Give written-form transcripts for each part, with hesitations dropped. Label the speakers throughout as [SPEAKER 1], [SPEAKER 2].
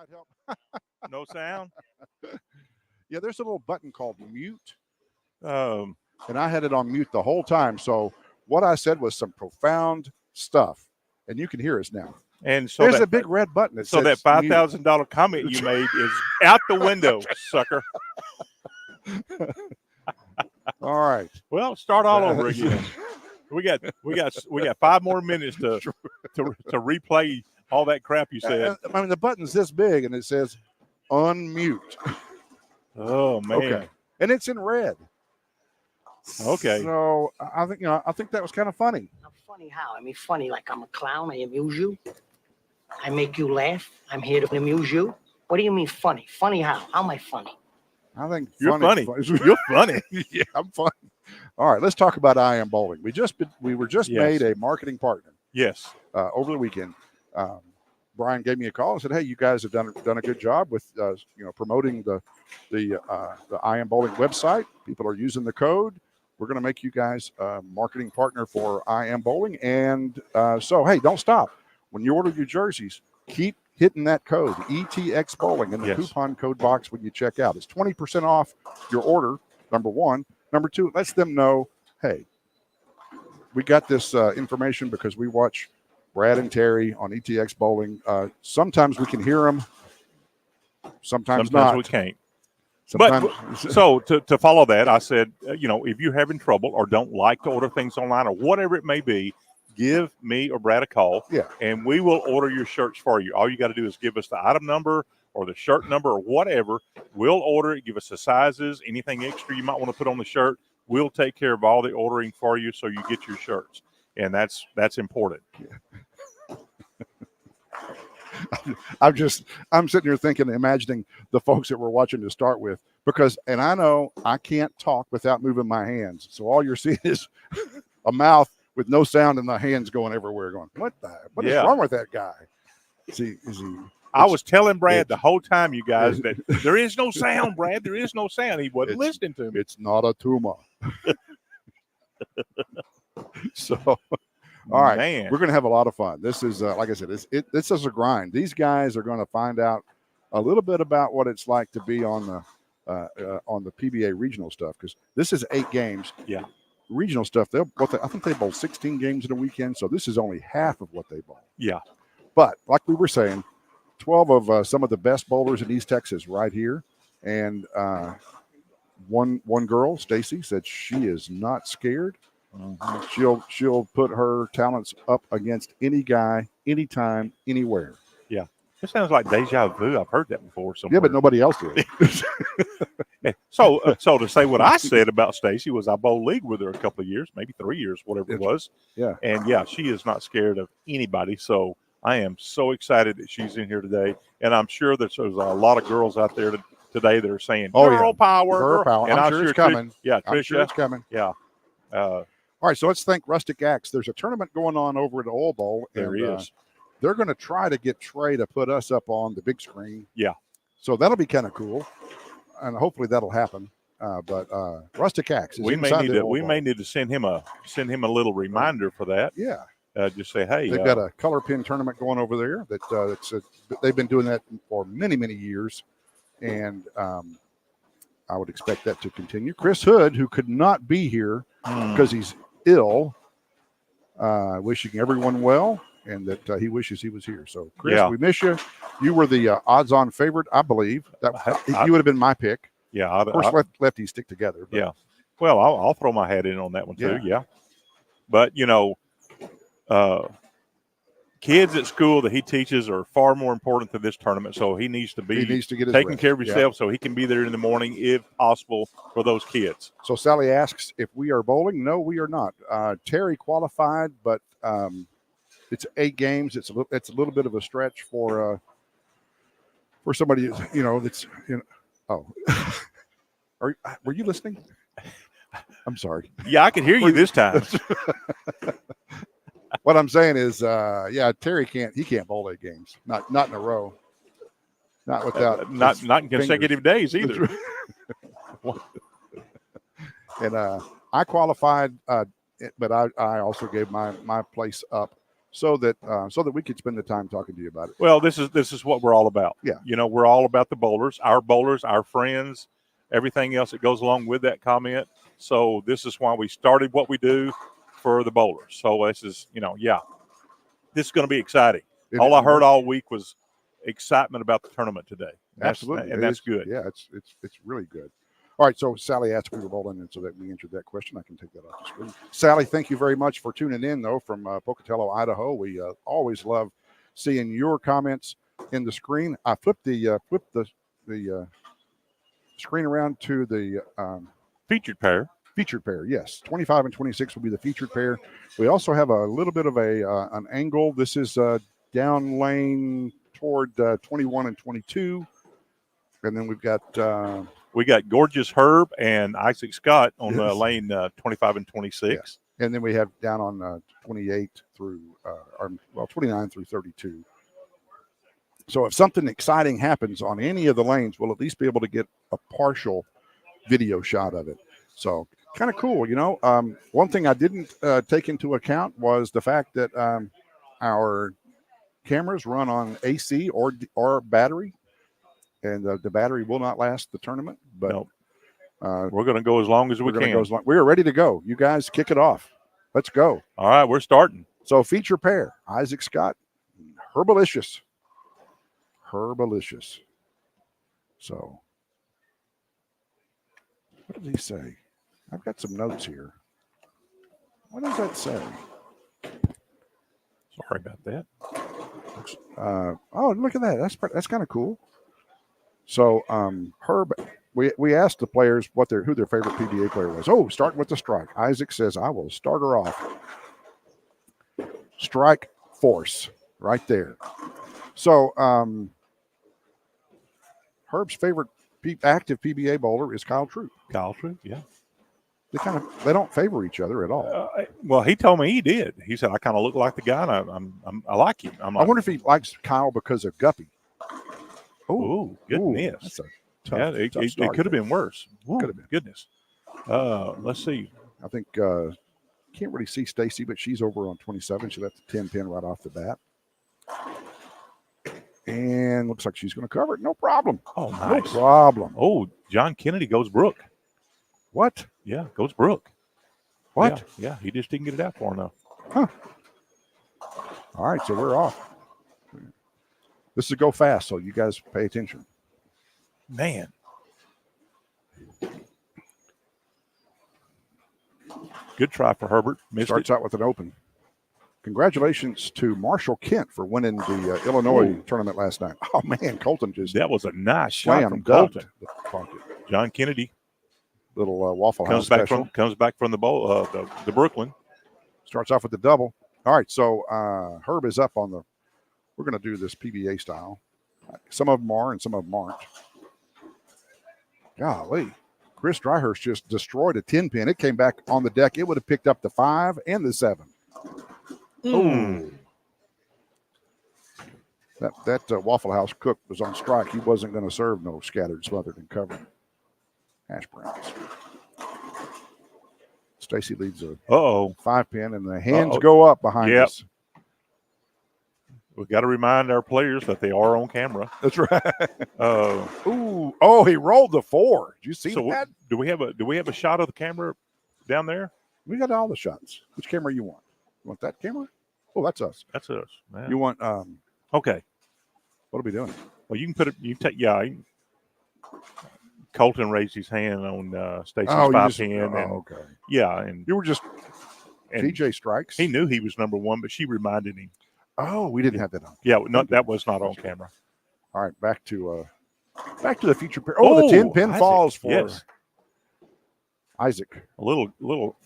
[SPEAKER 1] Might help.
[SPEAKER 2] No sound.
[SPEAKER 1] Yeah, there's a little button called mute,
[SPEAKER 2] Um,
[SPEAKER 1] and I had it on mute the whole time. So what I said was some profound stuff, and you can hear us now.
[SPEAKER 2] and so
[SPEAKER 1] There's
[SPEAKER 2] that
[SPEAKER 1] a big red button that
[SPEAKER 2] so that
[SPEAKER 1] says mute.
[SPEAKER 2] $5,000 comment you made is out the window, sucker.
[SPEAKER 1] All right.
[SPEAKER 2] Well, start all over again. We got 5 more minutes to replay all that crap you said.
[SPEAKER 1] I mean, the button's this big, and it says unmute.
[SPEAKER 2] Oh man.
[SPEAKER 1] Okay, and it's in red.
[SPEAKER 2] Okay.
[SPEAKER 1] So I think that was kind of funny.
[SPEAKER 3] Funny how? I mean, funny like I'm a clown. I amuse you. I make you laugh. I'm here to amuse you. What do you mean funny? Funny how? How am I funny?
[SPEAKER 1] I think
[SPEAKER 2] you're funny. You're funny.
[SPEAKER 1] Yeah, I'm funny. All right, let's talk about I Am Bowling. We were just made a marketing partner.
[SPEAKER 2] Yes.
[SPEAKER 1] Over the weekend, Brian gave me a call and said, "Hey, you guys have done a good job with promoting the I Am Bowling website. People are using the code. We're going to make you guys a marketing partner for I Am Bowling. And so, hey, don't stop. When you order your jerseys, keep hitting that code, ETX Bowling, in the coupon code box when you check out. It's 20% off your order, number one. Number two, it lets them know, hey, we got this information because we watch Brad and Terry on ETX Bowling. Sometimes we can hear them. Sometimes not.
[SPEAKER 2] We can't. But so to follow that, I said, if you're having trouble or don't like to order things online or whatever it may be, give me or Brad a call, and we will order your shirts for you. All you got to do is give us the item number or the shirt number or whatever. We'll order it, give us the sizes, anything extra you might want to put on the shirt. We'll take care of all the ordering for you so you get your shirts, and that's important.
[SPEAKER 1] Yeah. I'm sitting here thinking, imagining the folks that we're watching to start with, and I know I can't talk without moving my hands. So all you're seeing is a mouth with no sound and the hands going everywhere going, what is wrong with that guy? Is he
[SPEAKER 2] I was telling Brad the whole time, you guys, that there is no sound, Brad. There is no sound. He wasn't listening to me.
[SPEAKER 1] It's not a tumor. So, all right,
[SPEAKER 2] man,
[SPEAKER 1] we're going to have a lot of fun. This is, like I said, this is a grind. These guys are going to find out a little bit about what it's like to be on the PBA regional stuff, because this is 8 games.
[SPEAKER 2] Yeah.
[SPEAKER 1] Regional stuff, I think they bowl 16 games in a weekend, so this is only half of what they bowl.
[SPEAKER 2] Yeah.
[SPEAKER 1] But like we were saying, 12 of some of the best bowlers in East Texas right here, and one girl, Stacy, said she is not scared. Mm-hmm. She'll put her talents up against any guy, anytime, anywhere.
[SPEAKER 2] Yeah. It sounds like deja vu. I've heard that before somewhere.
[SPEAKER 1] Yeah, but nobody else did.
[SPEAKER 2] So to say what I said about Stacy was I bowled league with her a couple of years, maybe 3 years, whatever it was.
[SPEAKER 1] Yeah.
[SPEAKER 2] And yeah, she is not scared of anybody. So I am so excited that she's in here today. And I'm sure that there's a lot of girls out there today that are saying, girl power.
[SPEAKER 1] Girl power.
[SPEAKER 2] And
[SPEAKER 1] I'm sure it's coming.
[SPEAKER 2] Yeah, Tricia.
[SPEAKER 1] I'm sure it's coming.
[SPEAKER 2] Yeah.
[SPEAKER 1] All right, so let's thank Rustic Axe. There's a tournament going on over at the Oil Bowl.
[SPEAKER 2] There is.
[SPEAKER 1] They're going to try to get Trey to put us up on the big screen.
[SPEAKER 2] Yeah.
[SPEAKER 1] So that'll be kind of cool, and hopefully that'll happen. But Rustic Axe.
[SPEAKER 2] We may need to send him a little reminder for that.
[SPEAKER 1] Yeah.
[SPEAKER 2] Just say, hey.
[SPEAKER 1] They've got a color pin tournament going over there. They've been doing that for many, many years, and I would expect that to continue. Chris Hood, who could not be here because he's ill, wishing everyone well, and that he wishes he was here. So, Chris, we miss you. You were the odds-on favorite, I believe. You would have been my pick.
[SPEAKER 2] Yeah.
[SPEAKER 1] Of course, lefties stick together. But.
[SPEAKER 2] Yeah. Well, I'll throw my hat in on that one, too. Yeah. But, kids at school that he teaches are far more important to this tournament, so he needs to get taking care of himself so he can be there in the morning, if possible, for those kids.
[SPEAKER 1] So Sally asks if we are bowling. No, we are not. Terry qualified, but it's 8 games. It's a little bit of a stretch for somebody that's Oh, were you listening? I'm sorry.
[SPEAKER 2] Yeah, I can hear you this time.
[SPEAKER 1] What I'm saying is, Terry can't bowl 8 games, not in a row, not without
[SPEAKER 2] not in consecutive days either.
[SPEAKER 1] And I qualified, but I also gave my place up so that we could spend the time talking to you about it.
[SPEAKER 2] Well, this is what we're all about.
[SPEAKER 1] Yeah.
[SPEAKER 2] We're all about the bowlers, our friends, everything else that goes along with that comment. So this is why we started what we do for the bowlers. So this is, this is going to be exciting. All I heard all week was excitement about the tournament today.
[SPEAKER 1] Absolutely.
[SPEAKER 2] And that's good.
[SPEAKER 1] Yeah, it's really good. All right, so Sally asked if we were bowling, and so that we answered that question. I can take that off the screen. Sally, thank you very much for tuning in, though, from Pocatello, Idaho. We always love seeing your comments in the screen. I flipped the screen around to the
[SPEAKER 2] featured pair.
[SPEAKER 1] Featured pair, yes. 25 and 26 will be the featured pair. We also have a little bit of an angle. This is down lane toward 21 and 22. And then we've got
[SPEAKER 2] Gorgeous Herb and Isaac Scott on the lane 25 and 26.
[SPEAKER 1] Yes. And then we have down on 28 through 29 through 32. So if something exciting happens on any of the lanes, we'll at least be able to get a partial video shot of it. So kind of cool, One thing I didn't take into account was the fact that our cameras run on AC or battery. And the battery will not last the tournament, but
[SPEAKER 2] no. We're going to go as long as we can.
[SPEAKER 1] We are ready to go. You guys kick it off. Let's go.
[SPEAKER 2] All right, we're starting.
[SPEAKER 1] So feature pair, Isaac Scott, Herbalicious. So what does he say? I've got some notes here. What does that say?
[SPEAKER 2] Sorry about that.
[SPEAKER 1] Oh, look at that. That's kind of cool. So Herb, we asked the players who their favorite PBA player was. Oh, starting with the strike. Isaac says, I will start her off. Strike Force right there. So Herb's favorite active PBA bowler is Kyle Troop.
[SPEAKER 2] Kyle Troop, yeah.
[SPEAKER 1] They don't favor each other at all.
[SPEAKER 2] Well, he told me he did. He said, I kind of look like the guy, and I like him.
[SPEAKER 1] I wonder if he likes Kyle because of Guppy.
[SPEAKER 2] Oh, goodness.
[SPEAKER 1] That's a tough,
[SPEAKER 2] it could have been worse. Could have been. Goodness. Let's see.
[SPEAKER 1] I think can't really see Stacy, but she's over on 27. She left the 10 pin right off the bat. And looks like she's going to cover it. No problem.
[SPEAKER 2] Oh, nice.
[SPEAKER 1] No problem.
[SPEAKER 2] Oh, John Kennedy goes Brook.
[SPEAKER 1] What?
[SPEAKER 2] Yeah, goes Brook.
[SPEAKER 1] What?
[SPEAKER 2] Yeah, he just didn't get it out far enough.
[SPEAKER 1] Huh. All right, so we're off. This is go fast, so you guys pay attention.
[SPEAKER 2] Man. Good try for Herbert.
[SPEAKER 1] Starts out with an open. Congratulations to Marshall Kent for winning the Illinois tournament last night. Oh, man, Colton just...
[SPEAKER 2] That was a nice shot from Colton. John Kennedy.
[SPEAKER 1] Little Waffle House special.
[SPEAKER 2] Comes back from the bowl, the Brooklyn.
[SPEAKER 1] Starts off with the double. All right, so Herb is up on the... We're going to do this PBA style. Some of them are and some of them aren't. Golly. Chris Dryhurst just destroyed a 10 pin. It came back on the deck. It would have picked up the 5 and the 7. Oh. That Waffle House cook was on strike. He wasn't going to serve no scattered, smothered, and covered hash browns. Stacy leads a 5 pin, and the hands go up behind us.
[SPEAKER 2] We've got to remind our players that they are on camera.
[SPEAKER 1] That's right. He rolled the 4. Did you see that?
[SPEAKER 2] Do we have a shot of the camera down there?
[SPEAKER 1] We got all the shots. Which camera you want? You want that camera? Oh, that's us.
[SPEAKER 2] That's us. Man.
[SPEAKER 1] You want
[SPEAKER 2] okay.
[SPEAKER 1] What are we doing?
[SPEAKER 2] Well, you can put it. You take Colton raised his hand on Stacy's 5 pin.
[SPEAKER 1] Okay.
[SPEAKER 2] Yeah, and
[SPEAKER 1] you were just DJ strikes.
[SPEAKER 2] He knew he was number 1, but she reminded him.
[SPEAKER 1] Oh, we didn't have that on.
[SPEAKER 2] Yeah, no, that was not on camera.
[SPEAKER 1] All right, back to the feature pair. Oh, the 10 pin falls for Isaac.
[SPEAKER 2] A little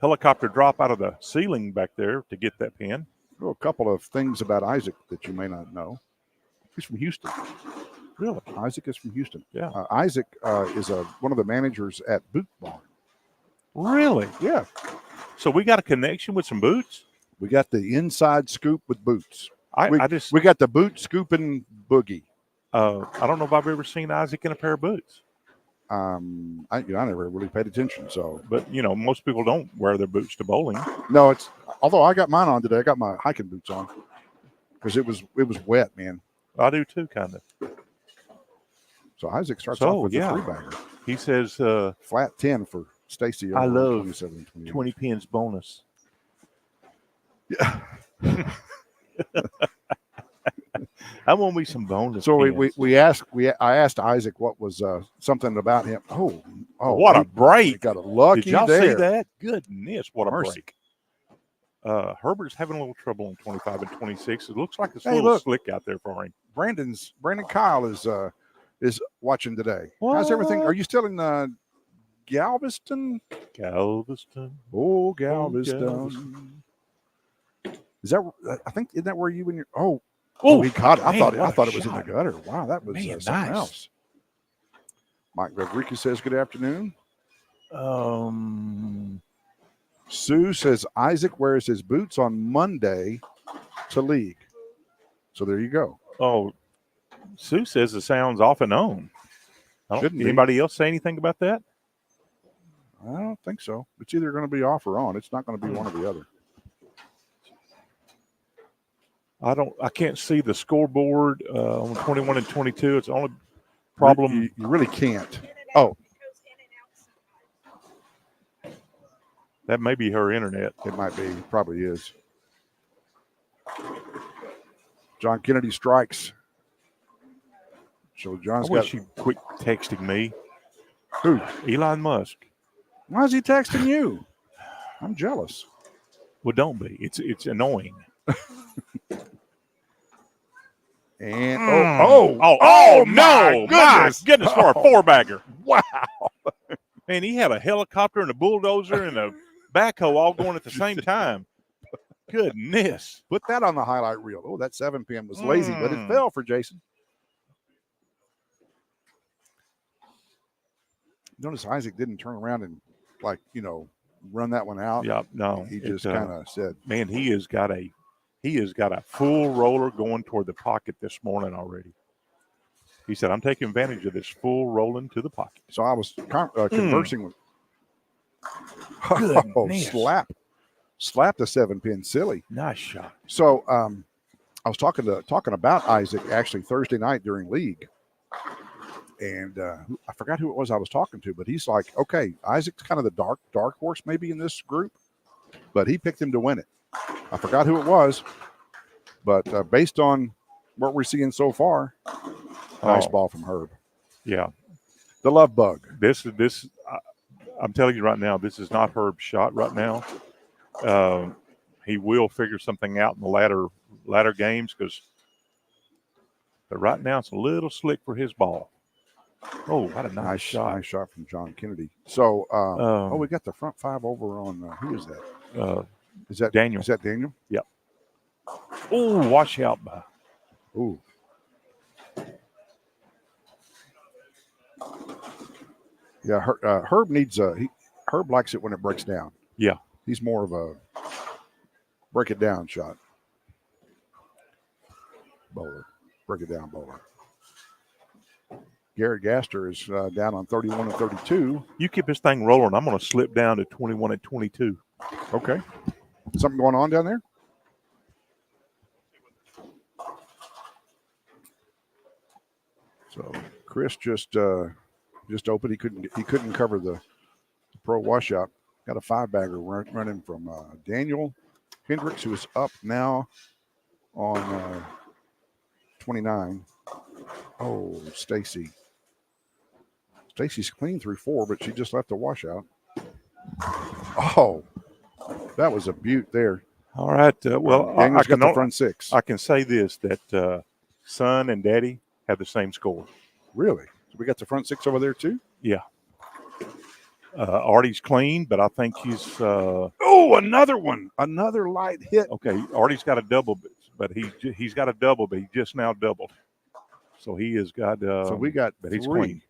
[SPEAKER 2] helicopter drop out of the ceiling back there to get that pin.
[SPEAKER 1] Oh, a couple of things about Isaac that you may not know. He's from Houston.
[SPEAKER 2] Really?
[SPEAKER 1] Isaac is from Houston.
[SPEAKER 2] Yeah.
[SPEAKER 1] Isaac is one of the managers at Boot Barn.
[SPEAKER 2] Really?
[SPEAKER 1] Yeah.
[SPEAKER 2] So we got a connection with some boots?
[SPEAKER 1] We got the inside scoop with boots.
[SPEAKER 2] We
[SPEAKER 1] got the boot scooping boogie.
[SPEAKER 2] I don't know if I've ever seen Isaac in a pair of boots.
[SPEAKER 1] I never really paid attention. So,
[SPEAKER 2] but most people don't wear their boots to bowling.
[SPEAKER 1] No, it's although I got mine on today. I got my hiking boots on because it was wet, man.
[SPEAKER 2] I do too, kind of.
[SPEAKER 1] So Isaac starts off with the 3-bagger.
[SPEAKER 2] He says
[SPEAKER 1] flat 10 for Stacy.
[SPEAKER 2] I love
[SPEAKER 1] 27
[SPEAKER 2] 20 pins bonus.
[SPEAKER 1] Yeah.
[SPEAKER 2] I want me some bonus.
[SPEAKER 1] So I asked Isaac what was something about him. Oh,
[SPEAKER 2] what a break!
[SPEAKER 1] Got a lucky.
[SPEAKER 2] Did y'all
[SPEAKER 1] there.
[SPEAKER 2] see that? Goodness, what a
[SPEAKER 1] Mercy.
[SPEAKER 2] break! Herbert's having a little trouble in 25 and 26. It looks like it's a little slick out there for him.
[SPEAKER 1] Brandon Kyle is watching today. What? How's everything? Are you still in Galveston?
[SPEAKER 2] Galveston.
[SPEAKER 1] Oh, Galveston. Is that? I think isn't that where you and your? Oh, he caught it. I thought it was in the gutter. Wow, that was something
[SPEAKER 2] nice.
[SPEAKER 1] Else. Mike Rodriguez says good afternoon. Sue says Isaac wears his boots on Monday to league. So there you go.
[SPEAKER 2] Oh, Sue says it sounds off and on. Anybody else say anything about that?
[SPEAKER 1] I don't think so. It's either going to be off or on. It's not going to be one or the other.
[SPEAKER 2] I can't see the scoreboard on 21 and 22. It's the only problem.
[SPEAKER 1] You really can't. Oh.
[SPEAKER 2] That may be her internet.
[SPEAKER 1] It might be. Probably is. John Kennedy strikes. So John's got.
[SPEAKER 2] She quit texting me.
[SPEAKER 1] Who?
[SPEAKER 2] Elon Musk.
[SPEAKER 1] Why is he texting you? I'm jealous.
[SPEAKER 2] Well, don't be. It's annoying.
[SPEAKER 1] And
[SPEAKER 2] no! My goodness, for a 4-bagger!
[SPEAKER 1] Wow,
[SPEAKER 2] man, he had a helicopter and a bulldozer and a backhoe all going at the same time. Goodness!
[SPEAKER 1] Put that on the highlight reel. Oh, that 7-pin was lazy, but it fell for Jason. Notice Isaac didn't turn around and run that one out.
[SPEAKER 2] Yeah, no,
[SPEAKER 1] he just kind of said,
[SPEAKER 2] "Man, he has got a full roller going toward the pocket this morning already." He said, "I'm taking advantage of this full rolling to the pocket."
[SPEAKER 1] So I was conversing with. Slap the 7-pin, silly.
[SPEAKER 2] Nice shot.
[SPEAKER 1] So I was talking about Isaac actually Thursday night during league, and I forgot who it was I was talking to, but he's like, "Okay, Isaac's kind of the dark horse maybe in this group, but he picked him to win it." I forgot who it was, but based on what we're seeing so far, nice ball from Herb.
[SPEAKER 2] Yeah,
[SPEAKER 1] the love bug.
[SPEAKER 2] This. I'm telling you right now, this is not Herb's shot right now. He will figure something out in the latter games but right now it's a little slick for his ball. Oh, what a nice shot!
[SPEAKER 1] Nice shot from John Kennedy. So, we got the front 5 over on who is that? Is that
[SPEAKER 2] Daniel?
[SPEAKER 1] Is that Daniel?
[SPEAKER 2] Yep. Oh, watch out!
[SPEAKER 1] Ooh. Yeah, Herb needs Herb likes it when it breaks down.
[SPEAKER 2] Yeah,
[SPEAKER 1] he's more of a break it down shot bowler. Break it down bowler. Garrett Gaster is down on 31 and 32.
[SPEAKER 2] You keep this thing rolling. I'm going to slip down to 21 and 22.
[SPEAKER 1] Okay. Something going on down there? So Chris just opened. He couldn't cover the pro washout. Got a 5-bagger running from Daniel Hendricks, who is up now on 29. Oh, Stacy. Stacy's clean through 4, but she just left a washout. Oh, that was a beaut there.
[SPEAKER 2] All right. Well,
[SPEAKER 1] Daniel's got the front 6.
[SPEAKER 2] I can say this, that son and daddy have the same score.
[SPEAKER 1] Really? So we got the front 6 over there too?
[SPEAKER 2] Yeah. Artie's clean, but I think he's.
[SPEAKER 1] Another one. Another light hit.
[SPEAKER 2] Okay. Artie's got a double, but he's got a double, but he just now doubled. So he has got.
[SPEAKER 1] So we got
[SPEAKER 2] but
[SPEAKER 1] 3
[SPEAKER 2] he's clean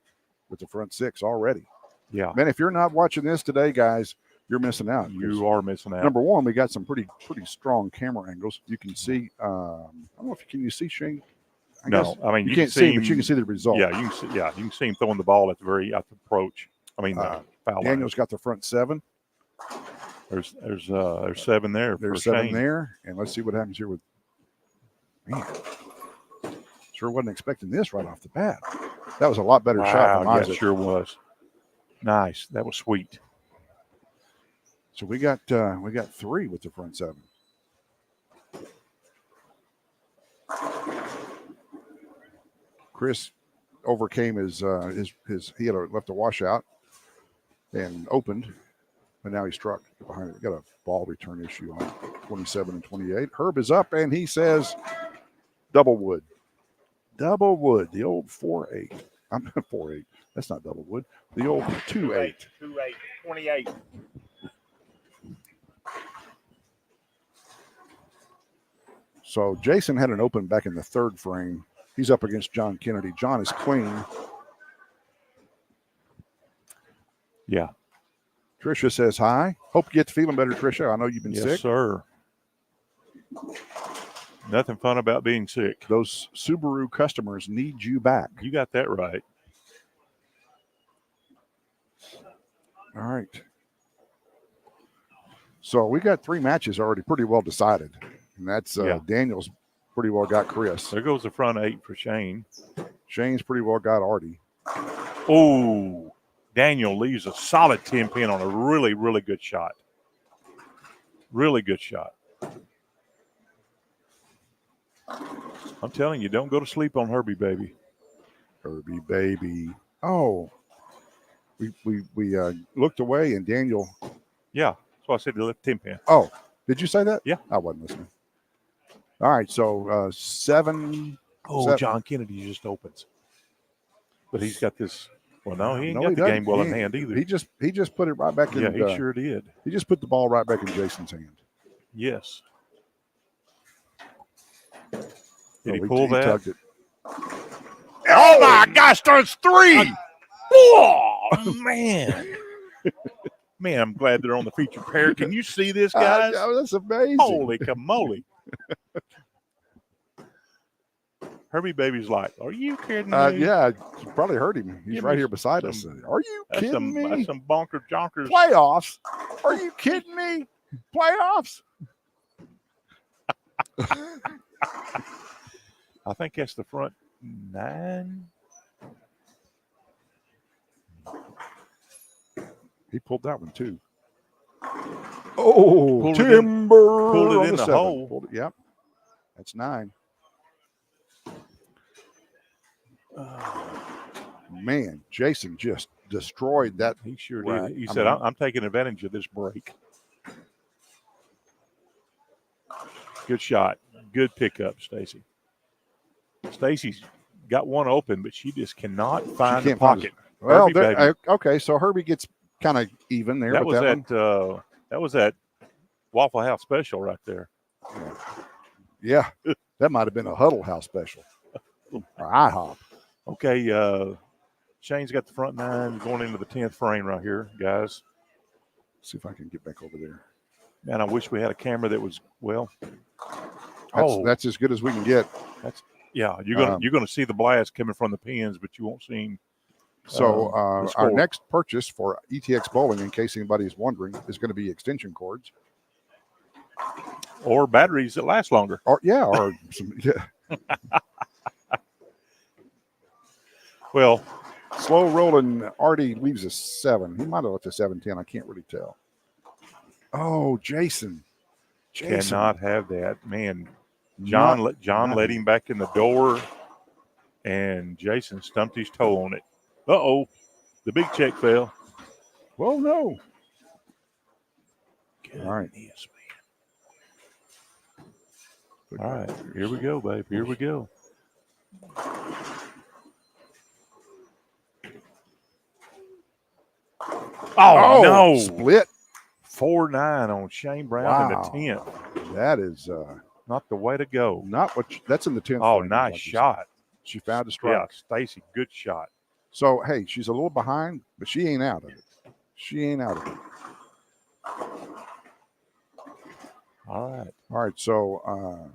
[SPEAKER 1] with the front 6 already.
[SPEAKER 2] Yeah.
[SPEAKER 1] Man, if you're not watching this today, guys, you're missing out.
[SPEAKER 2] You are missing out.
[SPEAKER 1] Number one, we got some pretty strong camera angles. You can see. I don't know if you see Shane. I mean
[SPEAKER 2] you
[SPEAKER 1] can't see him, but you can see the result.
[SPEAKER 2] Yeah, you can see. Yeah, you can see him throwing the ball at the approach. I mean, foul
[SPEAKER 1] Daniel's got the front 7.
[SPEAKER 2] There's 7 there.
[SPEAKER 1] There's
[SPEAKER 2] for
[SPEAKER 1] 7
[SPEAKER 2] Shane.
[SPEAKER 1] there, and let's see what happens here with. Man, sure wasn't expecting this right off the bat. That was a lot better shot from
[SPEAKER 2] Yeah,
[SPEAKER 1] Isaac.
[SPEAKER 2] it sure was. Nice. That was sweet.
[SPEAKER 1] So we got 3 with the front 7. Chris overcame his he had left a washout and opened, but now he struck behind it. Got a ball return issue on 27 and 28. Herb is up and he says double wood. Double wood, the old 4-8. I'm 4-8. That's not double wood. The old 2-8.
[SPEAKER 2] 2-8, 28.
[SPEAKER 1] So Jason had an open back in the 3rd frame. He's up against John Kennedy. John is clean.
[SPEAKER 2] Yeah.
[SPEAKER 1] Tricia says hi. Hope you get feeling better, Tricia. I know you've been sick.
[SPEAKER 2] Yes, sir. Nothing fun about being sick.
[SPEAKER 1] Those Subaru customers need you back.
[SPEAKER 2] You got that right.
[SPEAKER 1] All right. So we got 3 matches already pretty well decided. And that's Daniel's pretty well got Chris.
[SPEAKER 2] There goes the front 8 for Shane.
[SPEAKER 1] Shane's pretty well got Artie.
[SPEAKER 2] Oh, Daniel leaves a solid 10-pin on a really, really good shot. Really good shot. I'm telling you, don't go to sleep on Herbie, baby.
[SPEAKER 1] Herbie, baby. Oh, we looked away and Daniel.
[SPEAKER 2] Yeah, that's why I said the left 10-pin.
[SPEAKER 1] Oh, did you say that?
[SPEAKER 2] Yeah.
[SPEAKER 1] I wasn't listening. All right, so 7.
[SPEAKER 2] Oh,
[SPEAKER 1] 7.
[SPEAKER 2] John Kennedy just opens. But he's got this. Well, no, he ain't
[SPEAKER 1] No,
[SPEAKER 2] got the
[SPEAKER 1] doesn't.
[SPEAKER 2] game well in hand either.
[SPEAKER 1] He just put it right back in.
[SPEAKER 2] Yeah, he sure did.
[SPEAKER 1] He just put the ball right back in Jason's hand.
[SPEAKER 2] Yes. Did he pull that?
[SPEAKER 1] Tugged it.
[SPEAKER 2] Oh, my gosh, there's 3. Oh, man. Man, I'm glad they're on the feature pair. Can you see this, guys?
[SPEAKER 1] That's amazing.
[SPEAKER 2] Holy camole. Herbie Baby's like, are you kidding me?
[SPEAKER 1] Yeah, you probably heard him. He's
[SPEAKER 2] Give
[SPEAKER 1] right
[SPEAKER 2] me
[SPEAKER 1] here beside us. Are you kidding me?
[SPEAKER 2] That's some bonker jonkers.
[SPEAKER 1] Playoffs? Are you kidding me? Playoffs?
[SPEAKER 2] I think that's the front 9.
[SPEAKER 1] He pulled that one too. Oh,
[SPEAKER 2] Pulled
[SPEAKER 1] timber!
[SPEAKER 2] Pulled it
[SPEAKER 1] on
[SPEAKER 2] in the
[SPEAKER 1] 7.
[SPEAKER 2] hole.
[SPEAKER 1] Pulled it, yep, that's 9. Man, Jason just destroyed that.
[SPEAKER 2] He sure
[SPEAKER 1] right.
[SPEAKER 2] did. He said, I'm taking advantage of this break. Good shot. Good pickup, Stacy. Stacy's got one open, but she just cannot find the pocket.
[SPEAKER 1] Well,
[SPEAKER 2] Herbie,
[SPEAKER 1] okay, so Herbie gets kind of even there.
[SPEAKER 2] That
[SPEAKER 1] with
[SPEAKER 2] that was that Waffle House special right there.
[SPEAKER 1] Yeah, that might have been a Huddle House special or IHOP.
[SPEAKER 2] Okay, Shane's got the front 9 going into the 10th frame right here, guys.
[SPEAKER 1] Let's see if I can get back over there.
[SPEAKER 2] Man, I wish we had a camera that was
[SPEAKER 1] That's as good as we can get.
[SPEAKER 2] You're gonna see the blast coming from the pins, but you won't see him.
[SPEAKER 1] So our next purchase for ETX Bowling, in case anybody is wondering, is going to be extension cords
[SPEAKER 2] or batteries that last longer.
[SPEAKER 1] Or some, yeah.
[SPEAKER 2] Well,
[SPEAKER 1] slow rolling Artie leaves a 7. He might have left a 7-10. I can't really tell. Oh, Jason
[SPEAKER 2] cannot have that, man. John let him back in the door, and Jason stumped his toe on it. Uh-oh, the big check fell.
[SPEAKER 1] Well, no.
[SPEAKER 2] Goodness,
[SPEAKER 1] all right.
[SPEAKER 2] Man. All right, here we go, babe. Here we go. Oh, no.
[SPEAKER 1] Split.
[SPEAKER 2] 4-9 on Shane Brown in the 10th.
[SPEAKER 1] That is
[SPEAKER 2] not the way to go.
[SPEAKER 1] Not what that's in the 10th.
[SPEAKER 2] Oh, nice shot.
[SPEAKER 1] She found a strike.
[SPEAKER 2] Yeah, Stacy, good shot.
[SPEAKER 1] So, hey, she's a little behind, but she ain't out of it.
[SPEAKER 2] All
[SPEAKER 1] right. So,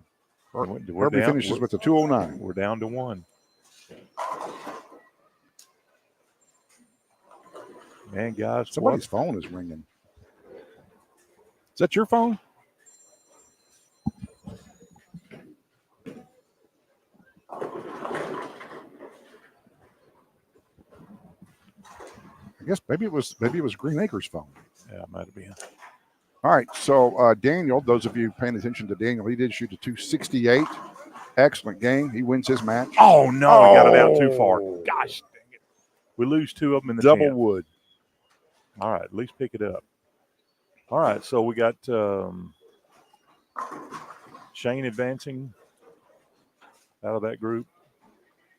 [SPEAKER 2] Herbie
[SPEAKER 1] finishes with the 209.
[SPEAKER 2] We're down to 1. Man, guys,
[SPEAKER 1] somebody's phone is ringing. that your phone? I guess maybe it was Green Acres' phone.
[SPEAKER 2] Yeah, it might have been.
[SPEAKER 1] All right, so Daniel, those of you paying attention to Daniel, he did shoot a 268. Excellent game. He wins his match.
[SPEAKER 2] Oh, no, he got it out too far. Gosh dang it. We lose 2 of them in the
[SPEAKER 1] double
[SPEAKER 2] 10th.
[SPEAKER 1] wood.
[SPEAKER 2] All right, at least pick it up. All right, so we got Shane advancing out of that group.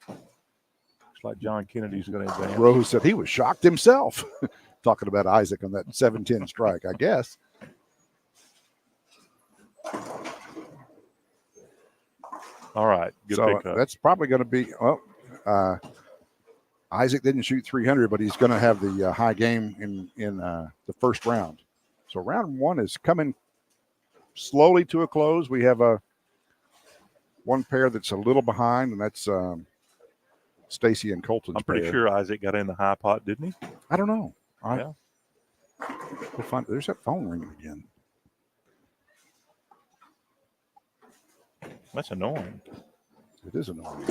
[SPEAKER 2] Looks like John Kennedy's going to advance.
[SPEAKER 1] Rose said he was shocked himself. Talking about Isaac on that 7-10 strike, I guess.
[SPEAKER 2] All right, good pickup.
[SPEAKER 1] That's probably going to be, Isaac didn't shoot 300, but he's going to have the high game in the first round. So round 1 is coming slowly to a close. We have one pair that's a little behind, and that's Stacy and Colton's
[SPEAKER 2] I'm pretty
[SPEAKER 1] pair.
[SPEAKER 2] sure Isaac got in the high pot, didn't he?
[SPEAKER 1] I don't know.
[SPEAKER 2] Yeah.
[SPEAKER 1] We'll find. There's that phone ringing again.
[SPEAKER 2] That's annoying.
[SPEAKER 1] It is annoying.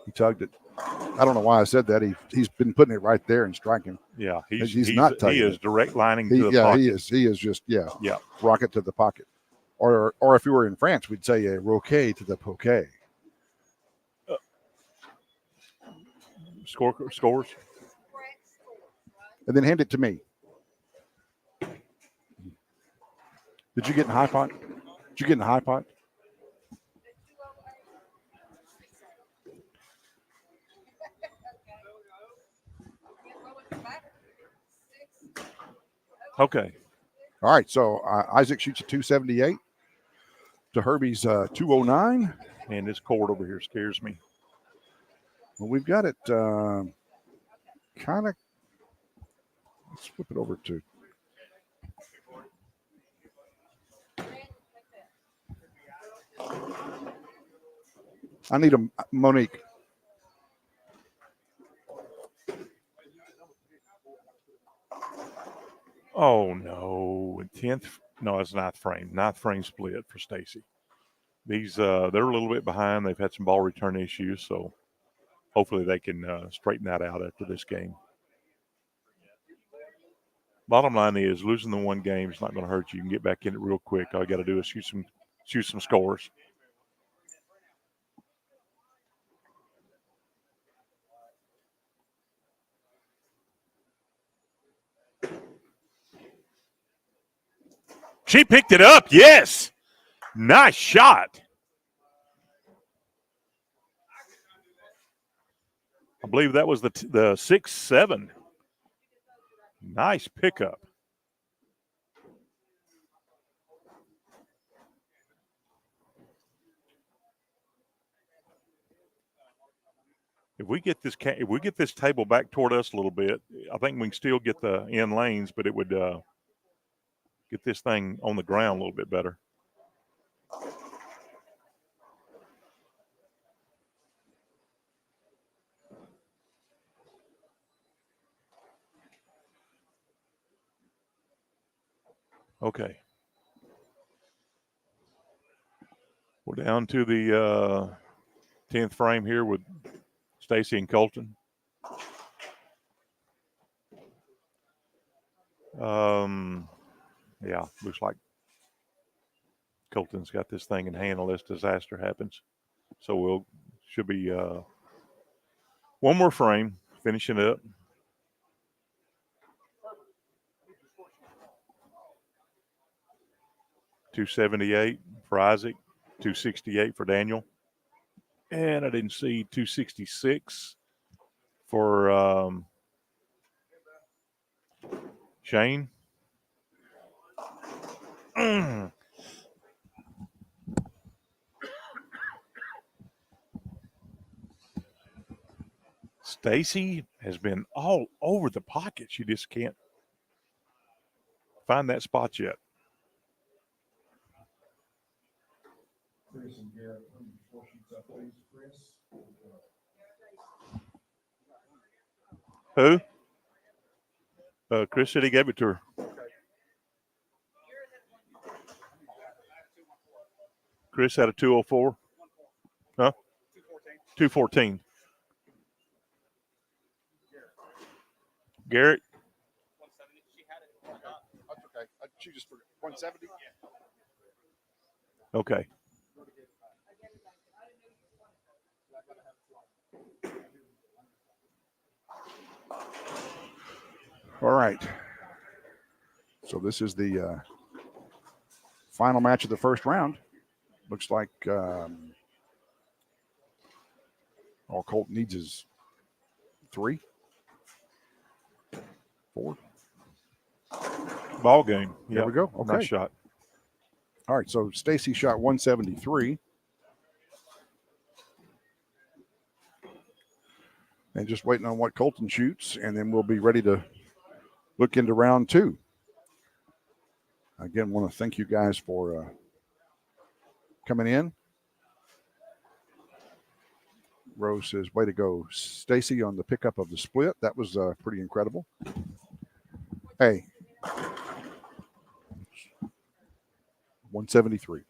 [SPEAKER 1] He tugged it. I don't know why I said that. He's been putting it right there and striking.
[SPEAKER 2] Yeah,
[SPEAKER 1] he's not tugging.
[SPEAKER 2] He is direct lining
[SPEAKER 1] to
[SPEAKER 2] the pocket.
[SPEAKER 1] He is just rocket to the pocket. Or if you were in France, we'd say a roquet to the poquet.
[SPEAKER 2] Scores.
[SPEAKER 1] And then hand it to me. Did you get in high pot? Did you get in high pot?
[SPEAKER 2] Okay.
[SPEAKER 1] All right. So Isaac shoots a 278 to Herbie's 209.
[SPEAKER 2] Man, this cord over here scares me.
[SPEAKER 1] Well, we've got it kind of. Let's flip it over to. I need a Monique.
[SPEAKER 2] Oh no, 10th. No, it's 9th frame. 9th frame split for Stacy. These they're a little bit behind. They've had some ball return issues, so hopefully they can straighten that out after this game. Bottom line is losing the one game is not going to hurt you. You can get back in it real quick. All you got to do is shoot some scores. She picked it up. Yes. Nice shot. I believe that was the 6-7. Nice pickup. If we get this table back toward us a little bit, I think we can still get the end lanes, but it would get this thing on the ground a little bit better. Okay. We're down to the 10th frame here with Stacy and Colton. Yeah, looks like Colton's got this thing in hand unless disaster happens. So should be one more frame, finishing up. $278 for Isaac, $268 for Daniel. And I didn't see 266 for Shane. Stacy has been all over the pocket. She just can't find that spot yet. Who? Chris said he gave it to her. Chris had a 204. Huh? 214. Garrett?
[SPEAKER 1] That's okay. She just forgot. 170?
[SPEAKER 2] Okay.
[SPEAKER 1] All right. So this is the final match of the first round. Looks like all Colt needs is 3, 4.
[SPEAKER 2] Ball game.
[SPEAKER 1] There we go. Okay.
[SPEAKER 2] Nice shot.
[SPEAKER 1] All right. So Stacy shot 173. And just waiting on what Colton shoots, and then we'll be ready to look into round 2. Again, want to thank you guys for coming in. Rose says, way to go, Stacy, on the pickup of the split. That was pretty incredible. Hey, 173.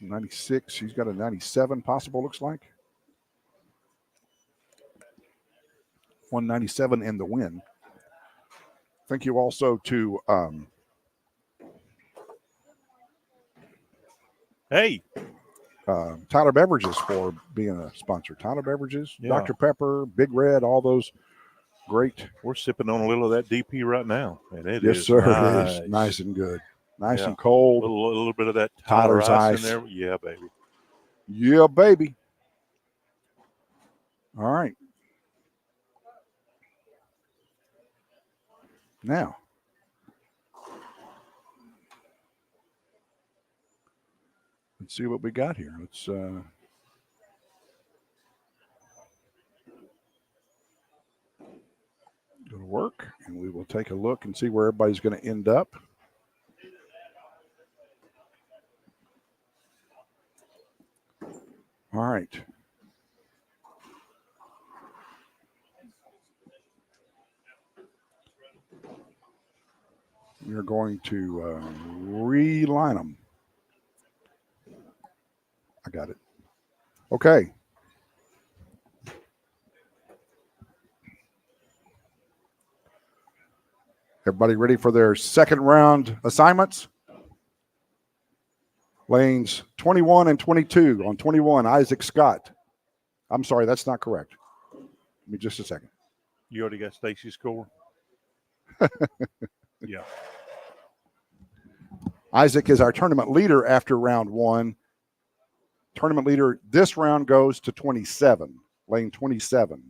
[SPEAKER 1] 96. She's got a 97 possible, looks like. 197 in the win. Thank you also to Tyler Beverages for being a sponsor. Tyler Beverages,
[SPEAKER 2] yeah.
[SPEAKER 1] Dr. Pepper, Big Red, all those great.
[SPEAKER 2] We're sipping on a little of that DP right now. And it
[SPEAKER 1] yes,
[SPEAKER 2] is
[SPEAKER 1] sir.
[SPEAKER 2] nice.
[SPEAKER 1] It is nice and good. Nice
[SPEAKER 2] yeah.
[SPEAKER 1] and cold.
[SPEAKER 2] A little bit of that
[SPEAKER 1] Tyler's ice
[SPEAKER 2] in there. Yeah, baby.
[SPEAKER 1] Yeah, baby. All right. Now, let's see what we got here. Let's go to work, and we will take a look and see where everybody's going to end up. All right. We're going to reline them. I got it. Okay. Everybody ready for their second round assignments? Lanes 21 and 22. On 21, Isaac Scott. I'm sorry, that's not correct. Give me just a second.
[SPEAKER 2] You already got Stacy's score? Yeah.
[SPEAKER 1] Isaac is our tournament leader after round 1. Tournament leader this round goes to 27. Lane 27.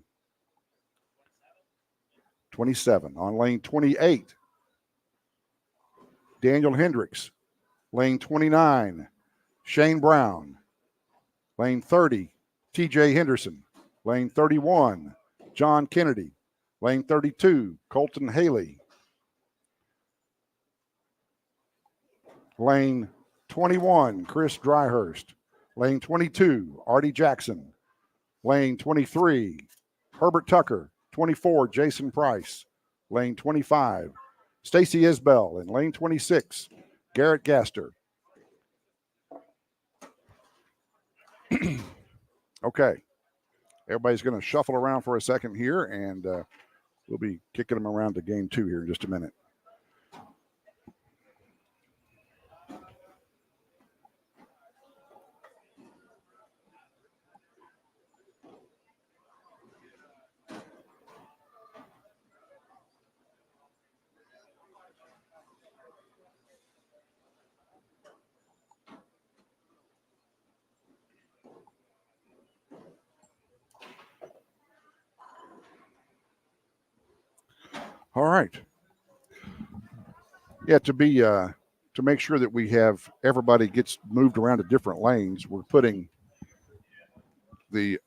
[SPEAKER 1] 27. On lane 28, Daniel Hendricks. Lane 29, Shane Brown. Lane 30, TJ Henderson. Lane 31, John Kennedy. Lane 32, Colton Haley. Lane 21, Chris Dryhurst. Lane 22, Artie Jackson. Lane 23, Herbert Tucker. 24, Jason Price. Lane 25, Stacy Isbell. And lane 26, Garrett Gaster. Okay. Everybody's going to shuffle around for a second here, and we'll be kicking them around to game 2 here in just a minute. All right. Yeah, to make sure that we have everybody gets moved around to different lanes, we're putting the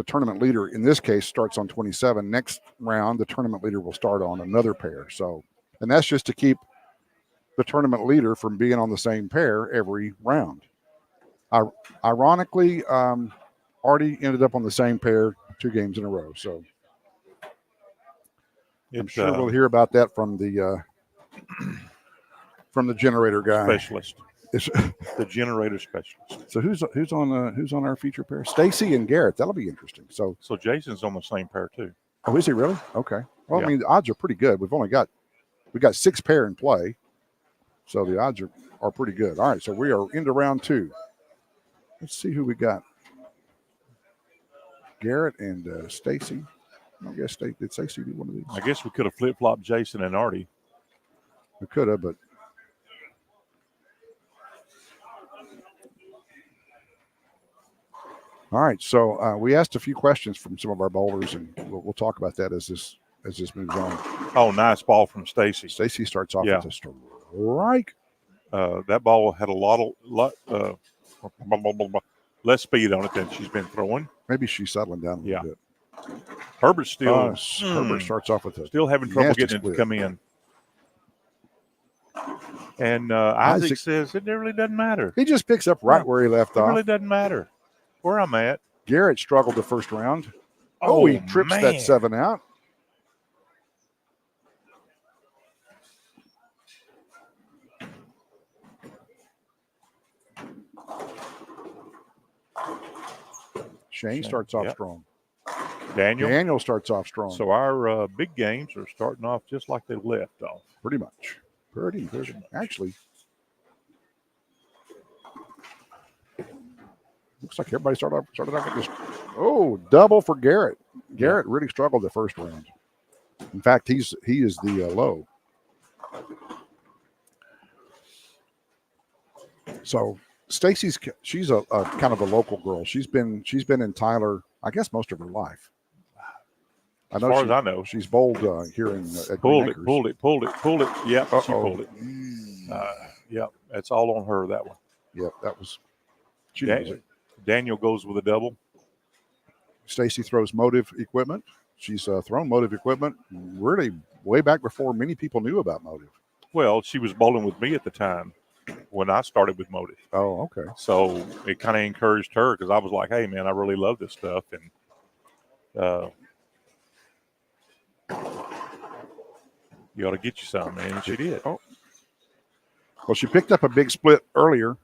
[SPEAKER 1] tournament leader in this case starts on 27. Next round, the tournament leader will start on another pair. So, and that's just to keep the tournament leader from being on the same pair every round. Ironically, Artie ended up on the same pair 2 games in a row. So I'm sure we'll hear about that from the from the generator guy.
[SPEAKER 2] Specialist.
[SPEAKER 1] It's,
[SPEAKER 2] the generator specialist.
[SPEAKER 1] So who's on our feature pair? Stacy and Garrett. That'll be interesting. So
[SPEAKER 2] Jason's on the same pair too.
[SPEAKER 1] Oh, is he really? Okay. Well,
[SPEAKER 2] Yeah.
[SPEAKER 1] I mean, the odds are pretty good. We got 6 pair in play, so the odds are pretty good. All right, so we are into round 2. Let's see who we got. Garrett and Stacy. I guess did Stacy do one of these?
[SPEAKER 2] I guess we could have flip-flopped Jason and Artie.
[SPEAKER 1] We could have, but all right. So we asked a few questions from some of our bowlers, and we'll talk about that as this moves on.
[SPEAKER 2] Oh, nice ball from Stacy.
[SPEAKER 1] Stacy starts off with a strike.
[SPEAKER 2] That ball had a lot less speed on it than she's been throwing.
[SPEAKER 1] Maybe she's settling down a little bit.
[SPEAKER 2] Herbert
[SPEAKER 1] Herbert starts off with
[SPEAKER 2] still having trouble getting it to come in. And Isaac says it really doesn't matter.
[SPEAKER 1] He just picks up right where he left off.
[SPEAKER 2] It really doesn't matter where I'm at.
[SPEAKER 1] Garrett struggled the first round. Oh, he trips that 7 out. Shane starts off strong. Daniel starts off strong.
[SPEAKER 2] So our big games are starting off just like they left off.
[SPEAKER 1] Pretty much. Pretty much. Actually, looks like everybody started off with this. Oh, double for Garrett. Garrett really struggled the first round. In fact, he is the low. So she's a kind of a local girl. She's been in Tyler, I guess, most of her life.
[SPEAKER 2] As far as I know,
[SPEAKER 1] she's bowled here in
[SPEAKER 2] pulled it. Yep, she pulled it. Yep, that's all on her. That one.
[SPEAKER 1] Yep, that was.
[SPEAKER 2] Daniel goes with a double.
[SPEAKER 1] Stacy throws motive equipment. She's thrown motive equipment really way back before many people knew about motive.
[SPEAKER 2] Well, she was bowling with me at the time when I started with motive.
[SPEAKER 1] Oh, okay.
[SPEAKER 2] So it kind of encouraged her because I was like, "Hey, man, I really love this stuff," and you ought to get you some, man. And she did.
[SPEAKER 1] Oh. Well, she picked up a big split earlier.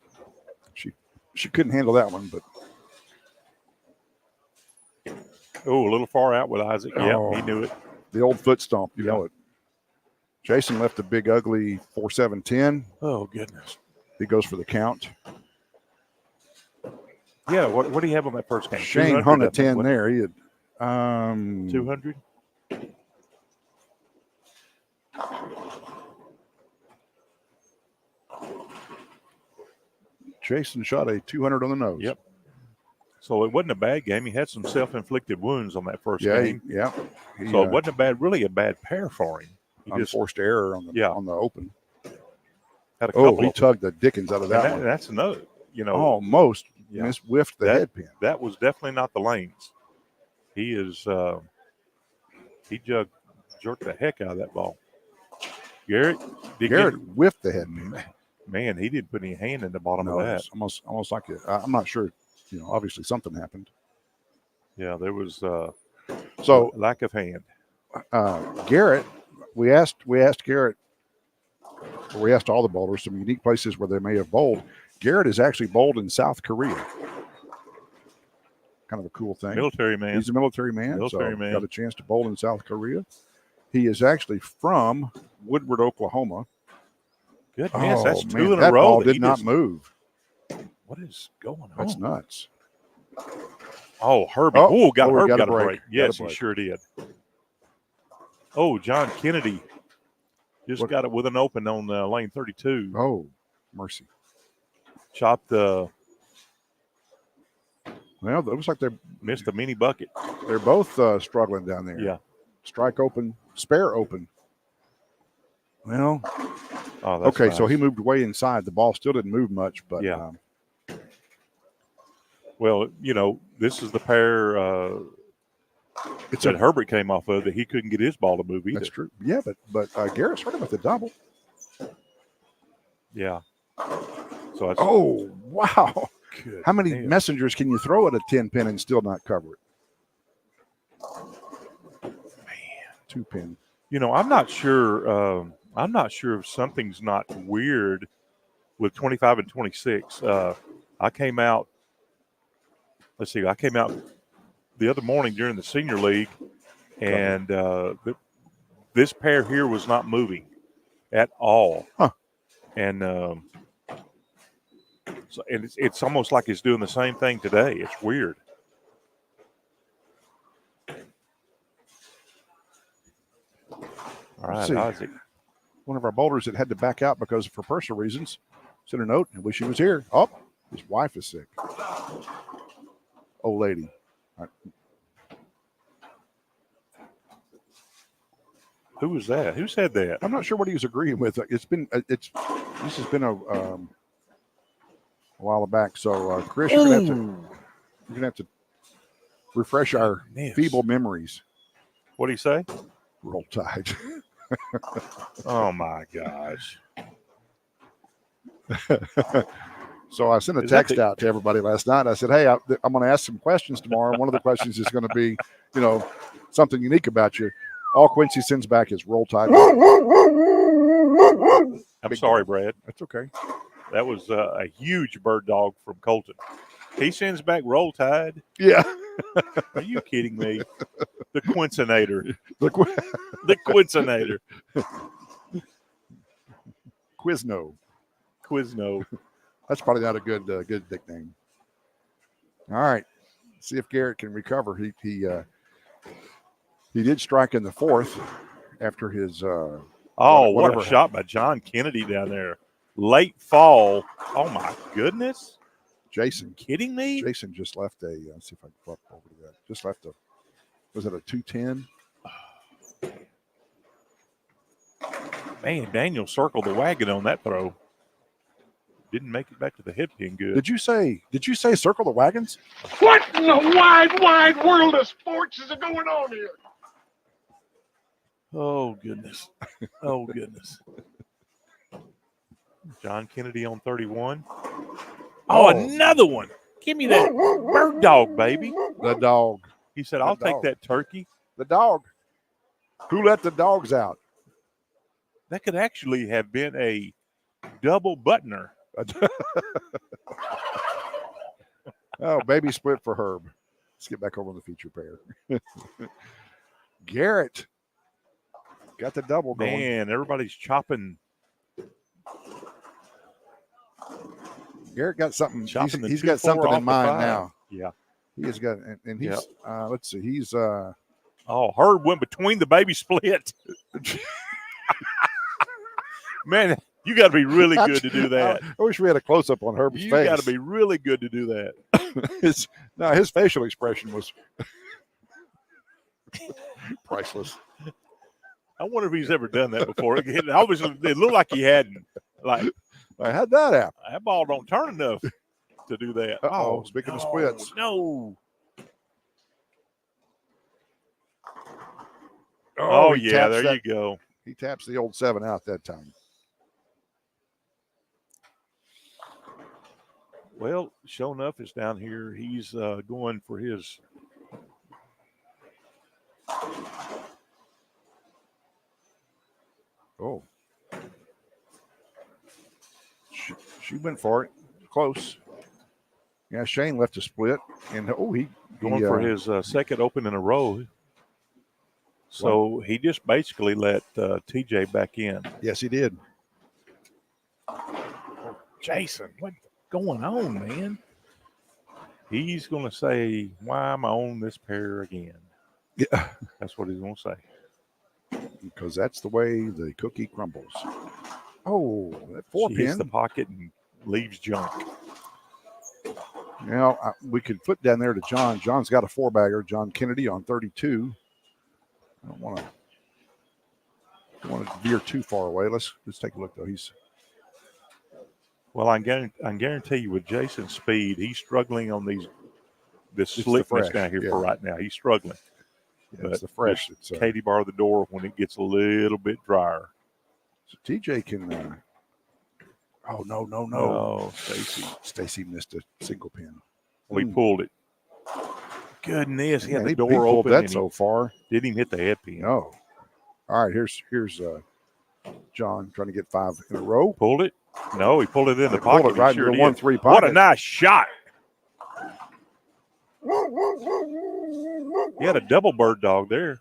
[SPEAKER 1] She couldn't handle that one, but.
[SPEAKER 2] Oh, a little far out with Isaac. Yeah, he knew it.
[SPEAKER 1] The old foot stomp, you know it. Jason left a big, ugly 4-7-10.
[SPEAKER 2] Oh, goodness.
[SPEAKER 1] He goes for the count.
[SPEAKER 2] Yeah, what do you have on that first game?
[SPEAKER 1] Shane hung a 10 there. He had
[SPEAKER 2] 200.
[SPEAKER 1] Jason shot a 200 on the nose.
[SPEAKER 2] Yep. So it wasn't a bad game. He had some self-inflicted wounds on that first game. So it wasn't really a bad pair for him. He
[SPEAKER 1] unforced error on the open.
[SPEAKER 2] Had a couple
[SPEAKER 1] he tugged the dickens out of that one.
[SPEAKER 2] That's another,
[SPEAKER 1] almost whiffed the head pin.
[SPEAKER 2] That was definitely not the lanes. He jerked the heck out of that ball. Garrett
[SPEAKER 1] whiffed the head pin.
[SPEAKER 2] Man, he didn't put any hand in the bottom of that.
[SPEAKER 1] Almost like it. I'm not sure. Obviously something happened.
[SPEAKER 2] Yeah, there was lack of hand.
[SPEAKER 1] Garrett, we asked Garrett, we asked all the bowlers some unique places where they may have bowled. Garrett is actually bowled in South Korea. Kind of a cool thing.
[SPEAKER 2] Military man.
[SPEAKER 1] He's a military man. Got a chance to bowl in South Korea. He is actually from Woodward, Oklahoma.
[SPEAKER 2] Goodness, that's 2 in a row.
[SPEAKER 1] That ball did not move.
[SPEAKER 2] What is going on?
[SPEAKER 1] That's nuts.
[SPEAKER 2] Oh, Herbie. Herbie got a break. Yes, he sure did. Oh, John Kennedy just got it with an open on lane 32.
[SPEAKER 1] Oh, mercy.
[SPEAKER 2] Chopped the.
[SPEAKER 1] Well, it looks like they
[SPEAKER 2] missed a mini bucket.
[SPEAKER 1] They're both struggling down there.
[SPEAKER 2] Yeah.
[SPEAKER 1] Strike open, spare open. Well, okay,
[SPEAKER 2] nice.
[SPEAKER 1] So he moved way inside. The ball still didn't move much, but
[SPEAKER 2] yeah. Well, this is the pair that Herbert came off of that he couldn't get his ball to move either.
[SPEAKER 1] That's true. Yeah, but Garrett's hurt him with the double.
[SPEAKER 2] Yeah. So that's,
[SPEAKER 1] wow. How many messengers can you throw at a 10 pin and still not cover it? Man, 2 pin.
[SPEAKER 2] I'm not sure. I'm not sure if something's not weird with 25 and 26. I came out. Let's see. I came out the other morning during the senior league, and this pair here was not moving at all.
[SPEAKER 1] Huh.
[SPEAKER 2] And so it's almost like it's doing the same thing today. It's weird. All right, Isaac.
[SPEAKER 1] One of our boulders that had to back out because for personal reasons sent a note and wish he was here. Oh, his wife is sick. Old lady. All right.
[SPEAKER 2] Who was that? Who said that?
[SPEAKER 1] I'm not sure what he was agreeing with. This has been a while back. So, Chris, you're gonna have to refresh our feeble memories.
[SPEAKER 2] What do you say?
[SPEAKER 1] Roll Tide.
[SPEAKER 2] Oh my gosh.
[SPEAKER 1] So I sent a text out to everybody last night. I said, hey, I'm going to ask some questions tomorrow. One of the questions is going to be, something unique about you. All Quincy sends back is Roll Tide.
[SPEAKER 2] I'm sorry, Brad.
[SPEAKER 1] That's okay.
[SPEAKER 2] That was a huge bird dog from Colton. He sends back Roll Tide.
[SPEAKER 1] Yeah.
[SPEAKER 2] Are you kidding me? The Quincinator.
[SPEAKER 1] The
[SPEAKER 2] Quincinator.
[SPEAKER 1] Quizno. That's probably not a good nickname. All right. See if Garrett can recover. He did strike in the fourth after his
[SPEAKER 2] what a shot by John Kennedy down there. Late fall. Oh my goodness.
[SPEAKER 1] Jason.
[SPEAKER 2] Kidding me?
[SPEAKER 1] Jason just left let's see if I can flip over to that. Just left was it a 210?
[SPEAKER 2] Man, Daniel circled the wagon on that throw. Didn't make it back to the head pin good.
[SPEAKER 1] Did you say circle the wagons?
[SPEAKER 4] What in the wide world of sports is going on here?
[SPEAKER 2] Oh, goodness. Oh, goodness. John Kennedy on 31. Oh, another one. Give me that bird dog, baby.
[SPEAKER 1] The dog.
[SPEAKER 2] He said, I'll take that turkey.
[SPEAKER 1] The dog. Who let the dogs out?
[SPEAKER 2] That could actually have been a double buttoner.
[SPEAKER 1] Oh, baby split for Herb. Let's get back over on the feature pair. Garrett got the double going.
[SPEAKER 2] Man, everybody's chopping.
[SPEAKER 1] Garrett got something. He's got something in mind now.
[SPEAKER 2] Yeah.
[SPEAKER 1] He has got, and he's, let's see, he's.
[SPEAKER 2] Herb went between the baby split. Man, you got to be really good to do that.
[SPEAKER 1] I wish we had a close up on Herb's face.
[SPEAKER 2] You got to be really good to do that.
[SPEAKER 1] His facial expression was priceless.
[SPEAKER 2] I wonder if he's ever done that before. Obviously, it looked like he hadn't. Like,
[SPEAKER 1] how'd that happen?
[SPEAKER 2] That ball don't turn enough to do that.
[SPEAKER 1] Speaking of splits.
[SPEAKER 2] No.
[SPEAKER 1] Oh,
[SPEAKER 2] yeah, there you go.
[SPEAKER 1] He taps the old 7 out that time.
[SPEAKER 2] Well, sure enough, it's down here. He's going for his.
[SPEAKER 1] Oh. She went for it. Close. Yeah, Shane left a split. And, he
[SPEAKER 2] going for his second open in a row. So he just basically let TJ back in.
[SPEAKER 1] Yes, he did.
[SPEAKER 2] Jason, what's going on, man? He's going to say, why am I on this pair again?
[SPEAKER 1] Yeah.
[SPEAKER 2] That's what he's going to say.
[SPEAKER 1] Because that's the way the cookie crumbles. Oh, that 4-pin.
[SPEAKER 2] Hits the pocket and leaves junk.
[SPEAKER 1] We could flip down there to John. John's got a 4-bagger. John Kennedy on 32. I don't want to veer too far away. Let's take a look though.
[SPEAKER 2] Well, I guarantee you with Jason's speed, he's struggling on this slickness down here for right now. He's struggling.
[SPEAKER 1] Yeah, it's the fresh. It's
[SPEAKER 2] Katie bar the door when it gets a little bit drier.
[SPEAKER 1] So TJ can. No!
[SPEAKER 2] Oh,
[SPEAKER 1] Stacy missed a single pin.
[SPEAKER 2] Well, he pulled it. Goodness, he had the door
[SPEAKER 1] pulled
[SPEAKER 2] open.
[SPEAKER 1] That so far
[SPEAKER 2] didn't even hit the head pin.
[SPEAKER 1] No. All right, here's John trying to get 5 in a row.
[SPEAKER 2] Pulled it. No, he pulled it in the
[SPEAKER 1] Pulled
[SPEAKER 2] pocket.
[SPEAKER 1] it right
[SPEAKER 2] He sure
[SPEAKER 1] into the
[SPEAKER 2] did.
[SPEAKER 1] 1-3
[SPEAKER 2] What a
[SPEAKER 1] pocket.
[SPEAKER 2] nice shot. He had a double bird dog there.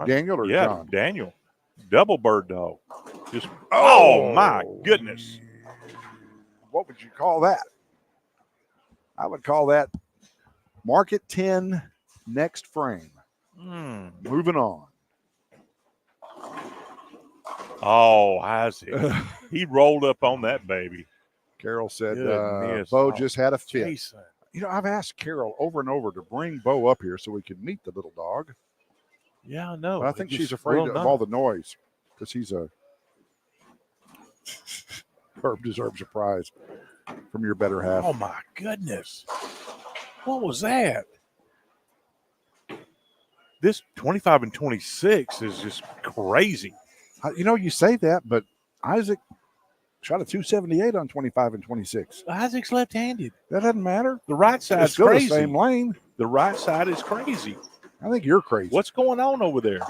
[SPEAKER 1] Daniel or
[SPEAKER 2] yeah,
[SPEAKER 1] John?
[SPEAKER 2] Daniel. Double bird dog. Just oh my goodness.
[SPEAKER 1] What would you call that? I would call that market 10, next frame. Moving on.
[SPEAKER 2] Oh, Isaac. He rolled up on that baby.
[SPEAKER 1] Carol said
[SPEAKER 2] Goodness.
[SPEAKER 1] Bo just had a fit.
[SPEAKER 2] Jason.
[SPEAKER 1] You know, I've asked Carol over and over to bring Bo up here so we can meet the little dog.
[SPEAKER 2] Yeah, I know.
[SPEAKER 1] But I think she's afraid of all the noise because he's a Herb deserves a prize from your better half.
[SPEAKER 2] Oh, my goodness. What was that? This 25 and 26 is just crazy.
[SPEAKER 1] You know, you say that, but Isaac shot a 278 on 25 and 26.
[SPEAKER 2] Isaac's left-handed.
[SPEAKER 1] That doesn't matter.
[SPEAKER 2] The right side's
[SPEAKER 1] still
[SPEAKER 2] crazy.
[SPEAKER 1] The same lane.
[SPEAKER 2] The right side is crazy.
[SPEAKER 1] I think you're crazy.
[SPEAKER 2] What's going on over there?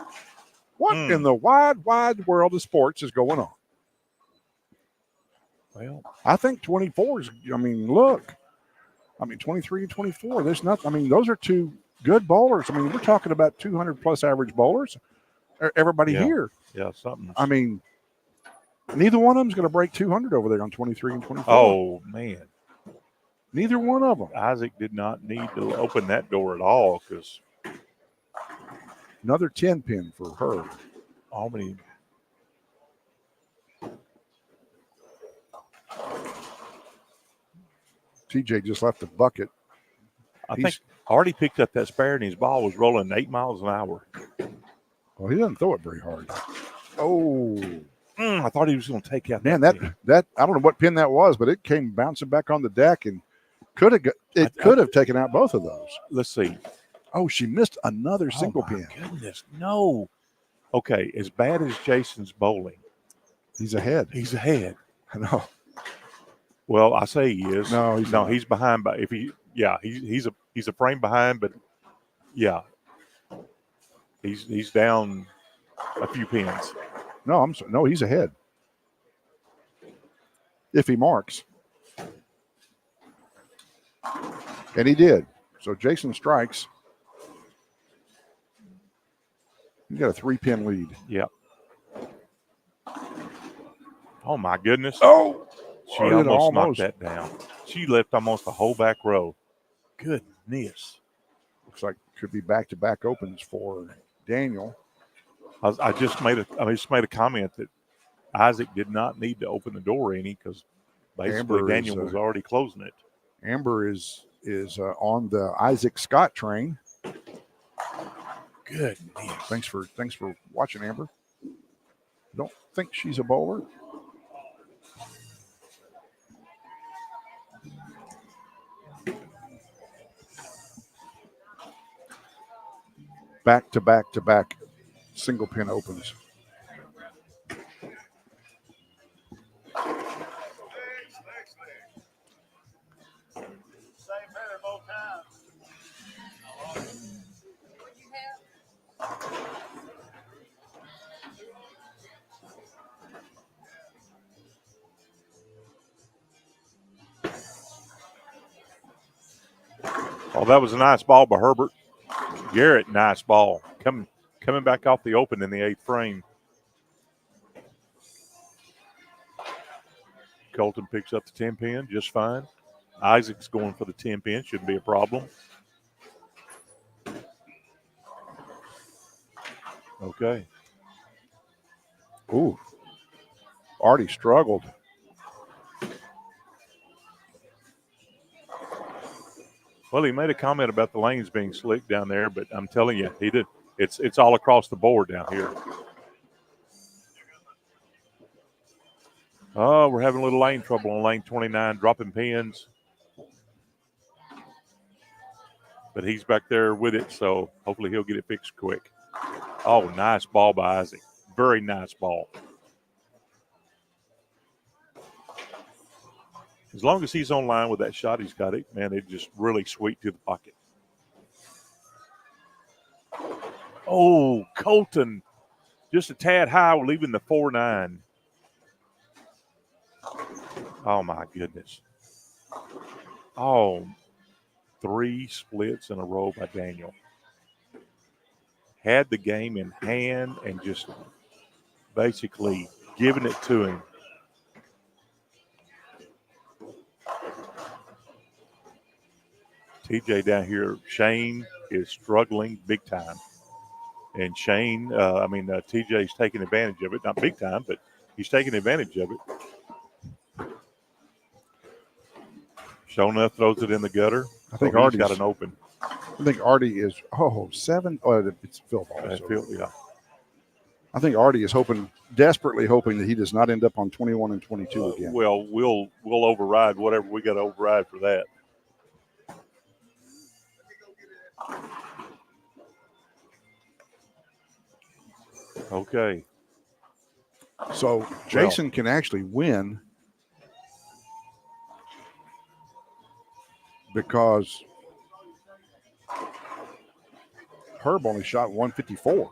[SPEAKER 1] What in the wide, wide world of sports is going on?
[SPEAKER 2] Well,
[SPEAKER 1] I think 24 is, I mean, look. I mean, 23 and 24, there's nothing. I mean, those are two good bowlers. I mean, we're talking about 200-plus average bowlers. Everybody here.
[SPEAKER 2] Yeah, something.
[SPEAKER 1] I mean, neither one of them is going to break 200 over there on 23 and 24.
[SPEAKER 2] Oh, man.
[SPEAKER 1] Neither one of them.
[SPEAKER 2] Isaac did not need to open that door at all because
[SPEAKER 1] another 10 pin for her.
[SPEAKER 2] Albany.
[SPEAKER 1] TJ just left the bucket.
[SPEAKER 2] I think already picked up that spare and his ball was rolling 8 miles an hour.
[SPEAKER 1] Well, he doesn't throw it very hard. Oh.
[SPEAKER 2] I thought he was going to take out
[SPEAKER 1] that I don't know what pin that was, but it came bouncing back on the deck and could have taken out both of those.
[SPEAKER 2] Let's see.
[SPEAKER 1] Oh, she missed another single pin.
[SPEAKER 2] Goodness, no. Okay, as bad as Jason's bowling,
[SPEAKER 1] he's ahead.
[SPEAKER 2] He's ahead.
[SPEAKER 1] I know.
[SPEAKER 2] Well, I say he is.
[SPEAKER 1] No,
[SPEAKER 2] he's behind. But if he's a frame behind, but yeah, he's down a few pins.
[SPEAKER 1] No, he's ahead. If he marks. And he did. So Jason strikes. You got a 3-pin lead.
[SPEAKER 2] Yep. Oh my goodness.
[SPEAKER 1] Oh,
[SPEAKER 2] she almost knocked that down. She left almost the whole back row. Goodness.
[SPEAKER 1] Looks like could be back-to-back opens for Daniel.
[SPEAKER 2] I just made a comment that Isaac did not need to open the door any because basically Daniel was already closing it.
[SPEAKER 1] Amber is on the Isaac Scott train.
[SPEAKER 2] Goodness.
[SPEAKER 1] Thanks for watching, Amber. Don't think she's a bowler. Back to back single pin opens.
[SPEAKER 2] Oh, that was a nice ball by Herbert. Garrett, nice ball. Coming back off the open in the 8th frame. Colton picks up the 10 pin just fine. Isaac's going for the 10 pin. Shouldn't be a problem. Okay.
[SPEAKER 1] Ooh. Already struggled.
[SPEAKER 2] Well, he made a comment about the lanes being slick down there, but I'm telling you, he did. It's all across the board down here. Oh, we're having a little lane trouble on lane 29, dropping pins. But he's back there with it, so hopefully he'll get it fixed quick. Oh, nice ball by Isaac. Very nice ball. As long as he's on line with that shot he's got it, man, it's just really sweet to the pocket. Oh, Colton just a tad high, leaving the 4-9. Oh, my goodness. Oh, 3 splits in a row by Daniel. Had the game in hand and just basically giving it to him. TJ down here, Shane is struggling big time. And Shane, TJ's taking advantage of it. Not big time, but he's taking advantage of it. Sure enough, throws it in the gutter.
[SPEAKER 1] I think
[SPEAKER 2] Artie's
[SPEAKER 1] Artie's
[SPEAKER 2] got an open.
[SPEAKER 1] I think Artie is 7. Oh, it's Phil ball.
[SPEAKER 2] Yeah.
[SPEAKER 1] I think Artie is desperately hoping that he does not end up on 21 and 22 again.
[SPEAKER 2] Well, we'll override whatever we got to override for that. Okay.
[SPEAKER 1] So Jason can actually win because Herb only shot 154.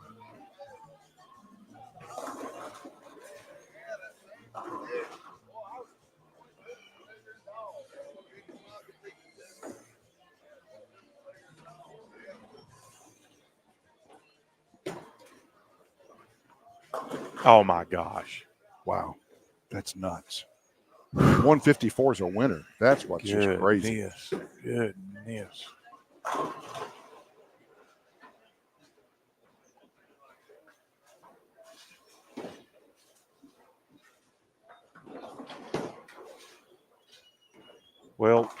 [SPEAKER 2] Oh, my gosh.
[SPEAKER 1] Wow. That's nuts. 154 is a winner. That's what's just crazy.
[SPEAKER 2] Goodness. Well,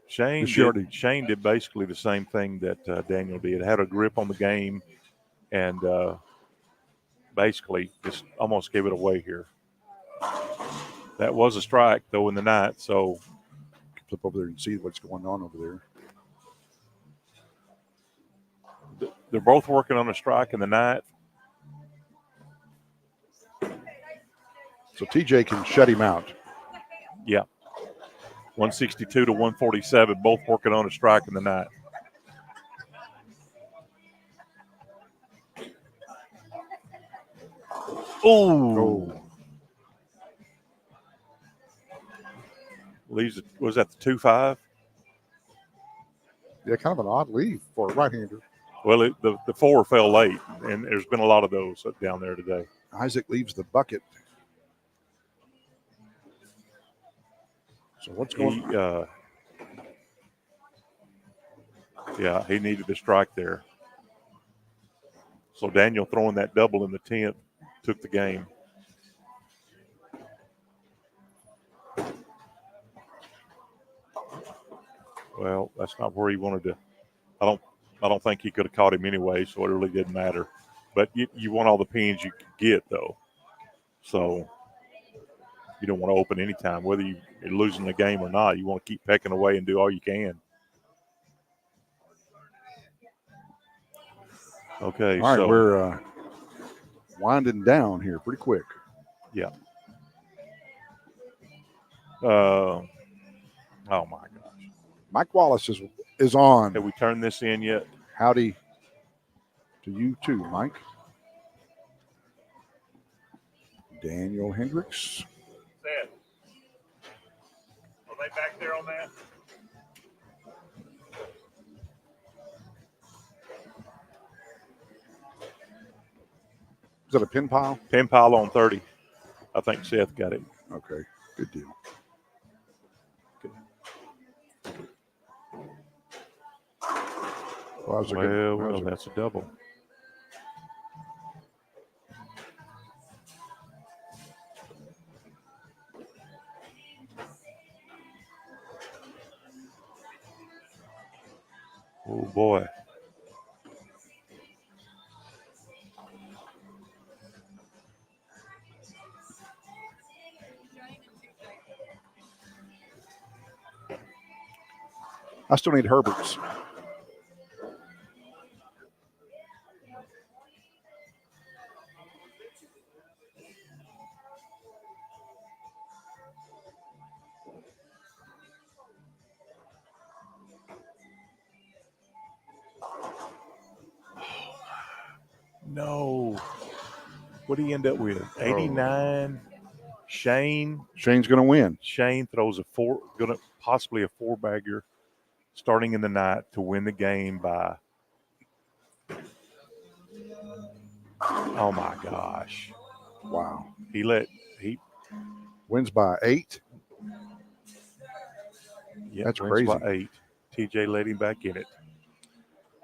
[SPEAKER 2] Shane did basically the same thing that Daniel did. Had a grip on the game and basically just almost gave it away here. That was a strike, though, in the ninth, so.
[SPEAKER 1] Flip over there and see what's going on over
[SPEAKER 2] there. They're both working on a strike in the ninth.
[SPEAKER 1] So TJ can shut him out.
[SPEAKER 2] Yeah. 162 to 147, both working on a strike in the ninth. Oh. Leaves it, was that the 2-5?
[SPEAKER 1] Yeah, kind of an odd leave for a right-hander.
[SPEAKER 2] Well, the 4 fell late, and there's been a lot of those down there today.
[SPEAKER 1] Isaac leaves the bucket. So what's going on?
[SPEAKER 2] Yeah, he needed a strike there. So Daniel throwing that double in the 10th took the game. Well, that's not where he wanted to. I don't think he could have caught him anyway, so it really didn't matter. But you want all the pins you can get, though. So you don't want to open any time, whether you're losing the game or not. You want to keep pecking away and do all you can. Okay,
[SPEAKER 1] all right, we're winding down here pretty quick.
[SPEAKER 2] Yeah. Oh my gosh.
[SPEAKER 1] Mike Wallace is on.
[SPEAKER 2] Have we turned this in yet?
[SPEAKER 1] Howdy to you too, Mike. Daniel Hendricks.
[SPEAKER 2] Seth, are they back there on that?
[SPEAKER 1] Is that a pin pile?
[SPEAKER 2] Pin pile on 30. I think Seth got it.
[SPEAKER 1] Okay, good deal.
[SPEAKER 2] Well, that's a double. Oh, boy.
[SPEAKER 1] I still need Herbert's.
[SPEAKER 2] No. What did he end up with? 89. Shane's
[SPEAKER 1] going to win.
[SPEAKER 2] Shane throws possibly a 4-bagger starting in the night to win the game by, oh my gosh.
[SPEAKER 1] Wow.
[SPEAKER 2] He
[SPEAKER 1] wins by 8.
[SPEAKER 2] Yeah,
[SPEAKER 1] that's
[SPEAKER 2] wins
[SPEAKER 1] crazy.
[SPEAKER 2] by 8. TJ led him back in it.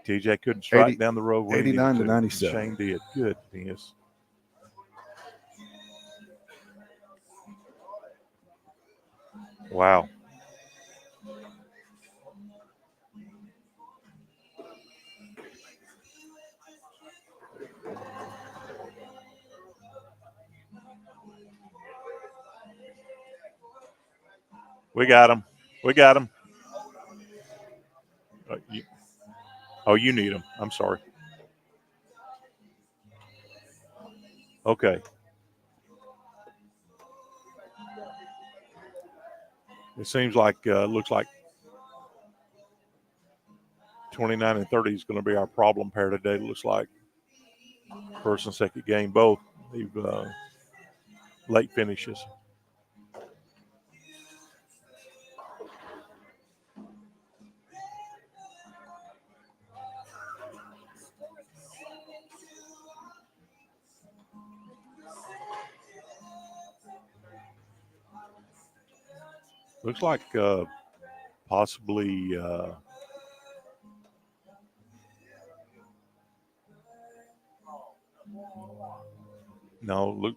[SPEAKER 2] TJ couldn't strike down the road.
[SPEAKER 1] 89 to 97.
[SPEAKER 2] Shane did. Goodness. Wow. We got him. You need him. I'm sorry. Okay. It seems like, looks like 29 and 30 is going to be our problem pair today. It looks like first and second game both. They've late finishes. Looks like possibly no. Look,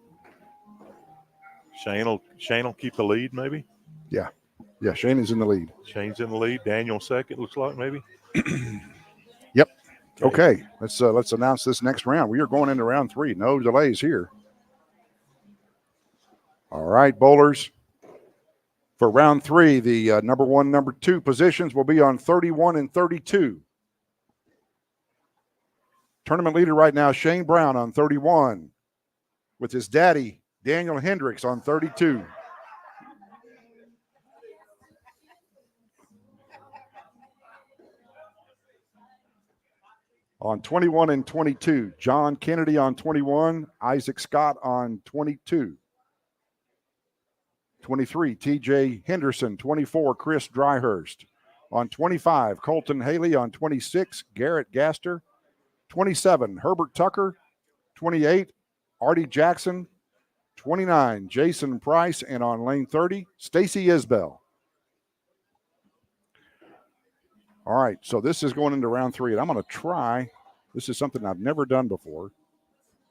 [SPEAKER 2] Shane will keep the lead, maybe.
[SPEAKER 1] Yeah. Shane is in the lead.
[SPEAKER 2] Shane's in the lead. Daniel second. Looks like maybe.
[SPEAKER 1] Yep. Okay. Let's announce this next round. We are going into round 3. No delays here. All right, bowlers. For round 3, the number 1, number 2 positions will be on 31 and 32. Tournament leader right now, Shane Brown on 31, with his daddy, Daniel Hendricks, on 32. On 21 and 22, John Kennedy on 21, Isaac Scott on 22. 23, TJ Henderson. 24, Chris Dryhurst. On 25, Colton Haley. On 26, Garrett Gaster. 27, Herbert Tucker. 28, Artie Jackson. 29, Jason Price. And on lane 30, Stacy Isbell. All right, so this is going into round 3, and I'm going to try. This is something I've never done before.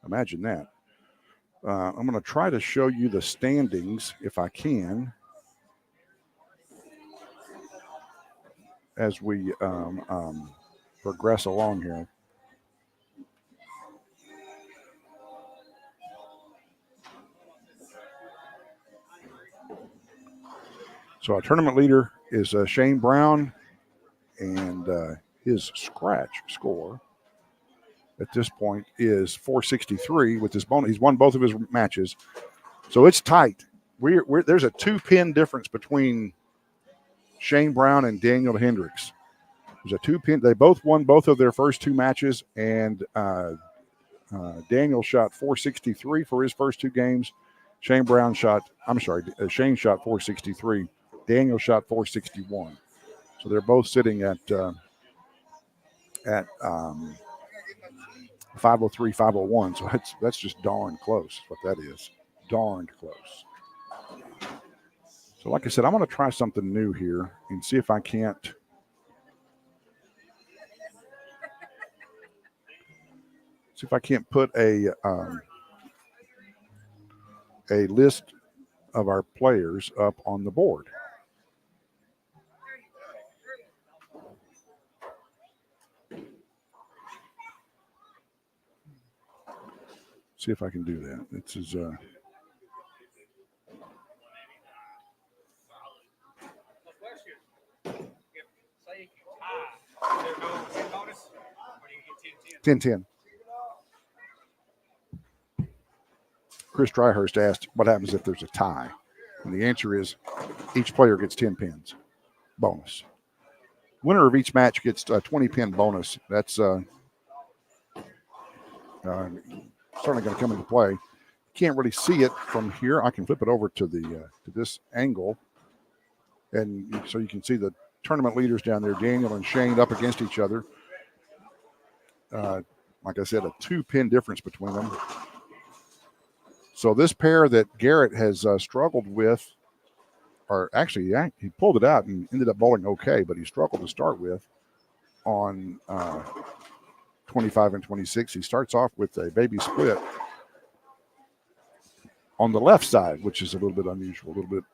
[SPEAKER 1] Imagine that. I'm going to try to show you the standings, if I can, as we progress along here. So our tournament leader is Shane Brown, and his scratch score at this point is 463 with his bonus. He's won both of his matches. So it's tight. There's a 2-pin difference between Shane Brown and Daniel Hendricks. There's a 2-pin. They both won both of their first 2 matches, and Daniel shot 463 for his first 2 games. Shane shot 463. Daniel shot 461. So they're both sitting at 503, 501. So that's just darn close. What that is, darned close. So like I said, I'm going to try something new here and see if I can't put a list of our players up on the board. See if I can do that. This is $10. Chris Dryhurst asked what happens if there's a tie. And the answer is each player gets 10 pins bonus. Winner of each match gets a 20-pin bonus. That's certainly going to come into play. Can't really see it from here. I can flip it over to the to this angle, and so you can see the tournament leaders down there, Daniel and Shane, up against each other. Like I said, a 2-pin difference between them. So this pair that Garrett has struggled with, or actually he pulled it out and ended up bowling okay, but he struggled to start with on 25 and 26. He starts off with a baby split on the left side, which is a little bit unusual, a little bit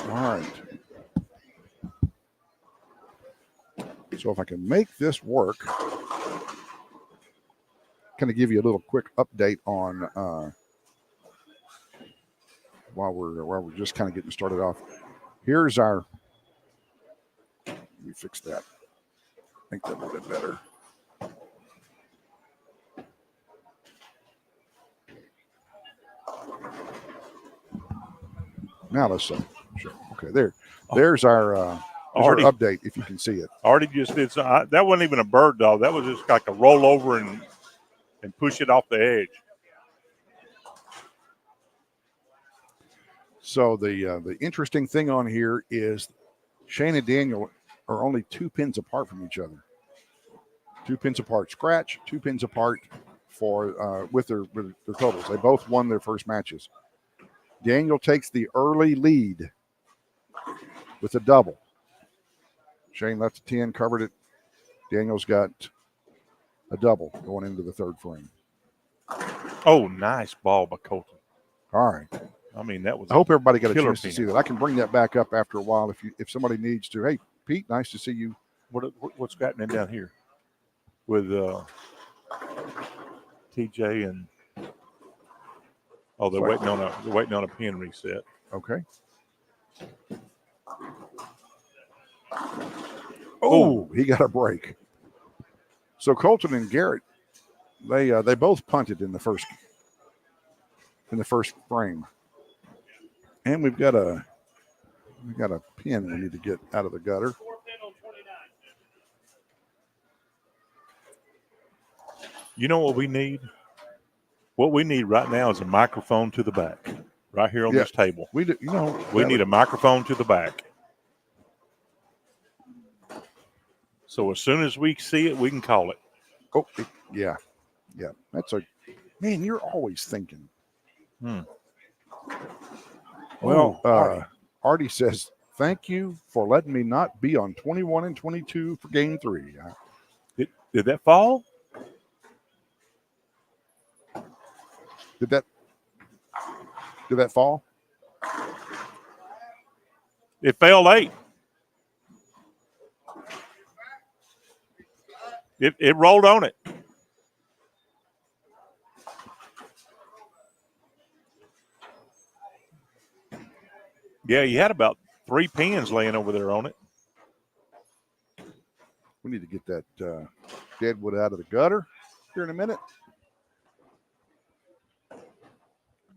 [SPEAKER 1] all right. So if I can make this work, kind of give you a little quick update on while we're just kind of getting started off. Here's our. We fix that. I think that will get better. Now let's see. Sure. Okay, there's our update. If you can see it.
[SPEAKER 2] Already just did. That wasn't even a bird dog. That was just like a roll over and push it off the edge.
[SPEAKER 1] So the interesting thing on here is Shane and Daniel are only 2 pins apart from each other. 2 pins apart scratch, 2 pins apart for with their totals. They both won their first matches. Daniel takes the early lead with a double. Shane left the 10, covered it. Daniel's got a double going into the third frame.
[SPEAKER 2] Oh, nice ball by Colton.
[SPEAKER 1] All right.
[SPEAKER 2] I mean, that was.
[SPEAKER 1] I hope everybody got a chance
[SPEAKER 2] pin.
[SPEAKER 1] to see that. I can bring that back up after a while if somebody needs to. Hey, Pete, nice to see you.
[SPEAKER 2] What's happening down here with TJ and they're waiting on a pin reset.
[SPEAKER 1] Okay. Oh, he got a break. So Colton and Garrett, they both punted in the first frame, and we've got a pin we need to get out of the gutter.
[SPEAKER 2] You know what we need? What we need right now is a microphone to the back, right here on this table.
[SPEAKER 1] We do,
[SPEAKER 2] we need a microphone to the back. So as soon as we see it, we can call it.
[SPEAKER 1] Oh, yeah. That's man. You're always thinking. Well, Artie says, "Thank you for letting me not be on 21 and 22 for Game 3."
[SPEAKER 2] Did that fall?
[SPEAKER 1] Did that fall?
[SPEAKER 2] It fell late. It rolled on it. Yeah, you had about 3 pins laying over there on it.
[SPEAKER 1] We need to get that deadwood out of the gutter here in a minute.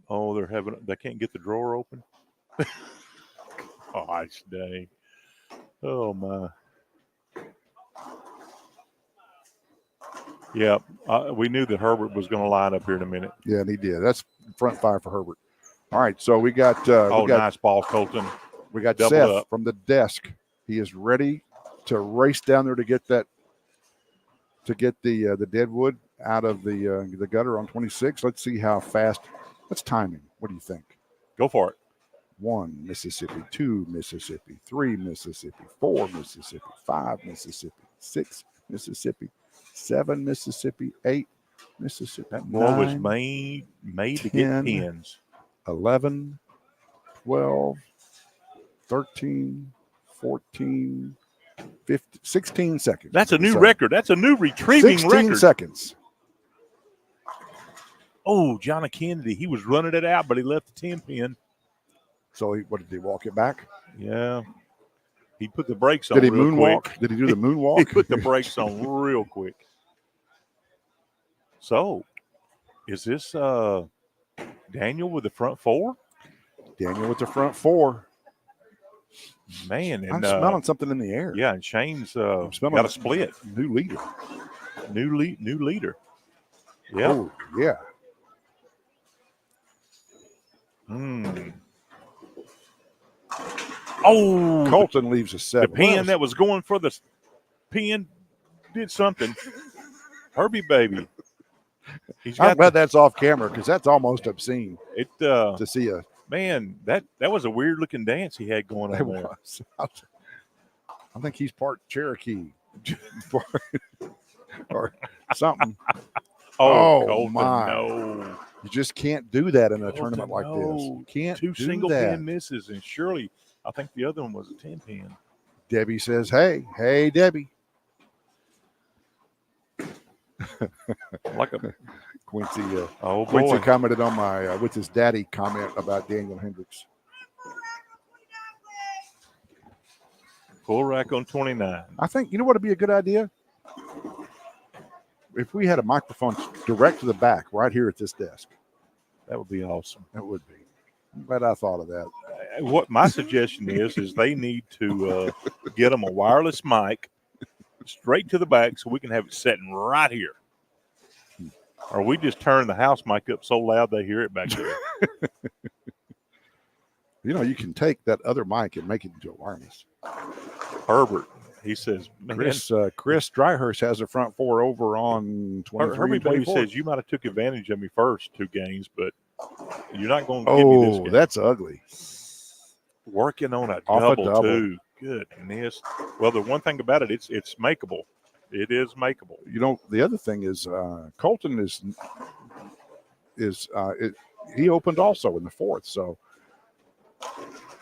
[SPEAKER 2] Oh, they can't get the drawer open. Gosh dang. Oh my. Yeah, we knew that Herbert was going to line up here in a minute.
[SPEAKER 1] Yeah, and he did. That's front 5 for Herbert. All right, so we got
[SPEAKER 2] nice ball, Colton.
[SPEAKER 1] We got
[SPEAKER 2] Doubled
[SPEAKER 1] Seth
[SPEAKER 2] up
[SPEAKER 1] from the desk. He is ready to race down there to get the deadwood out of the gutter on 26. Let's see how fast. Let's time him. What do you think?
[SPEAKER 2] Go for it.
[SPEAKER 1] 1 Mississippi, 2 Mississippi, 3 Mississippi, 4 Mississippi, 5 Mississippi, 6 Mississippi, 7 Mississippi, 8 Mississippi.
[SPEAKER 2] That boy
[SPEAKER 1] 9,
[SPEAKER 2] was made
[SPEAKER 1] 10,
[SPEAKER 2] to get pins.
[SPEAKER 1] 11, 12, 13, 14, 15, 16 seconds.
[SPEAKER 2] That's a new record. That's a new retrieving
[SPEAKER 1] 16
[SPEAKER 2] record.
[SPEAKER 1] seconds.
[SPEAKER 2] Oh, Johnny Kennedy, he was running it out, but he left the 10 pin.
[SPEAKER 1] So what did he walk it back?
[SPEAKER 2] Yeah. He put the brakes on.
[SPEAKER 1] Did he
[SPEAKER 2] real
[SPEAKER 1] moonwalk?
[SPEAKER 2] Quick.
[SPEAKER 1] Did he do the moonwalk?
[SPEAKER 2] He put the brakes on real quick. So, is this Daniel with the front four?
[SPEAKER 1] Daniel with the front four.
[SPEAKER 2] Man, and
[SPEAKER 1] I'm smelling something in the air.
[SPEAKER 2] Yeah, and Shane's got a split.
[SPEAKER 1] New leader.
[SPEAKER 2] New leader. Yeah.
[SPEAKER 1] Oh, yeah.
[SPEAKER 2] Oh,
[SPEAKER 1] Colton leaves a 7.
[SPEAKER 2] The pin that was going for the pin did something. Herbie baby.
[SPEAKER 1] I'm glad that's off camera because that's almost obscene.
[SPEAKER 2] To
[SPEAKER 1] see a
[SPEAKER 2] man that was a weird looking dance he had going on there.
[SPEAKER 1] Was. I think he's part Cherokee or something.
[SPEAKER 2] Oh Colton,
[SPEAKER 1] my!
[SPEAKER 2] No,
[SPEAKER 1] you just can't do that in a tournament like this. You can't.
[SPEAKER 2] Two
[SPEAKER 1] do
[SPEAKER 2] single
[SPEAKER 1] that.
[SPEAKER 2] pin misses, and surely I think the other one was a 10 pin.
[SPEAKER 1] Debbie says, "Hey, Debbie."
[SPEAKER 2] Like a
[SPEAKER 1] Quincy.
[SPEAKER 2] Quincy
[SPEAKER 1] commented on my with his daddy comment about Daniel Hendricks.
[SPEAKER 2] Full rack on 29.
[SPEAKER 1] I think you know what would be a good idea if we had a microphone direct to the back right here at this desk.
[SPEAKER 2] That would be awesome.
[SPEAKER 1] That would be. I'm glad I thought of that.
[SPEAKER 2] What my suggestion is they need to get them a wireless mic straight to the back so we can have it sitting right here. Or we just turn the house mic up so loud they hear it back there.
[SPEAKER 1] You know, you can take that other mic and make it into a wireless.
[SPEAKER 2] Herbert, he says, man,
[SPEAKER 1] Chris Dryhurst has a front four over on 23
[SPEAKER 2] Herbie
[SPEAKER 1] and 24.
[SPEAKER 2] says you might have took advantage of me first 2 games, but you're not going to give me this game.
[SPEAKER 1] That's ugly.
[SPEAKER 2] Working on a
[SPEAKER 1] double
[SPEAKER 2] too. Goodness. Well, the one thing about it, it's makeable. It is makeable.
[SPEAKER 1] You know, the other thing is Colton he opened also in the 4th. So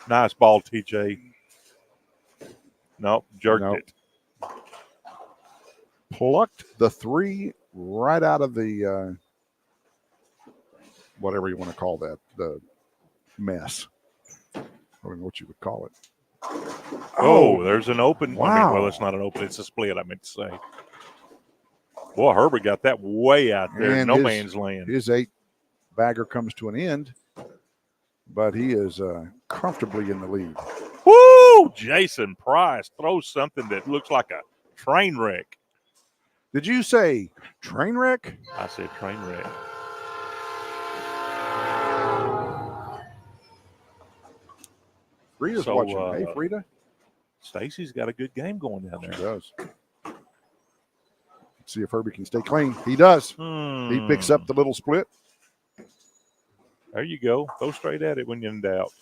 [SPEAKER 2] nice ball, TJ. Nope, jerked it.
[SPEAKER 1] Plucked the 3 right out of the whatever you want to call that, the mess. I don't know what you would call it.
[SPEAKER 2] Oh, there's an open.
[SPEAKER 1] Wow.
[SPEAKER 2] I mean, well, it's not an open. It's a split, I meant to say. Boy, Herbert got that way out there.
[SPEAKER 1] And
[SPEAKER 2] no man's land.
[SPEAKER 1] His 8-bagger comes to an end, but he is comfortably in the lead.
[SPEAKER 2] Woo! Jason Price throws something that looks like a train wreck.
[SPEAKER 1] Did you say train wreck?
[SPEAKER 2] I said train wreck.
[SPEAKER 1] Frida's watching. Hey, Frida.
[SPEAKER 2] Stacy's got a good game going down there.
[SPEAKER 1] She does. Let's see if Herbie can stay clean. He does. He picks up the little split.
[SPEAKER 2] There you go. Go straight at it when you're in doubt.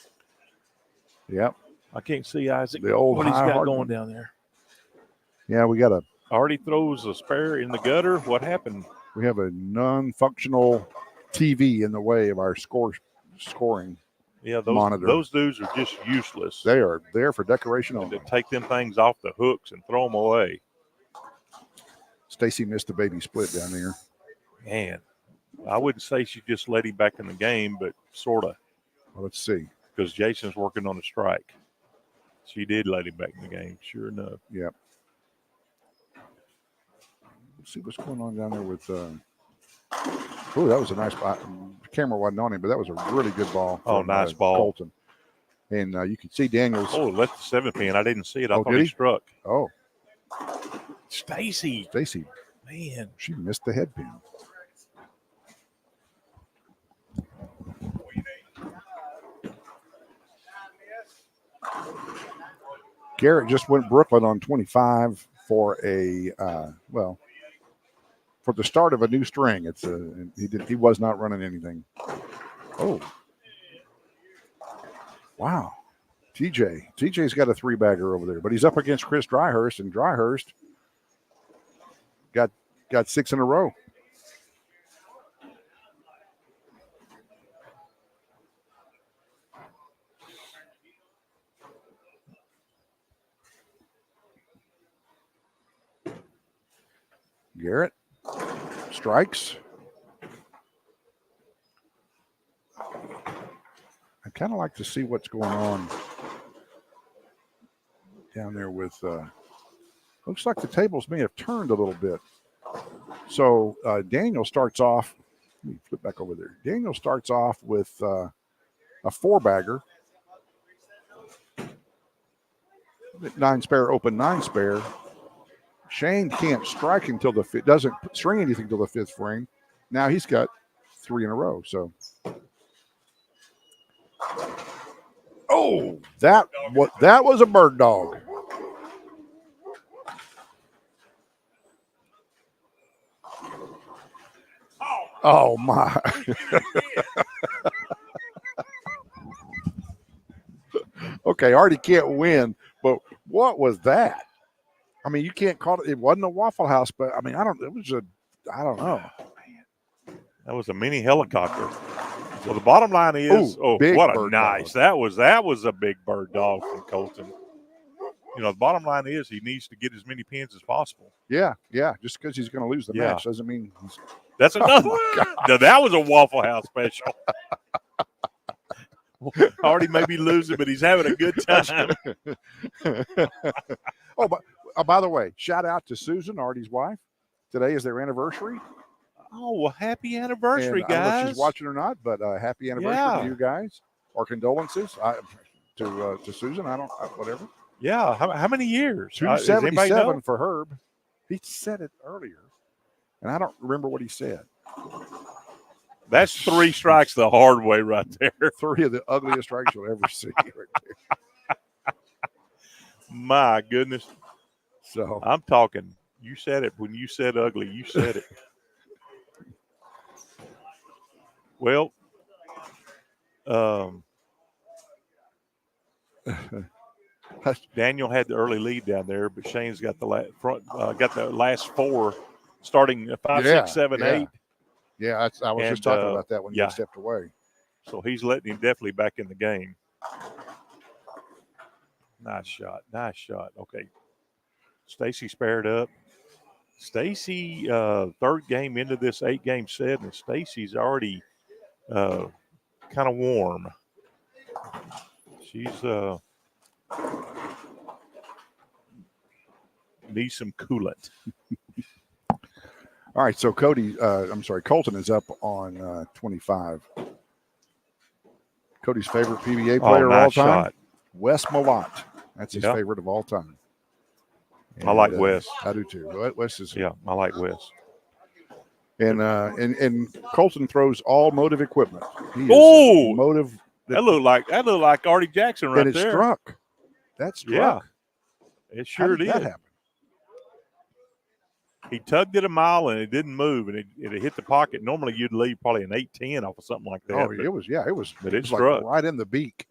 [SPEAKER 1] Yep.
[SPEAKER 2] I can't see Isaac.
[SPEAKER 1] The old
[SPEAKER 2] what he's got
[SPEAKER 1] high
[SPEAKER 2] going down there.
[SPEAKER 1] Yeah, we got
[SPEAKER 2] already throws a spare in the gutter. What happened?
[SPEAKER 1] We have a non-functional TV in the way of our scoring.
[SPEAKER 2] Yeah,
[SPEAKER 1] monitor.
[SPEAKER 2] Those dudes are just useless.
[SPEAKER 1] They are there for decoration only.
[SPEAKER 2] To take them things off the hooks and throw them away.
[SPEAKER 1] Stacy missed the baby split down there.
[SPEAKER 2] Man, I wouldn't say she just let him back in the game, but sort of.
[SPEAKER 1] Well, let's see.
[SPEAKER 2] Because Jason's working on a strike. She did let him back in the game, sure enough.
[SPEAKER 1] Yep. Let's see what's going on down there with oh, that was a nice ball. The camera wasn't on him, but that was a really good ball.
[SPEAKER 2] From, nice ball.
[SPEAKER 1] Colton. And you can see Daniels.
[SPEAKER 2] Oh, left the 7 pin. I didn't see it. I thought he struck.
[SPEAKER 1] Oh.
[SPEAKER 2] Stacy. Man.
[SPEAKER 1] She missed the head pin. Garrett just went Brooklyn on 25 for a for the start of a new string. He was not running anything. Oh, wow! TJ's got a 3-bagger over there, but he's up against Chris Dryhurst, and Dryhurst got 6 in a row. Garrett strikes. I'd kind of like to see what's going on. down there with. Looks like the tables may have turned a little bit. So Daniel starts off. Let me flip back over there. Daniel starts off with a 4-bagger. 9 spare, open 9 spare. Shane can't strike until the fifth, doesn't string anything until the 5th frame. Now he's got 3 in a row. So, that was a bird dog. Oh my! Okay, Artie can't win, but what was that? I mean, you can't call it. It wasn't a Waffle House, but I mean, I don't know.
[SPEAKER 2] That was a mini helicopter. Well, the bottom line is, what a nice. Dog. That was a big bird dog from Colton. You know, the bottom line is he needs to get as many pins as possible.
[SPEAKER 1] Yeah. Just because he's going to lose the match doesn't mean he's.
[SPEAKER 2] That's another. Now, that was a Waffle House special. Already may be losing, but he's having a good time.
[SPEAKER 1] By the way, shout out to Susan, Artie's wife. Today is their anniversary.
[SPEAKER 2] Oh, well, happy anniversary,
[SPEAKER 1] and
[SPEAKER 2] guys.
[SPEAKER 1] I don't know if she's watching or not, but happy anniversary to you guys. Our condolences to Susan. I don't, whatever.
[SPEAKER 2] Yeah. How many years?
[SPEAKER 1] 277 for Herb. He said it earlier, and I don't remember what he said.
[SPEAKER 2] That's 3 strikes the hard way right there.
[SPEAKER 1] 3 of the ugliest strikes you'll ever see right there.
[SPEAKER 2] My goodness.
[SPEAKER 1] So
[SPEAKER 2] I'm talking. You said it when you said ugly. You said it. Well, Daniel had the early lead down there, but Shane's got the last 4, starting 5, 6, 7, 8.
[SPEAKER 1] Yeah, I was just talking about that when you stepped away.
[SPEAKER 2] So he's letting him definitely back in the game. Nice shot. Okay. Stacy spared up. Stacy, 3rd game into this 8-game set, and Stacy's already kind of warm. She's needs some coolant.
[SPEAKER 1] All right, so Colton is up on 25. Cody's favorite PBA player of all time,
[SPEAKER 2] shot.
[SPEAKER 1] Wes Malott. That's his favorite of all time.
[SPEAKER 2] And I like Wes.
[SPEAKER 1] I do too. Wes is.
[SPEAKER 2] Yeah, I like Wes.
[SPEAKER 1] And Colton throws all motive equipment.
[SPEAKER 2] Motive. That looked like Artie Jackson right there.
[SPEAKER 1] And it struck. That struck.
[SPEAKER 2] Yeah, it sure did.
[SPEAKER 1] How did that happen?
[SPEAKER 2] He tugged it a mile and it didn't move, and it hit the pocket. Normally, you'd leave probably an 8-10 off of something like that.
[SPEAKER 1] Oh, it was.
[SPEAKER 2] But it
[SPEAKER 1] like
[SPEAKER 2] struck
[SPEAKER 1] right in the beak.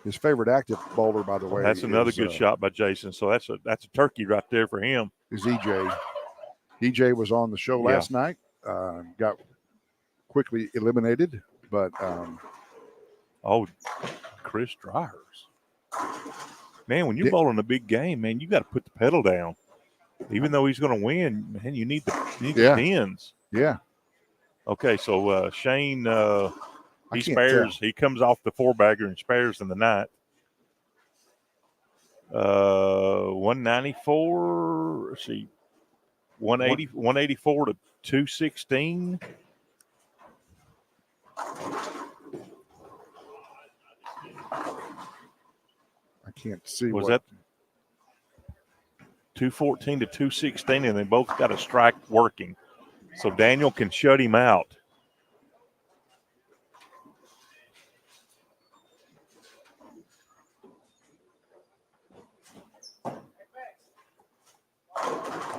[SPEAKER 1] His favorite active bowler, by the way.
[SPEAKER 2] That's another good shot by Jason. So that's a turkey right there for him.
[SPEAKER 1] Is EJ. EJ was on the show last night. Got quickly eliminated, but
[SPEAKER 2] Chris Dryers. Man, when you're bowling a big game, man, you got to put the pedal down. Even though he's going to win, man, you need the pins.
[SPEAKER 1] Yeah.
[SPEAKER 2] Okay, so Shane, he spares. He comes off the 4-bagger and spares in the 9th. 194. Let's see, 184 to 216.
[SPEAKER 1] I can't see.
[SPEAKER 2] Was that 214 to 216, and they both got a strike working. So Daniel can shut him out.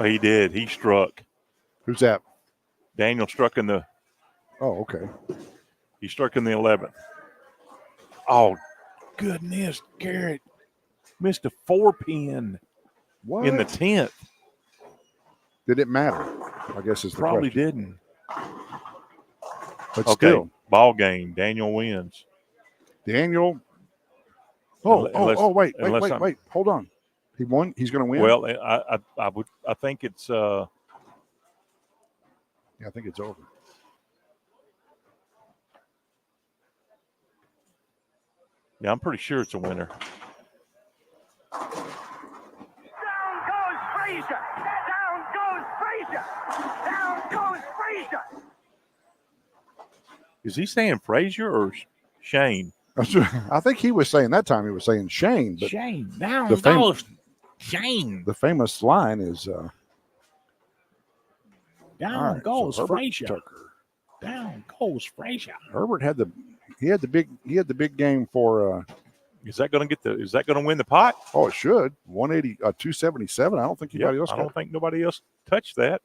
[SPEAKER 2] Oh, he did. He struck.
[SPEAKER 1] Who's that?
[SPEAKER 2] Daniel struck in the.
[SPEAKER 1] Oh, okay.
[SPEAKER 2] He struck in the 11th. Oh, goodness, Garrett missed a 4-pin in the 10th.
[SPEAKER 1] Did it matter? I guess it's
[SPEAKER 2] probably didn't.
[SPEAKER 1] But still,
[SPEAKER 2] ball game. Daniel wins.
[SPEAKER 1] Daniel. Wait. Hold on. He won. He's going to win.
[SPEAKER 2] Well, I think it's.
[SPEAKER 1] Yeah, I think it's over.
[SPEAKER 2] Yeah, I'm pretty sure it's a winner.
[SPEAKER 4] Down goes Frazier. Down goes Frazier. Down goes Frazier.
[SPEAKER 2] Is he saying Frazier or Shane?
[SPEAKER 1] I think he was saying that time he was saying Shane. But
[SPEAKER 2] Shane. Down
[SPEAKER 1] the
[SPEAKER 2] goes Shane.
[SPEAKER 1] The famous line is
[SPEAKER 2] Down goes
[SPEAKER 1] Herbert
[SPEAKER 2] Frazier.
[SPEAKER 1] Tucker.
[SPEAKER 2] Down goes Frazier.
[SPEAKER 1] Herbert had the big game for.
[SPEAKER 2] Is that going to win the pot?
[SPEAKER 1] Oh, it should 180, 277. I don't think anybody else.
[SPEAKER 2] I don't think nobody else touched that.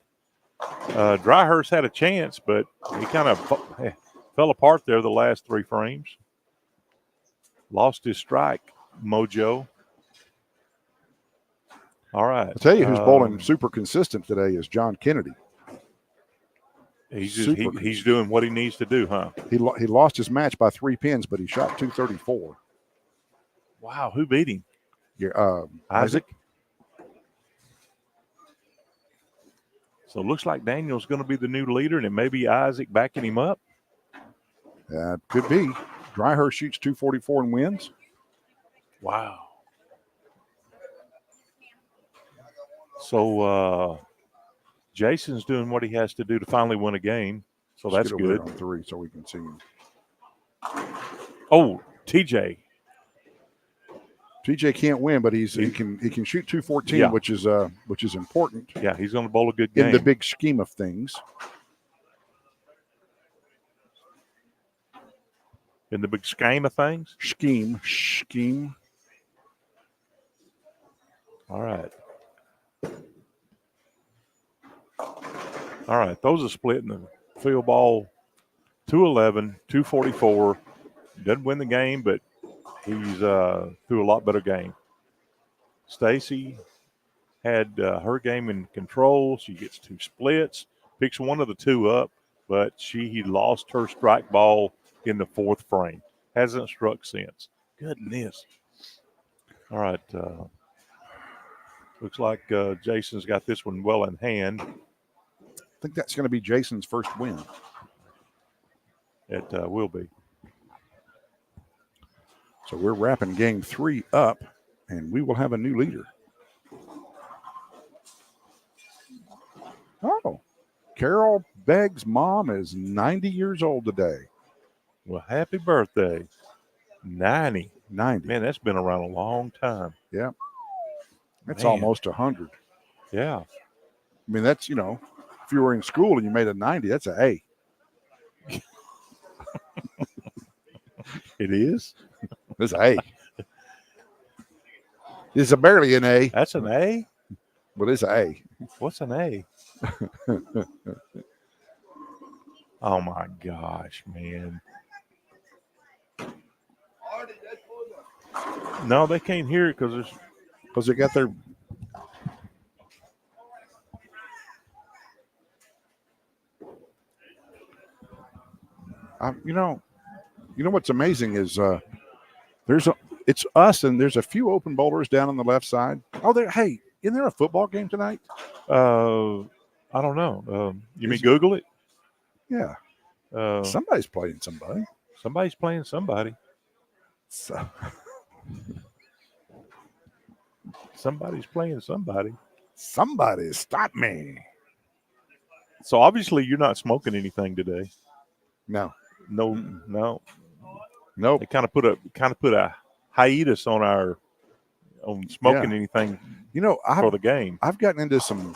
[SPEAKER 2] Dryhurst had a chance, but he kind of fell apart there the last 3 frames. Lost his strike mojo. All right.
[SPEAKER 1] I'll tell you who's bowling super consistent today is John Kennedy.
[SPEAKER 2] He's doing what he needs to do, huh?
[SPEAKER 1] He lost his match by 3 pins, but he shot 234.
[SPEAKER 2] Wow, who beat him?
[SPEAKER 1] Yeah,
[SPEAKER 2] Isaac. So it looks like Daniel's going to be the new leader, and it may be Isaac backing him up.
[SPEAKER 1] Could be. Dryhurst shoots 244 and wins.
[SPEAKER 2] Wow. So Jason's doing what he has to do to finally win a game. So
[SPEAKER 1] Let's
[SPEAKER 2] that's
[SPEAKER 1] get over
[SPEAKER 2] good.
[SPEAKER 1] there on 3 so we can see him.
[SPEAKER 2] Oh, TJ.
[SPEAKER 1] TJ can't win, but he can shoot 214,
[SPEAKER 2] Yeah.
[SPEAKER 1] which is important.
[SPEAKER 2] Yeah, he's going to bowl a good game.
[SPEAKER 1] In the big scheme of things.
[SPEAKER 2] In the big scheme of things?
[SPEAKER 1] Scheme.
[SPEAKER 2] All right. All right, those are split in the field ball. 211, 244. Doesn't win the game, but he's through a lot better game. Stacy had her game in control. She gets 2 splits, picks one of the 2 up, but he lost her strike ball in the 4th frame. Hasn't struck since. Goodness. All right. Looks like Jason's got this one well in hand.
[SPEAKER 1] I think that's going to be Jason's first win.
[SPEAKER 2] It will be.
[SPEAKER 1] So we're wrapping game 3 up, and we will have a new leader. Oh, Carol Begg's mom is 90 years old today.
[SPEAKER 2] Well, happy birthday. 90.
[SPEAKER 1] 90.
[SPEAKER 2] Man, that's been around a long time.
[SPEAKER 1] Yeah. That's
[SPEAKER 2] Man.
[SPEAKER 1] almost 100.
[SPEAKER 2] Yeah.
[SPEAKER 1] I mean, that's, if you were in school and you made a 90, that's an A.
[SPEAKER 2] It is?
[SPEAKER 1] It's an A. It's a barely an A.
[SPEAKER 2] That's an A?
[SPEAKER 1] But it's an A.
[SPEAKER 2] What's an A? Oh, my gosh, man. No, they can't hear it
[SPEAKER 1] because they got their. You know what's amazing is it's us and there's a few open bowlers down on the left side. Oh, isn't there a football game tonight?
[SPEAKER 2] I don't know. You mean Google it?
[SPEAKER 1] Yeah. Somebody's playing somebody.
[SPEAKER 2] Somebody's playing somebody.
[SPEAKER 1] So.
[SPEAKER 2] Somebody's playing somebody.
[SPEAKER 1] Somebody stop me.
[SPEAKER 2] So obviously you're not smoking anything today.
[SPEAKER 1] No.
[SPEAKER 2] No.
[SPEAKER 1] Nope.
[SPEAKER 2] It kind of put a hiatus on smoking anything. For the game.
[SPEAKER 1] I've gotten into some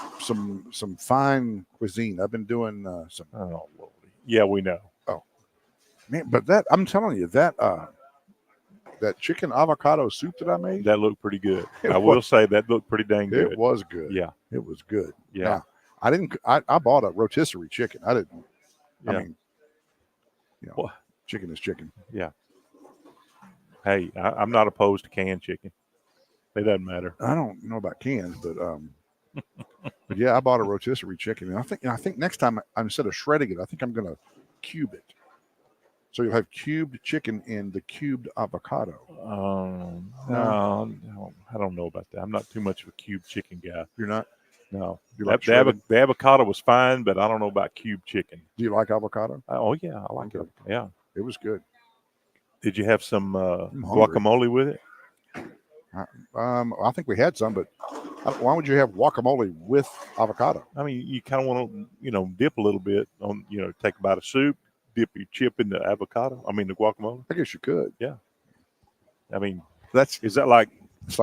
[SPEAKER 1] fine cuisine. I've been doing some.
[SPEAKER 2] Oh, Lord. Yeah, we know.
[SPEAKER 1] Oh, man, but I'm telling you that chicken avocado soup that I made,
[SPEAKER 2] that looked pretty good. I will say that looked pretty dang good.
[SPEAKER 1] It was good.
[SPEAKER 2] Yeah,
[SPEAKER 1] it was good.
[SPEAKER 2] Yeah,
[SPEAKER 1] now, I bought a rotisserie chicken. I didn't.
[SPEAKER 2] Yeah.
[SPEAKER 1] I mean, chicken is chicken.
[SPEAKER 2] Yeah. Hey, I'm not opposed to canned chicken. It doesn't matter.
[SPEAKER 1] I don't know about cans, but but yeah, I bought a rotisserie chicken, and I think next time instead of shredding it, I think I'm going to cube it. So you'll have cubed chicken and the cubed avocado.
[SPEAKER 2] No, I don't know about that. I'm not too much of a cubed chicken guy.
[SPEAKER 1] You're not?
[SPEAKER 2] No.
[SPEAKER 1] The
[SPEAKER 2] avocado was fine, but I don't know about cubed chicken.
[SPEAKER 1] Do you like avocado?
[SPEAKER 2] Oh, yeah, I like it. Yeah.
[SPEAKER 1] It was good.
[SPEAKER 2] Did you have some
[SPEAKER 1] hungry.
[SPEAKER 2] guacamole with it?
[SPEAKER 1] I think we had some, but why would you have guacamole with avocado?
[SPEAKER 2] I mean, you kind of want to, dip a little bit on, take a bite of soup, dip your chip in the avocado. I mean, the guacamole.
[SPEAKER 1] I guess you could.
[SPEAKER 2] Yeah. I mean,
[SPEAKER 1] it's
[SPEAKER 2] like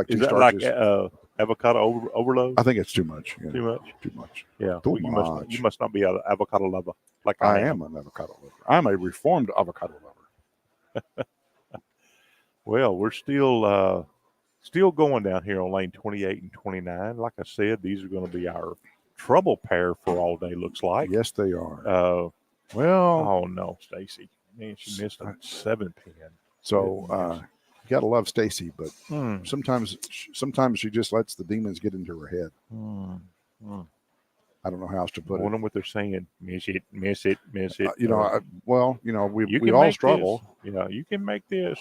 [SPEAKER 1] two starches.
[SPEAKER 2] Avocado overload?
[SPEAKER 1] I think it's too much. Yeah.
[SPEAKER 2] Too much.
[SPEAKER 1] Too much.
[SPEAKER 2] Yeah.
[SPEAKER 1] Too
[SPEAKER 2] Well,
[SPEAKER 1] much.
[SPEAKER 2] you must not be an avocado lover like
[SPEAKER 1] I am an avocado lover. I'm a reformed avocado lover.
[SPEAKER 2] Well, we're still going down here on lane 28 and 29. Like I said, these are going to be our trouble pair for all day, looks like.
[SPEAKER 1] Yes, they are.
[SPEAKER 2] Oh no, Stacy. Man, she missed a 7-pin.
[SPEAKER 1] So you got to love Stacy, but sometimes she just lets the demons get into her head. I don't know how else to put it. I
[SPEAKER 2] wonder what they're saying. Miss it. We
[SPEAKER 1] all struggle.
[SPEAKER 2] This. You can make this.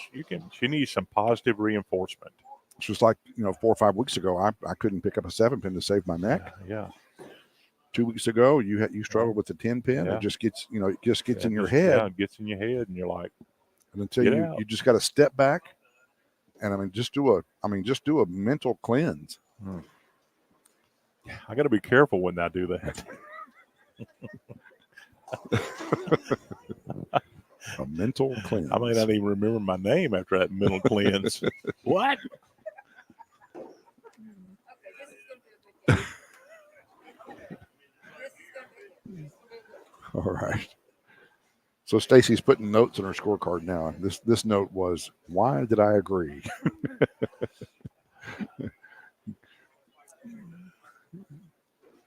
[SPEAKER 2] She needs some positive reinforcement.
[SPEAKER 1] It's just like 4 or 5 weeks ago, I couldn't pick up a 7-pin to save my neck.
[SPEAKER 2] Yeah.
[SPEAKER 1] 2 weeks ago, you struggled with the 10-pin.
[SPEAKER 2] Yeah.
[SPEAKER 1] It just gets in your head.
[SPEAKER 2] Yeah, it gets in your head, and you're like,
[SPEAKER 1] and until you just got to step back, and just do a mental cleanse.
[SPEAKER 2] I got to be careful when I do that.
[SPEAKER 1] A mental cleanse.
[SPEAKER 2] I may not even remember my name after that mental cleanse. What?
[SPEAKER 1] All right. So Stacy's putting notes on her scorecard now. This note was, why did I agree?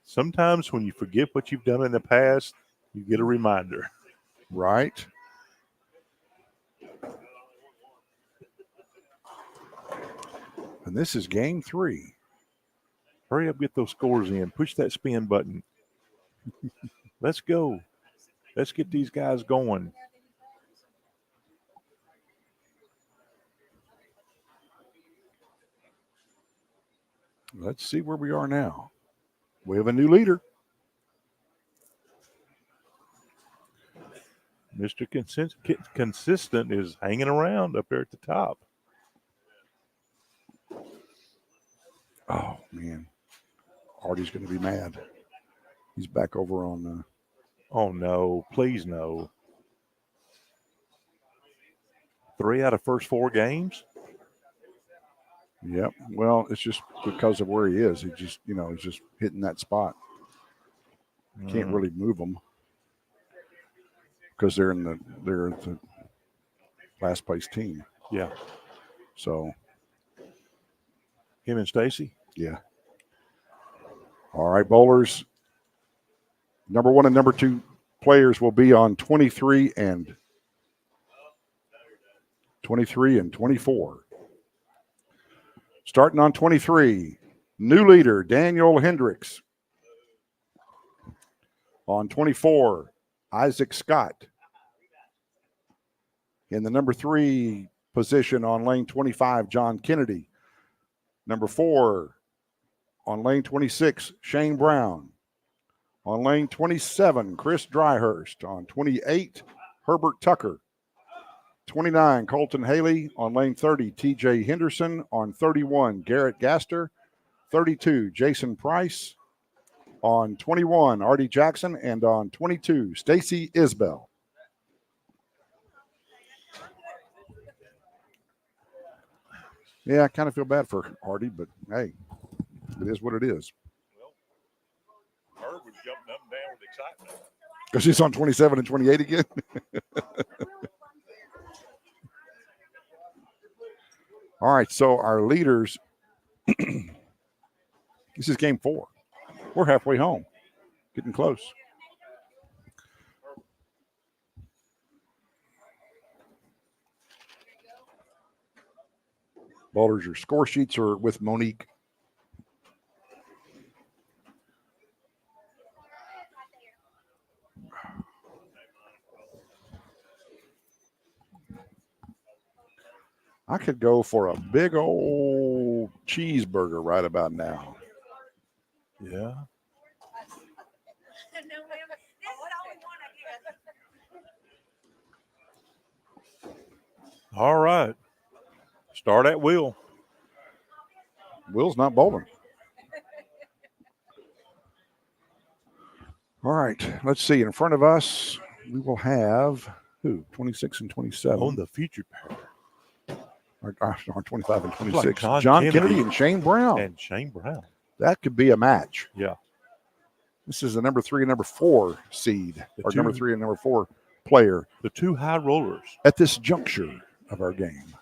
[SPEAKER 2] Sometimes when you forget what you've done in the past, you get a reminder.
[SPEAKER 1] Right. And this is game 3.
[SPEAKER 2] Hurry up, get those scores in. Push that spin button. Let's go. Let's get these guys going.
[SPEAKER 1] Let's see where we are now. We have a new leader.
[SPEAKER 2] Mr. Consistent is hanging around up there at the top.
[SPEAKER 1] Oh, man. Artie's going to be mad. He's back over on...
[SPEAKER 2] Oh, no. Please, no. 3 out of first 4 games?
[SPEAKER 1] Yep. Well, it's just because of where he is. He just, he's just hitting that spot. Can't really move them because they're the last place team.
[SPEAKER 2] Yeah.
[SPEAKER 1] So
[SPEAKER 2] him and Stacy?
[SPEAKER 1] Yeah. All right, bowlers. Number 1 and number 2 players will be on 23 and 24. Starting on 23, new leader, Daniel Hendricks. On 24, Isaac Scott. In the number 3 position on lane 25, John Kennedy. Number 4, on lane 26, Shane Brown. On lane 27, Chris Dryhurst. On 28, Herbert Tucker. 29, Colton Haley. On lane 30, TJ Henderson. On 31, Garrett Gaster. 32, Jason Price. On 21, Artie Jackson. And on 22, Stacy Isbell. Yeah, I kind of feel bad for Artie, but hey, it is what it is.
[SPEAKER 2] Well, Herb was jumping up and down with excitement.
[SPEAKER 1] Because he's on 27 and 28 again. All right, so our leaders, this is game 4. We're halfway home, getting close. Bowlers, your score sheets are with Monique. I could go for a big old cheeseburger right about now.
[SPEAKER 2] Yeah. All right. Start at Will.
[SPEAKER 1] Will's not bowling. All right. Let's see. In front of us, we will have who? 26 and 27.
[SPEAKER 2] On the future pair.
[SPEAKER 1] Or 25 and 26.
[SPEAKER 2] Like
[SPEAKER 1] John Kennedy and Shane Brown.
[SPEAKER 2] And Shane Brown.
[SPEAKER 1] That could be a match.
[SPEAKER 2] Yeah.
[SPEAKER 1] This is the number 3 and number 4 seed, or number 3 and number 4 player.
[SPEAKER 2] The two high rollers.
[SPEAKER 1] At this juncture of our game.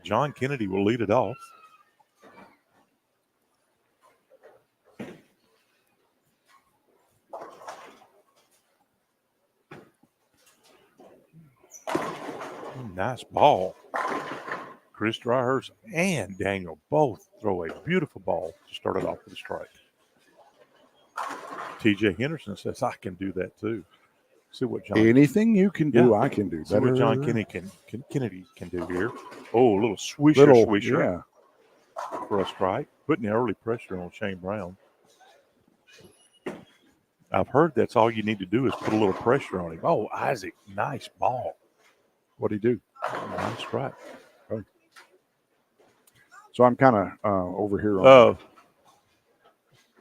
[SPEAKER 2] John Kennedy will lead it off. Nice ball. Chris Dryhurst and Daniel both throw a beautiful ball to start it off with a strike. TJ Henderson says, I can do that too. See what John
[SPEAKER 1] Anything you can do, I can do.
[SPEAKER 2] See what John Kennedy can do here. Oh, a little swisher for a strike. Putting the early pressure on Shane Brown. I've heard that's all you need to do is put a little pressure on him. Oh, Isaac, nice ball.
[SPEAKER 1] What'd he do?
[SPEAKER 2] Nice strike.
[SPEAKER 1] Oh. So I'm kind of over here. On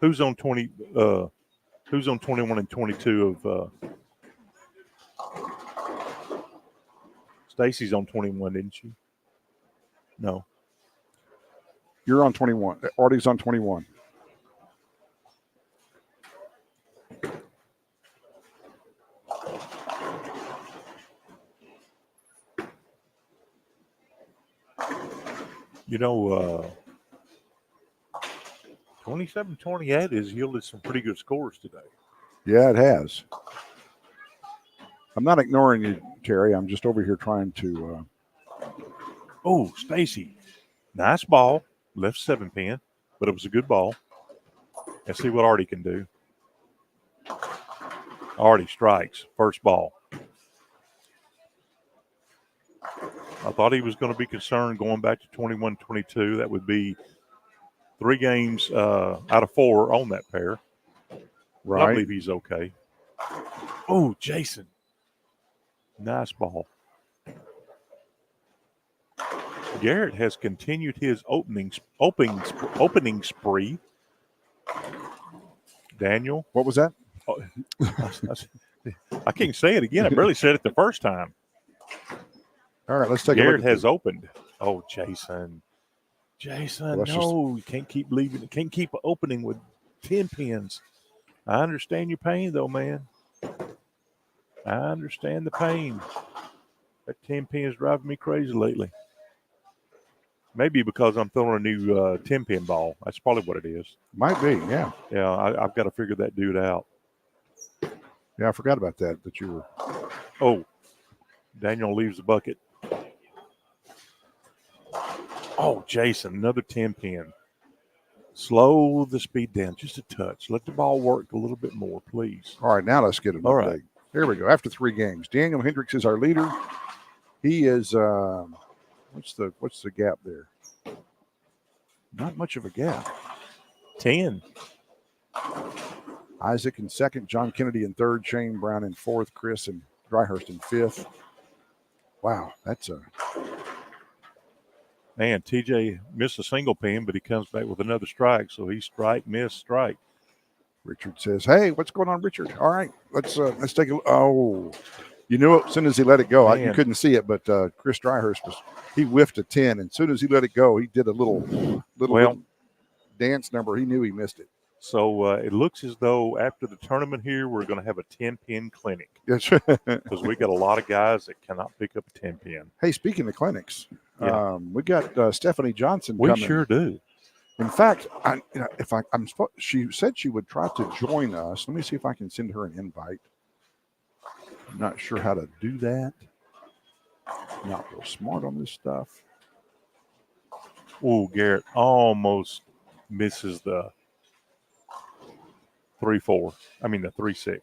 [SPEAKER 2] who's on 20? Who's on 21 and 22 of? Stacy's on 21, didn't she? No.
[SPEAKER 1] You're on 21. Artie's on 21.
[SPEAKER 2] You know, 27-28 has yielded some pretty good scores today.
[SPEAKER 1] Yeah, it has. I'm not ignoring you, Terry. I'm just over here trying to.
[SPEAKER 2] Oh, Stacy. Nice ball. Left 7-pin, but it was a good ball. And see what Artie can do. Artie strikes. First ball. I thought he was going to be concerned going back to 21-22. That would be 3 games out of 4 on that pair.
[SPEAKER 1] Right.
[SPEAKER 2] I believe he's okay. Oh, Jason. Nice ball. Garrett has continued his opening spree. Daniel.
[SPEAKER 1] What was that?
[SPEAKER 2] Oh, I can't say it again. I barely said it the first time.
[SPEAKER 1] All right, let's take
[SPEAKER 2] Garrett
[SPEAKER 1] a look.
[SPEAKER 2] has opened. Oh, Jason. Jason, no, you can't keep leaving. Can't keep opening with 10 pins. I understand your pain, though, man. I understand the pain. That 10 pin is driving me crazy lately. Maybe because I'm throwing a new 10-pin ball. That's probably what it is.
[SPEAKER 1] Might be, yeah.
[SPEAKER 2] Yeah, I've got to figure that dude out.
[SPEAKER 1] Yeah, I forgot about that you were.
[SPEAKER 2] Oh, Daniel leaves the bucket. Oh, Jason, another 10-pin. Slow the speed down just a touch. Let the ball work a little bit more, please.
[SPEAKER 1] All right, now let's get an update.
[SPEAKER 2] Right.
[SPEAKER 1] Here we go. After 3 games, Daniel Hendricks is our leader. He is what's the gap there? Not much of a gap.
[SPEAKER 2] 10.
[SPEAKER 1] Isaac in second, John Kennedy in third, Shane Brown in fourth, Chris and Dryhurst in fifth. Wow, that's a
[SPEAKER 2] man. TJ missed a single pin, but he comes back with another strike. So he strike, miss, strike.
[SPEAKER 1] Richard says, "Hey, what's going on, Richard? All right, let's take a look." Oh, you knew it as soon as he let it go. You couldn't see it, but Chris Dryhurst he whiffed a 10, and as soon as he let it go, he did a little dance number. He knew he missed it.
[SPEAKER 2] So it looks as though after the tournament here, we're going to have a 10-pin clinic.
[SPEAKER 1] Yes,
[SPEAKER 2] because we got a lot of guys that cannot pick up a 10-pin.
[SPEAKER 1] Hey, speaking of clinics, we got Stephanie Johnson.
[SPEAKER 2] We
[SPEAKER 1] coming.
[SPEAKER 2] Sure do.
[SPEAKER 1] In fact, she said she would try to join us. Let me see if I can send her an invite. I'm not sure how to do that. Not real smart on this stuff.
[SPEAKER 2] Oh, Garrett almost misses the 3-4. I mean the 3-6.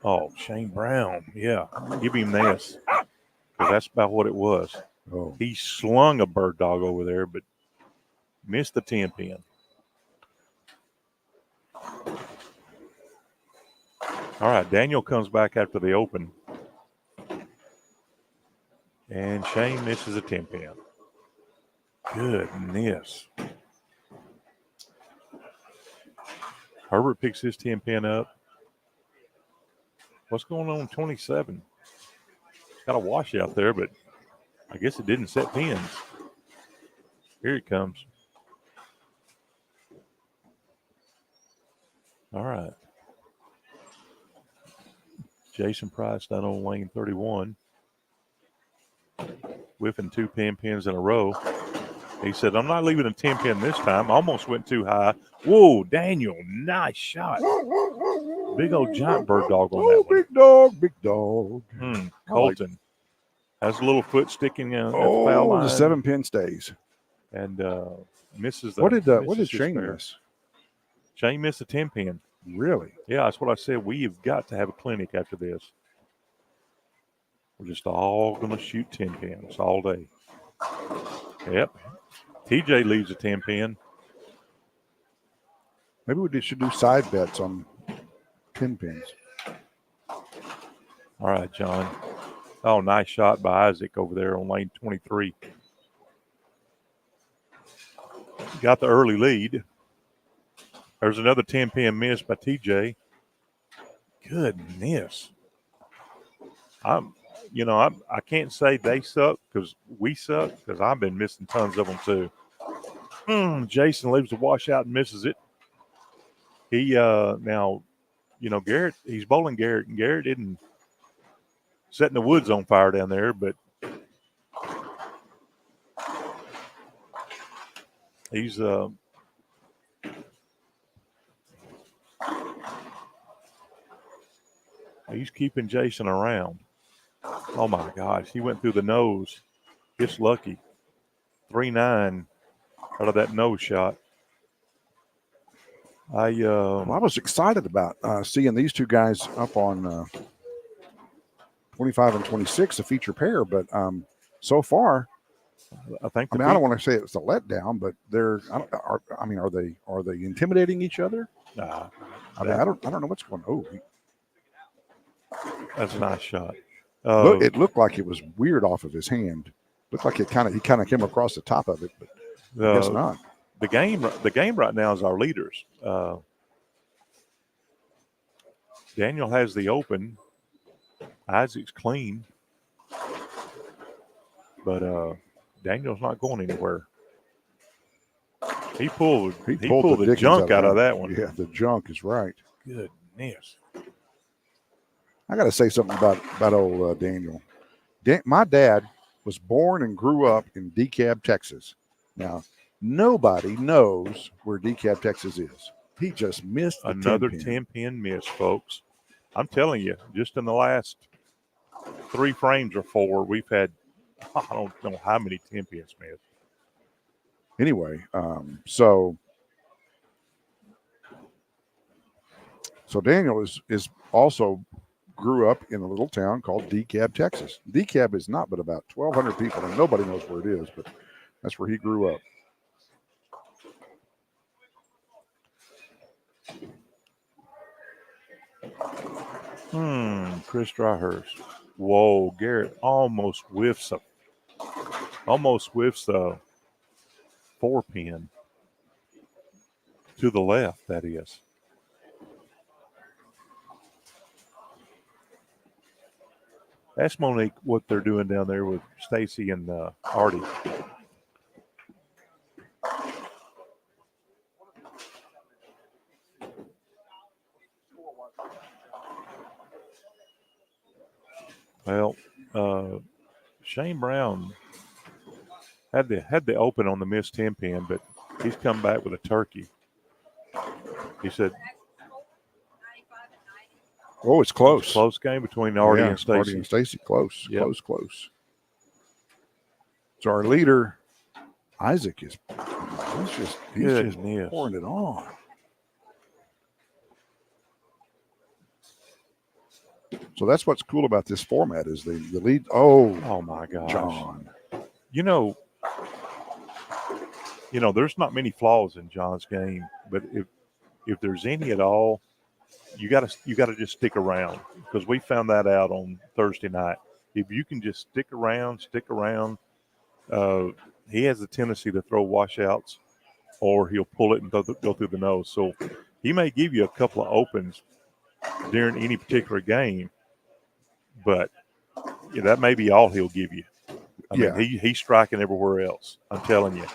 [SPEAKER 2] Oh, Shane Brown. Yeah, give him this. Because that's about what it was.
[SPEAKER 1] Oh.
[SPEAKER 2] He slung a bird dog over there, but missed the 10-pin. All right, Daniel comes back after the open. And Shane misses a 10-pin. Goodness. Herbert picks his 10-pin up. What's going on 27? Got a wash out there, but I guess it didn't set pins. Here it comes. All right. Jason Price down on lane 31. Whiffing 2 pins in a row. He said, I'm not leaving a 10-pin this time. Almost went too high. Whoa, Daniel, nice shot. Big old giant bird dog on that one.
[SPEAKER 1] Big dog, big dog.
[SPEAKER 2] Colton has a little foot sticking at the foul line.
[SPEAKER 1] The 7-pin stays.
[SPEAKER 2] And misses the.
[SPEAKER 1] What did Shane miss?
[SPEAKER 2] Shane missed a 10-pin.
[SPEAKER 1] Really?
[SPEAKER 2] Yeah, that's what I said. We have got to have a clinic after this. We're just all going to shoot 10-pins all day. Yep. TJ leaves a 10-pin.
[SPEAKER 1] Maybe we should do side bets on 10-pins.
[SPEAKER 2] All right, John. Oh, nice shot by Isaac over there on lane 23. Got the early lead. There's another 10-pin miss by TJ. Goodness. I can't say they suck because we suck because I've been missing tons of them too. Jason leaves the washout and misses it. He now, Garrett, he's bowling Garrett, and Garrett isn't setting the woods on fire down there, but he's keeping Jason around. Oh my gosh, he went through the nose. It's lucky. 3-9 out of that nose shot. I
[SPEAKER 1] was excited about seeing these two guys up on 25 and 26, a feature pair, but so far, I don't want to say it's a letdown, but are they intimidating each other?
[SPEAKER 2] Nah,
[SPEAKER 1] I don't know what's going on.
[SPEAKER 2] That's a nice shot.
[SPEAKER 1] It looked like it was weird off of his hand. Looked like he kind of came across the top of it, but I guess not.
[SPEAKER 2] The game right now is our leaders. Daniel has the open. Isaac's clean, but Daniel's not going anywhere. He pulled the junk out of that one.
[SPEAKER 1] Yeah, the junk is right.
[SPEAKER 2] Goodness.
[SPEAKER 1] I got to say something about old Daniel. My dad was born and grew up in DeKalb, Texas. Now, nobody knows where DeKalb, Texas is. He just missed
[SPEAKER 2] another 10-pin miss, folks. I'm telling you, just in the last 3 frames or 4, we've had, I don't know how many 10-pins missed.
[SPEAKER 1] Anyway, so Daniel is also grew up in a little town called DeKalb, Texas. DeKalb is not but about 1,200 people, and nobody knows where it is, but that's where he grew up.
[SPEAKER 2] Chris Dryhurst. Whoa, Garrett almost whiffs a 4-pin to the left, that is. Ask Monique what they're doing down there with Stacy and Artie. Well, Shane Brown had the open on the missed 10-pin, but he's come back with a turkey. He said,
[SPEAKER 1] "Oh, it's close.
[SPEAKER 2] It's a close game between Artie and Stacy.
[SPEAKER 1] Artie and Stacy, close,
[SPEAKER 2] yep.
[SPEAKER 1] close. So our leader, Isaac, he's just pouring it on. So that's what's cool about this format is the lead. Oh
[SPEAKER 2] my gosh,
[SPEAKER 1] John.
[SPEAKER 2] There's not many flaws in John's game, but if there's any at all, you gotta just stick around, because we found that out on Thursday night. If you can just stick around, he has a tendency to throw washouts, or he'll pull it and go through the nose. So he may give you a couple of opens during any particular game, but that may be all he'll give you. I mean, he's striking everywhere else. I'm telling you.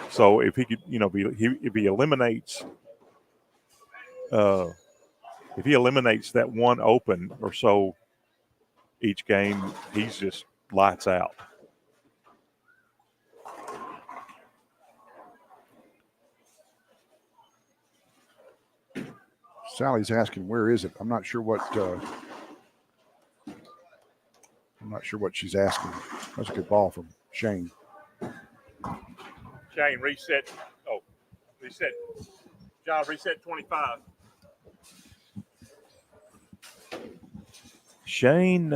[SPEAKER 2] So if he could, if he eliminates that one open or so each game, he's just lights out.
[SPEAKER 1] Sally's asking, where is it? I'm not sure what she's asking. That's a good ball from Shane.
[SPEAKER 2] Shane, reset. Oh, reset. John, reset 25. Shane,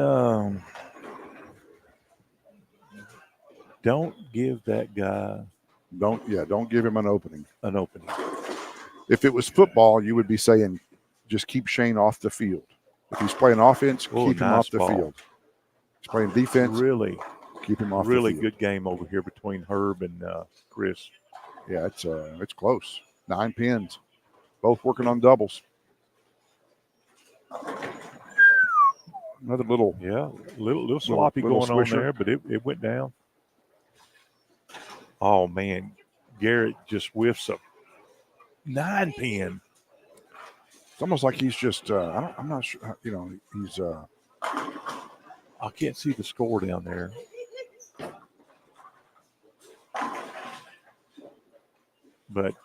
[SPEAKER 2] don't give that guy.
[SPEAKER 1] Don't give him an opening.
[SPEAKER 2] If
[SPEAKER 1] it was football, you would be saying, just keep Shane off the field. If he's playing offense, keep him off the field. He's playing defense.
[SPEAKER 2] Really,
[SPEAKER 1] keep him off the
[SPEAKER 2] really
[SPEAKER 1] field.
[SPEAKER 2] good game over here between Herb and Chris.
[SPEAKER 1] Yeah, it's close. 9 pins, both working on doubles. Another little
[SPEAKER 2] sloppy going on there, but it went down. Oh man, Garrett just whiffs a 9 pin.
[SPEAKER 1] It's almost like he's just. I'm not sure. He's.
[SPEAKER 2] I can't see the score down there. But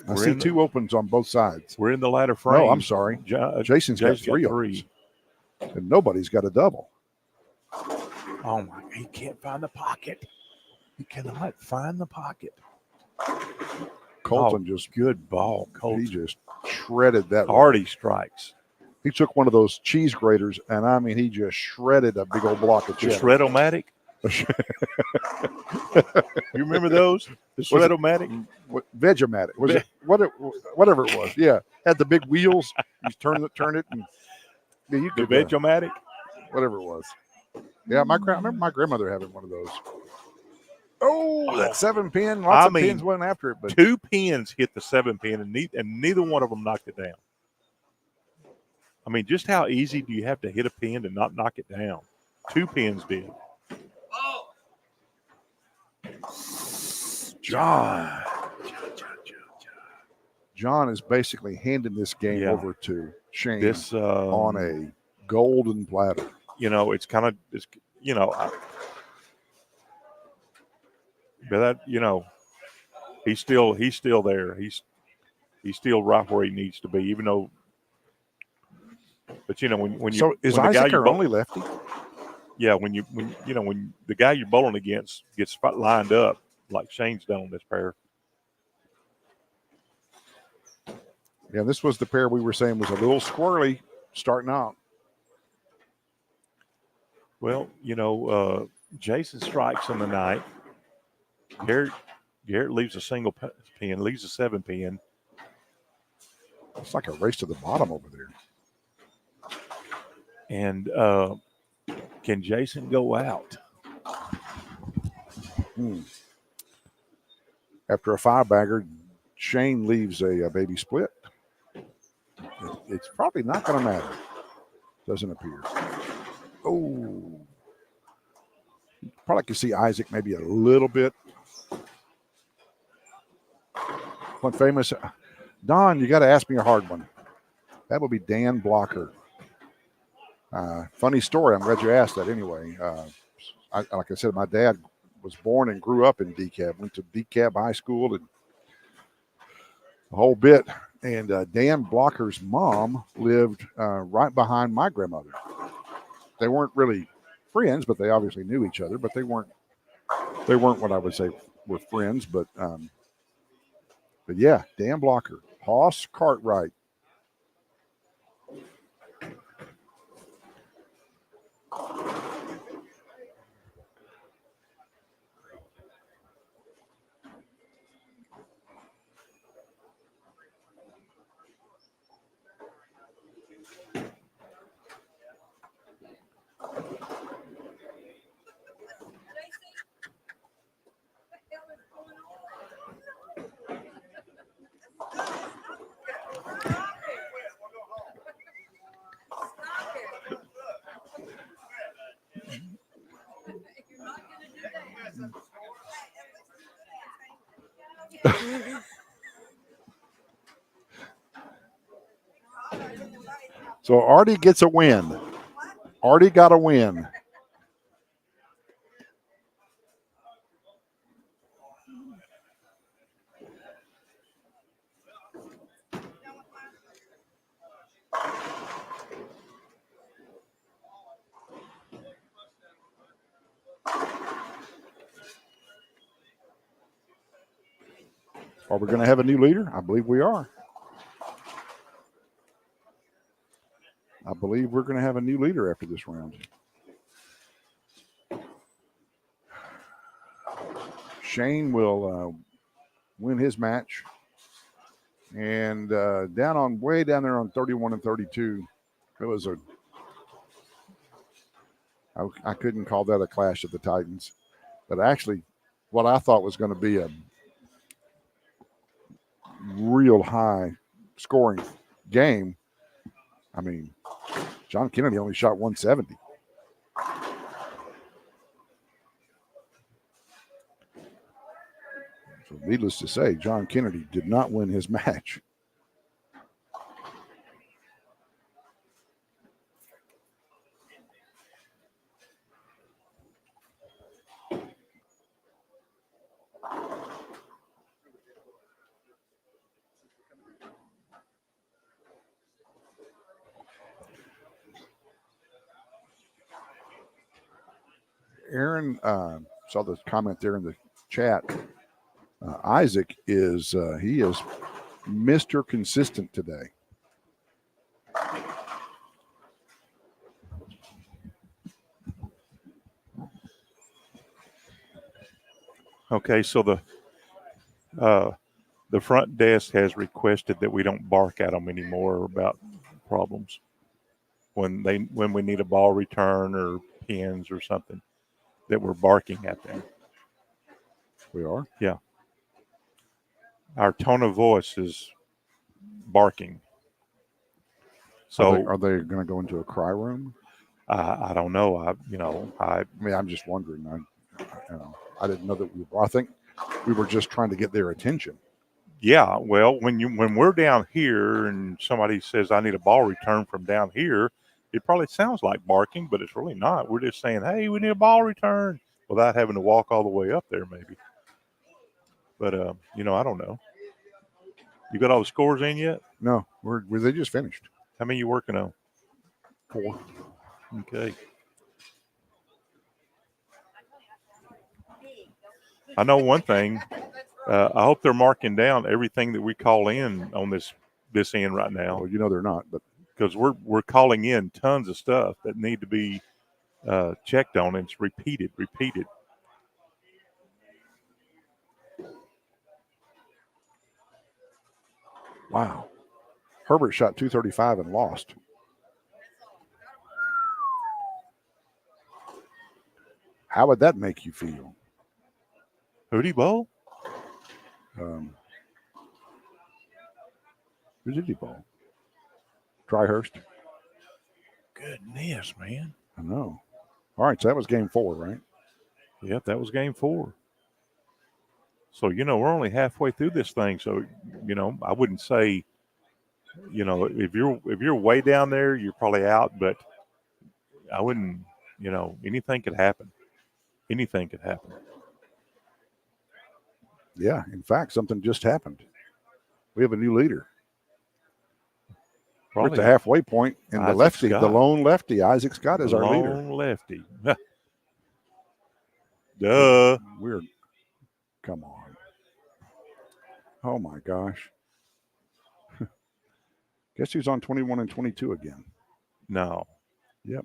[SPEAKER 1] I see 2 opens on both sides.
[SPEAKER 2] We're in the latter frame.
[SPEAKER 1] No, I'm sorry. Jason's got 3 opens. And nobody's got a double.
[SPEAKER 2] Oh my! He can't find the pocket. He cannot find the pocket.
[SPEAKER 1] Colton just
[SPEAKER 2] good ball. Colton.
[SPEAKER 1] He just shredded that.
[SPEAKER 2] Hardy strikes.
[SPEAKER 1] He took one of those cheese graters, and I mean, he just shredded a big old block of cheese.
[SPEAKER 2] The Shred-O-Matic? You remember those? The Shred-O-Matic?
[SPEAKER 1] Veg-O-Matic. Was it whatever it was? Yeah, had the big wheels. You turn it, and you could,
[SPEAKER 2] the Veg-O-Matic,
[SPEAKER 1] whatever it was. Yeah, I remember my grandmother having one of those. Oh, that 7 pin. Lots of pins went after it, but
[SPEAKER 2] 2 pins hit the 7 pin, and neither one of them knocked it down. I mean, just how easy do you have to hit a pin and not knock it down? 2 pins did.
[SPEAKER 1] John is basically handing this game over to Shane on a golden platter.
[SPEAKER 2] It's kind of but that he's still there. He's still right where he needs to be, even though. But when you
[SPEAKER 1] is Isaac our only lefty?
[SPEAKER 2] Yeah, when the guy you're bowling against gets lined up like Shane's done on this pair.
[SPEAKER 1] Yeah, this was the pair we were saying was a little squirrely starting out.
[SPEAKER 2] Well, Jason strikes on the night. Garrett leaves a single pin, leaves a 7 pin.
[SPEAKER 1] It's like a race to the bottom over there.
[SPEAKER 2] And can Jason go out?
[SPEAKER 1] After a 5-bagger, Shane leaves a baby split. It's probably not going to matter. Doesn't appear. Oh. Probably can see Isaac maybe a little bit. One famous. Don, you got to ask me a hard one. That would be Dan Blocker. Funny story. I'm glad you asked that anyway. Like I said, my dad was born and grew up in DeKalb. Went to DeKalb High School and a whole bit. And Dan Blocker's mom lived right behind my grandmother. They weren't really friends, but they obviously knew each other. But they weren't what I would say were friends. But yeah, Dan Blocker, Hoss Cartwright. So Artie gets a win. Artie got a win. Are we going to have a new leader? I believe we are. I believe we're going to have a new leader after this round. Shane will win his match. And way down there on 31 and 32, it was I couldn't call that a clash of the Titans. But actually, what I thought was going to be a real high scoring game, I mean, John Kennedy only shot 170. So needless to say, John Kennedy did not win his match. Aaron saw the comment there in the chat. Isaac is he is Mr. Consistent today.
[SPEAKER 2] Okay, so the front desk has requested that we don't bark at them anymore about problems when we need a ball return or pins or something, that we're barking at them.
[SPEAKER 1] We are?
[SPEAKER 2] Yeah. Our tone of voice is barking. So
[SPEAKER 1] are they going to go into a cry room?
[SPEAKER 2] I don't know. I
[SPEAKER 1] mean, I'm just wondering. I didn't know that I think we were just trying to get their attention.
[SPEAKER 2] Yeah, well, when we're down here and somebody says I need a ball return from down here, it probably sounds like barking, but it's really not. We're just saying, hey, we need a ball return, without having to walk all the way up there, maybe. But I don't know. You got all the scores in yet?
[SPEAKER 1] No, they just finished.
[SPEAKER 2] How many you working on?
[SPEAKER 1] 4.
[SPEAKER 2] Okay. I know one thing. I hope they're marking down everything that we call in on this end right now.
[SPEAKER 1] Well, they're not, but
[SPEAKER 2] because we're calling in tons of stuff that need to be checked on, and it's repeated.
[SPEAKER 1] Wow. Herbert shot 235 and lost. How would that make you feel?
[SPEAKER 2] Hootie Bowl?
[SPEAKER 1] Who did he bowl? Dryhurst.
[SPEAKER 2] Goodness, man.
[SPEAKER 1] I know. All right, so that was game 4, right?
[SPEAKER 2] Yep, that was game 4. So, we're only halfway through this thing. So, I wouldn't say, if you're way down there, you're probably out, but I wouldn't, anything could happen. Anything could happen.
[SPEAKER 1] Yeah, in fact, something just happened. We have a new leader. Probably. We're at the halfway point, and the lone lefty, Isaac Scott, is our leader.
[SPEAKER 2] Lone lefty. Duh.
[SPEAKER 1] Come on. Oh, my gosh. Guess who's on 21 and 22 again?
[SPEAKER 2] No.
[SPEAKER 1] Yep.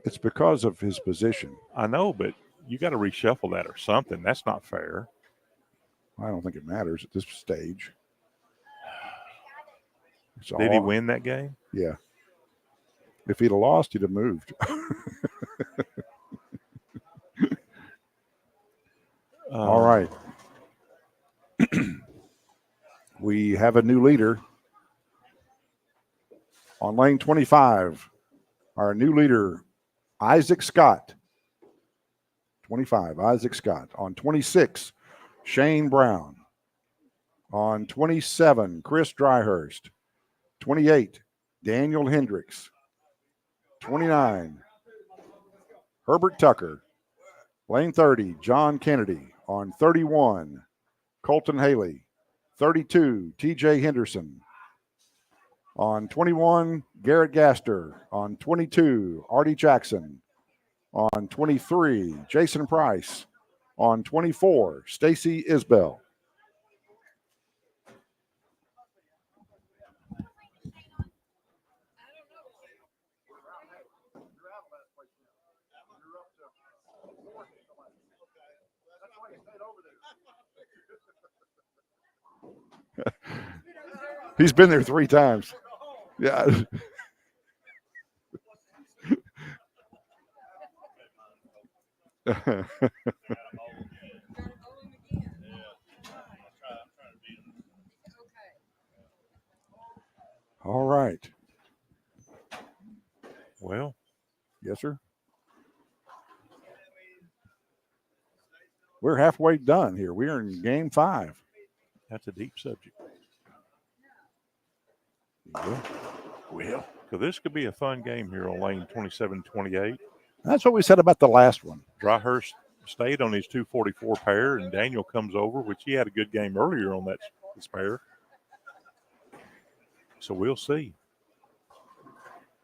[SPEAKER 1] It's because of his position.
[SPEAKER 2] I know, but you got to reshuffle that or something. That's not fair.
[SPEAKER 1] I don't think it matters at this stage.
[SPEAKER 2] Did he win that game?
[SPEAKER 1] Yeah. If he'd have lost, he'd have moved. All right. We have a new leader on lane 25. Our new leader, Isaac Scott, 25, Isaac Scott. On 26, Shane Brown. On 27, Chris Dryhurst. 28, Daniel Hendricks. 29, Herbert Tucker. Lane 30, John Kennedy. On 31, Colton Haley. 32, TJ Henderson. On 21, Garrett Gaster. On 22, Artie Jackson. On 23, Jason Price. On 24, Stacy Isbell. He's been there 3 times. Yeah. All right.
[SPEAKER 2] Well,
[SPEAKER 1] yes, sir. We're halfway done here. We are in game 5.
[SPEAKER 2] That's a deep subject.
[SPEAKER 1] Well,
[SPEAKER 2] so this could be a fun game here on lane 27-28.
[SPEAKER 1] That's what we said about the last one.
[SPEAKER 2] Dryhurst stayed on his 244 pair, and Daniel comes over, which he had a good game earlier on this pair. So we'll see.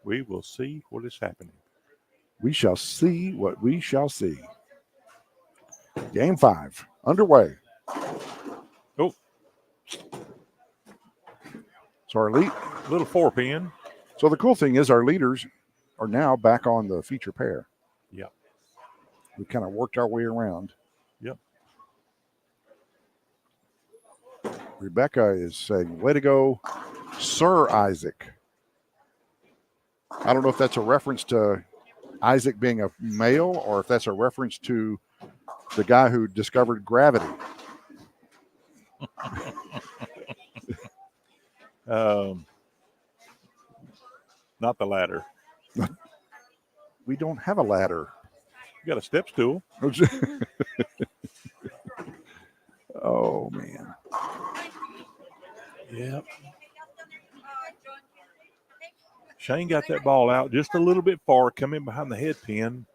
[SPEAKER 2] We will see what is happening.
[SPEAKER 1] We shall see what we shall see. Game 5 underway.
[SPEAKER 2] Oh.
[SPEAKER 1] So our lead.
[SPEAKER 2] Little 4-pin.
[SPEAKER 1] So the cool thing is our leaders are now back on the feature pair.
[SPEAKER 2] Yep.
[SPEAKER 1] We kind of worked our way around.
[SPEAKER 2] Yep.
[SPEAKER 1] Rebecca is saying, way to go, Sir Isaac. I don't know if that's a reference to Isaac being a male or if that's a reference to the guy who discovered gravity.
[SPEAKER 2] Not the ladder.
[SPEAKER 1] We don't have a ladder.
[SPEAKER 2] You got a step stool.
[SPEAKER 1] Oh, man.
[SPEAKER 2] Yep. Shane got that ball out just a little bit far, come in behind the head pin.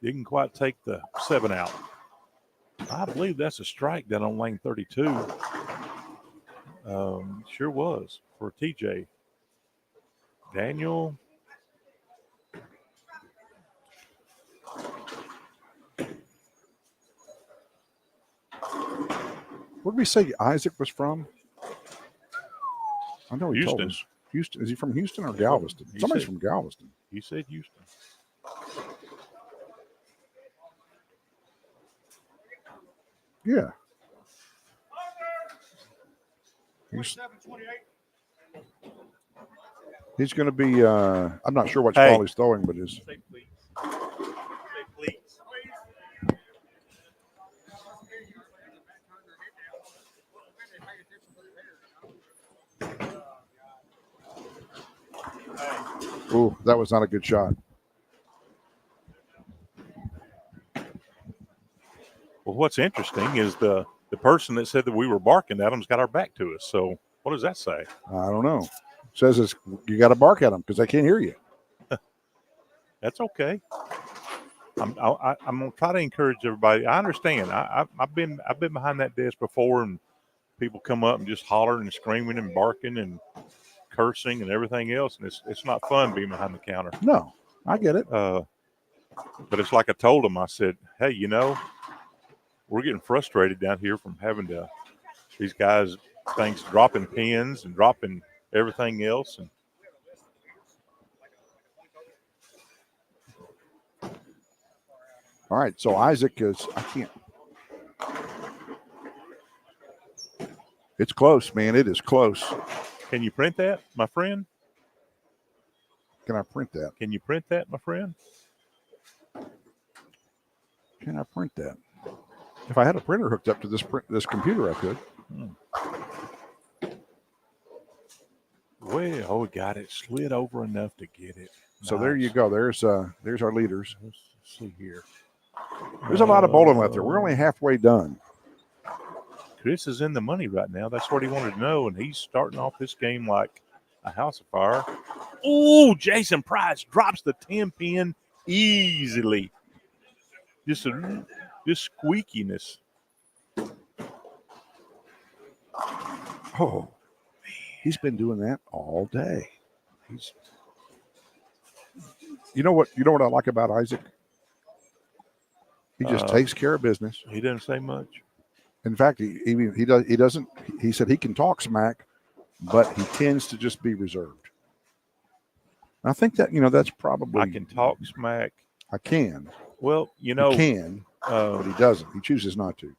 [SPEAKER 2] Didn't quite take the 7 out. I believe that's a strike down on lane 32. Sure was for TJ. Daniel.
[SPEAKER 1] Where did we say Isaac was from? I know he
[SPEAKER 2] Houston.
[SPEAKER 1] told us. Houston. Is he from Houston or Galveston? Somebody's from Galveston.
[SPEAKER 2] He said Houston.
[SPEAKER 1] Yeah. He's going to be, I'm not sure what ball he's throwing, but his.
[SPEAKER 2] Say please. Say please.
[SPEAKER 1] Ooh, that was not a good shot.
[SPEAKER 2] Well, what's interesting is the person that said that we were barking at him's got our back to us. So what does that say?
[SPEAKER 1] I don't know. It says you got to bark at them because they can't hear you.
[SPEAKER 2] That's okay. I'm gonna try to encourage everybody. I understand. I've been behind that desk before, and people come up and just hollering and screaming and barking and cursing and everything else, and it's not fun being behind the counter.
[SPEAKER 1] No, I get it.
[SPEAKER 2] But it's like I told them. I said, hey, we're getting frustrated down here from having to these guys things dropping pins and dropping everything else. And
[SPEAKER 1] all right, so Isaac is, I can't. It's close, man. It is close.
[SPEAKER 2] Can you print that, my friend?
[SPEAKER 1] Can I print that?
[SPEAKER 2] Can you print that, my friend?
[SPEAKER 1] Can I print that? If I had a printer hooked up to this computer, I could.
[SPEAKER 2] Well, we got it slid over enough to get it.
[SPEAKER 1] So there you go. There's our leaders.
[SPEAKER 2] see here.
[SPEAKER 1] There's a lot of bowling left there. We're only halfway done.
[SPEAKER 2] Chris is in the money right now. That's what he wanted to know, and he's starting off this game like a house of fire. Oh, Jason Price drops the 10-pin easily. Just squeakiness.
[SPEAKER 1] Oh, he's been doing that all day. You know what I like about Isaac? He just takes care of business.
[SPEAKER 2] He doesn't say much.
[SPEAKER 1] In fact, he doesn't. He said he can talk smack, but he tends to just be reserved. And I think that that's probably.
[SPEAKER 2] I can talk smack.
[SPEAKER 1] I can.
[SPEAKER 2] Well,
[SPEAKER 1] he can, but he doesn't. He chooses not to.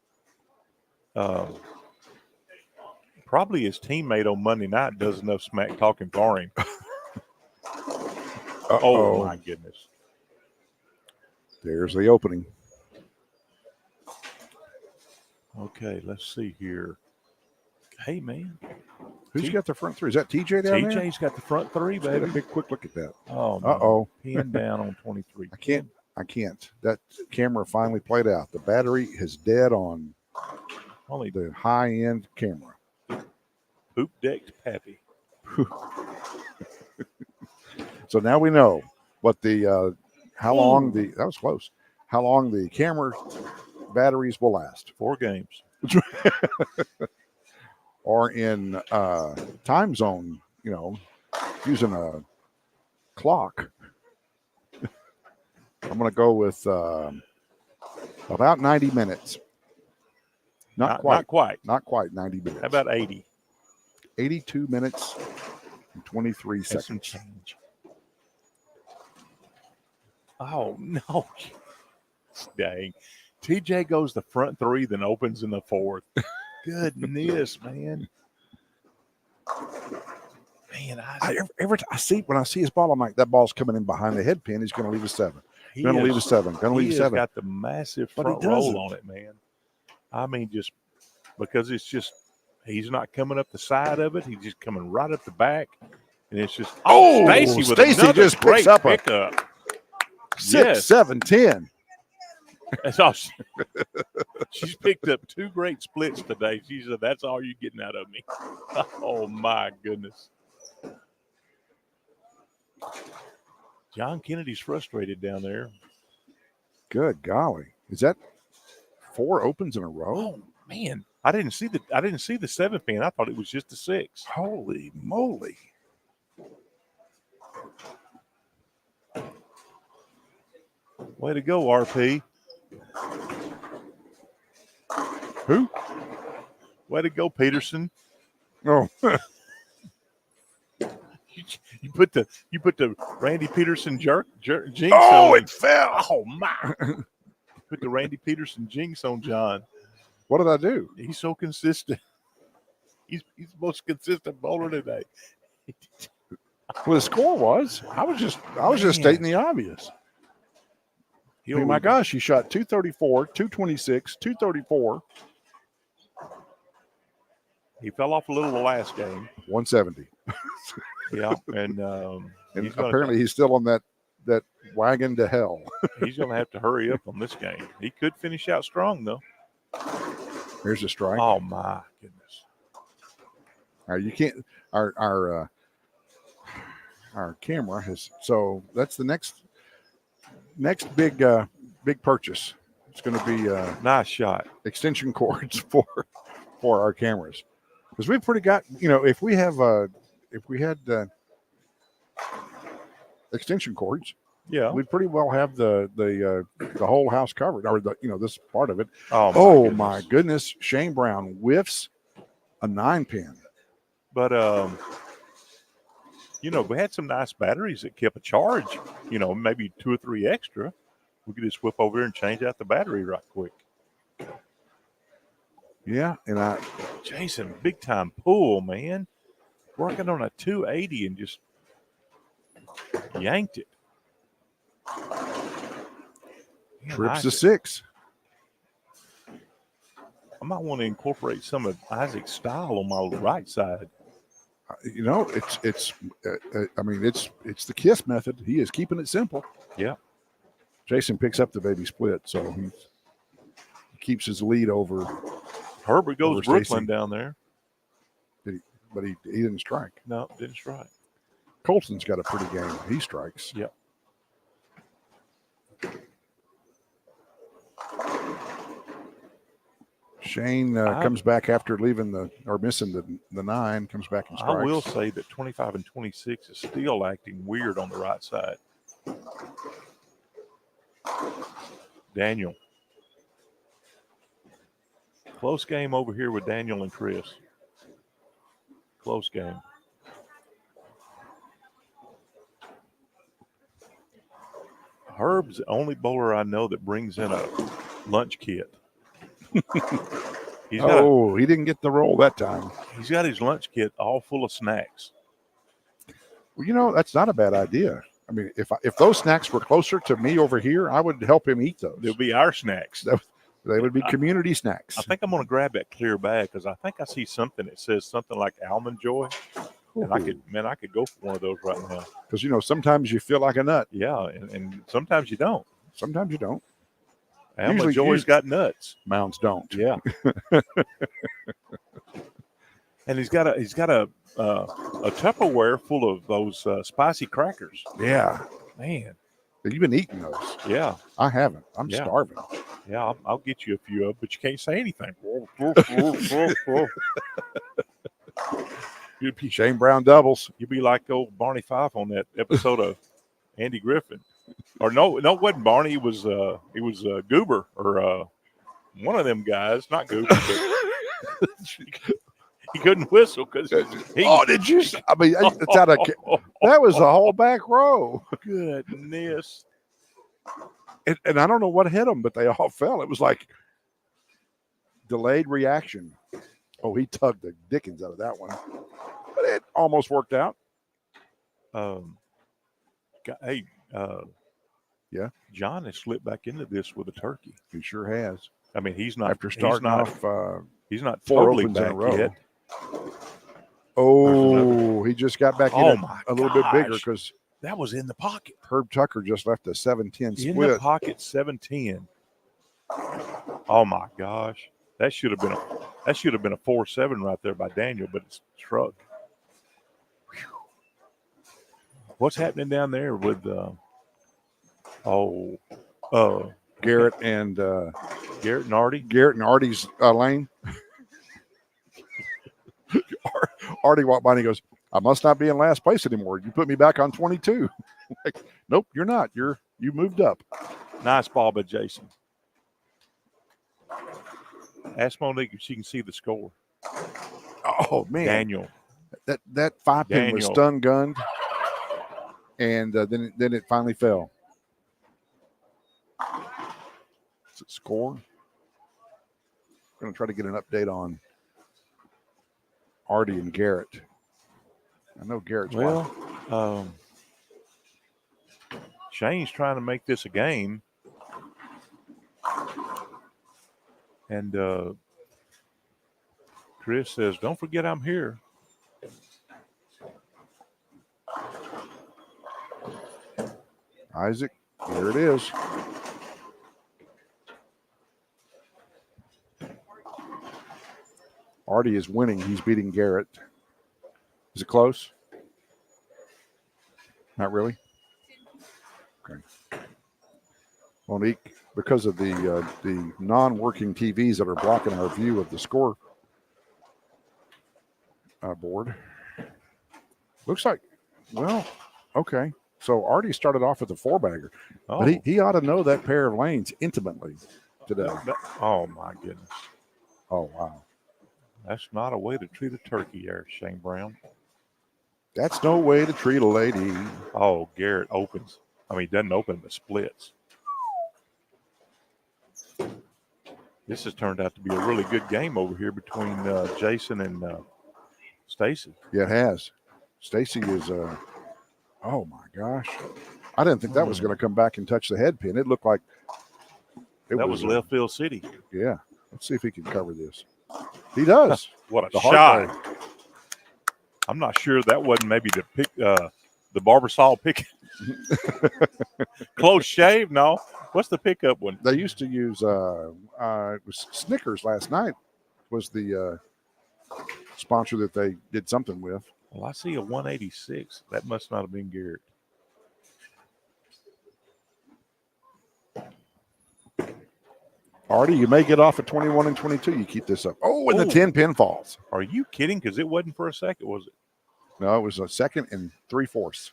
[SPEAKER 2] Probably his teammate on Monday night does enough smack talking for him. Oh my goodness!
[SPEAKER 1] There's the opening.
[SPEAKER 2] Okay, let's see here. Hey, man.
[SPEAKER 1] Who's got the front three? Is that TJ down there?
[SPEAKER 2] TJ's got the front three, baby.
[SPEAKER 1] Get a big quick look at that.
[SPEAKER 2] Oh, no. Pin down on 23.
[SPEAKER 1] I can't. That camera finally played out. The battery is dead on the high-end camera.
[SPEAKER 2] Poop decked Pappy.
[SPEAKER 1] So now we know what that was close. How long the camera batteries will last.
[SPEAKER 2] 4 games.
[SPEAKER 1] Or in time zone, using a clock. I'm going to go with about 90 minutes. Not quite 90 minutes.
[SPEAKER 2] How about 80?
[SPEAKER 1] 82 minutes and 23 seconds.
[SPEAKER 2] Change. Oh, no. Dang. TJ goes the front 3, then opens in the 4th. Goodness, man. Man,
[SPEAKER 1] when I see his ball, I'm like, that ball's coming in behind the head pin. He's going to leave a 7. Going to leave a 7. Going to leave a 7.
[SPEAKER 2] He's got the massive front roll on it, man. I mean, just because he's not coming up the side of it. He's just coming right up the back. And it's just, Stacy
[SPEAKER 1] just picks up
[SPEAKER 2] pickup.
[SPEAKER 1] 6, 7, 10.
[SPEAKER 2] That's all she's picked up 2 great splits today. She said, that's all you're getting out of me. Oh, my goodness. John Kennedy's frustrated down there.
[SPEAKER 1] Good golly. Is that 4 opens in a row?
[SPEAKER 2] Oh, man. I didn't see the 7-pin. I thought it was just a 6.
[SPEAKER 1] Holy moly.
[SPEAKER 2] Way to go, RP.
[SPEAKER 1] Who?
[SPEAKER 2] Way to go, Peterson.
[SPEAKER 1] Oh.
[SPEAKER 2] You put the Randy Peterson jinx
[SPEAKER 1] on.
[SPEAKER 2] It fell. Oh my. Put the Randy Peterson jinx on John.
[SPEAKER 1] What did I do?
[SPEAKER 2] He's so consistent. He's the most consistent bowler today.
[SPEAKER 1] Well, the score was. I was just stating the obvious. My gosh, he shot 234, 226, 234.
[SPEAKER 2] He fell off a little the last game.
[SPEAKER 1] 170.
[SPEAKER 2] Yeah, and
[SPEAKER 1] apparently he's still on that wagon to hell.
[SPEAKER 2] He's going to have to hurry up on this game. He could finish out strong though.
[SPEAKER 1] Here's a strike.
[SPEAKER 2] Oh my goodness!
[SPEAKER 1] All right, you can't. Our camera has. So that's the next big purchase. It's going to be
[SPEAKER 2] nice shot.
[SPEAKER 1] Extension cords for our cameras, because we've pretty got if we had extension cords,
[SPEAKER 2] yeah,
[SPEAKER 1] we'd pretty well have the whole house covered, or this part of it.
[SPEAKER 2] Oh
[SPEAKER 1] my goodness! Shane Brown whiffs a 9-pin,
[SPEAKER 2] but we had some nice batteries that kept a charge. Maybe 2 or 3 extra. We could just whip over here and change out the battery right quick.
[SPEAKER 1] Yeah, and
[SPEAKER 2] Jason, big time pull, man. Working on a 280 and just yanked it.
[SPEAKER 1] Trips to 6.
[SPEAKER 2] I might want to incorporate some of Isaac's style on my right side.
[SPEAKER 1] It's the KISS method. He is keeping it simple.
[SPEAKER 2] Yeah.
[SPEAKER 1] Jason picks up the baby split, so he keeps his lead over.
[SPEAKER 2] Herbert goes
[SPEAKER 1] over
[SPEAKER 2] Brooklyn
[SPEAKER 1] Stacy.
[SPEAKER 2] down there.
[SPEAKER 1] But he didn't strike.
[SPEAKER 2] No, didn't strike.
[SPEAKER 1] Colson's got a pretty game. He strikes.
[SPEAKER 2] Yep.
[SPEAKER 1] Shane comes back after leaving missing the 9, comes back and strikes.
[SPEAKER 2] I will say that 25 and 26 is still acting weird on the right side. Daniel. Close game over here with Daniel and Chris. Close game. Herb's the only bowler I know that brings in a lunch kit.
[SPEAKER 1] He didn't get the roll that time.
[SPEAKER 2] He's got his lunch kit all full of snacks.
[SPEAKER 1] Well, that's not a bad idea. I mean, if those snacks were closer to me over here, I would help him eat those.
[SPEAKER 2] They'll be our snacks.
[SPEAKER 1] They would be community snacks.
[SPEAKER 2] I think I'm going to grab that clear bag because I think I see something that says something like Almond Joy. And I could go for one of those right now.
[SPEAKER 1] Because, sometimes you feel like a nut.
[SPEAKER 2] Yeah, and sometimes you don't.
[SPEAKER 1] Sometimes you don't.
[SPEAKER 2] Almond Joy's got nuts.
[SPEAKER 1] Mounds don't.
[SPEAKER 2] Yeah. And he's got a Tupperware full of those spicy crackers.
[SPEAKER 1] Yeah.
[SPEAKER 2] Man.
[SPEAKER 1] You've been eating those.
[SPEAKER 2] Yeah.
[SPEAKER 1] I haven't. I'm starving.
[SPEAKER 2] Yeah, I'll get you a few of them, but you can't say anything.
[SPEAKER 1] Shane Brown doubles.
[SPEAKER 2] You'd be like old Barney Fife on that episode of Andy Griffin. Or no, it wasn't Barney. It was Goober or one of them guys. Not Goober, but he couldn't whistle because
[SPEAKER 1] did you? I mean, it's out of that was the whole back row.
[SPEAKER 2] Goodness.
[SPEAKER 1] And I don't know what hit them, but they all fell. It was like delayed reaction. Oh, he tugged the dickens out of that one, but it almost worked out. Yeah.
[SPEAKER 2] John has slipped back into this with a turkey.
[SPEAKER 1] He sure has.
[SPEAKER 2] I mean, he's not
[SPEAKER 1] after starting off.
[SPEAKER 2] He's not
[SPEAKER 1] 4
[SPEAKER 2] totally
[SPEAKER 1] opens in
[SPEAKER 2] back
[SPEAKER 1] a row.
[SPEAKER 2] yet.
[SPEAKER 1] Oh, he just got back in a little bit bigger
[SPEAKER 2] gosh.
[SPEAKER 1] because
[SPEAKER 2] that was in the pocket.
[SPEAKER 1] Herb Tucker just left a 7-10 split.
[SPEAKER 2] In the pocket, 7-10. Oh my gosh, that should have been a 4-7 right there by Daniel, but it's struck. What's happening down there with
[SPEAKER 1] Garrett and
[SPEAKER 2] Artie?
[SPEAKER 1] Garrett and Artie's lane. Artie walked by and he goes, I must not be in last place anymore. You put me back on 22. Like, nope, you're not. You moved up. Nice
[SPEAKER 2] ball by Jason. Ask Monique if she can see the score.
[SPEAKER 1] Oh man,
[SPEAKER 2] Daniel.
[SPEAKER 1] That 5-pin was stun gunned, and then it finally fell. Is it score? I'm going to try to get an update on Artie and Garrett. I know Garrett's
[SPEAKER 2] Shane's trying to make this a game. And Chris says, don't forget I'm here.
[SPEAKER 1] Isaac, there it is. Artie is winning. He's beating Garrett. Is it close? Not really? Okay. Monique, because of the non-working TVs that are blocking our view of the score board. Looks like, well, okay. So Artie started off with a 4-bagger.
[SPEAKER 2] Oh.
[SPEAKER 1] But he ought to know that pair of lanes intimately today.
[SPEAKER 2] Oh, my goodness.
[SPEAKER 1] Oh, wow.
[SPEAKER 2] That's not a way to treat a turkey there, Shane Brown.
[SPEAKER 1] That's no way to treat a lady.
[SPEAKER 2] Oh, Garrett opens. I mean, he doesn't open, but splits. This has turned out to be a really good game over here between Jason and Stacy.
[SPEAKER 1] Yeah, it has. Stacy is, oh my gosh. I didn't think that was going to come back and touch the head pin. It looked like
[SPEAKER 2] that was left field city.
[SPEAKER 1] Yeah. Let's see if he can cover this. He does.
[SPEAKER 2] What a shot. I'm not sure that wasn't maybe to The Barbasol pick. Close shave? No. What's the pickup one?
[SPEAKER 1] They used to use it was Snickers last night was the sponsor that they did something with.
[SPEAKER 2] Well, I see a 186. That must not have been Garrett.
[SPEAKER 1] Artie, you may get off at 21 and 22. You keep this up. Oh, and the 10 pin falls.
[SPEAKER 2] Are you kidding? Because it wasn't for a second, was it?
[SPEAKER 1] No, it was a second and 3/4.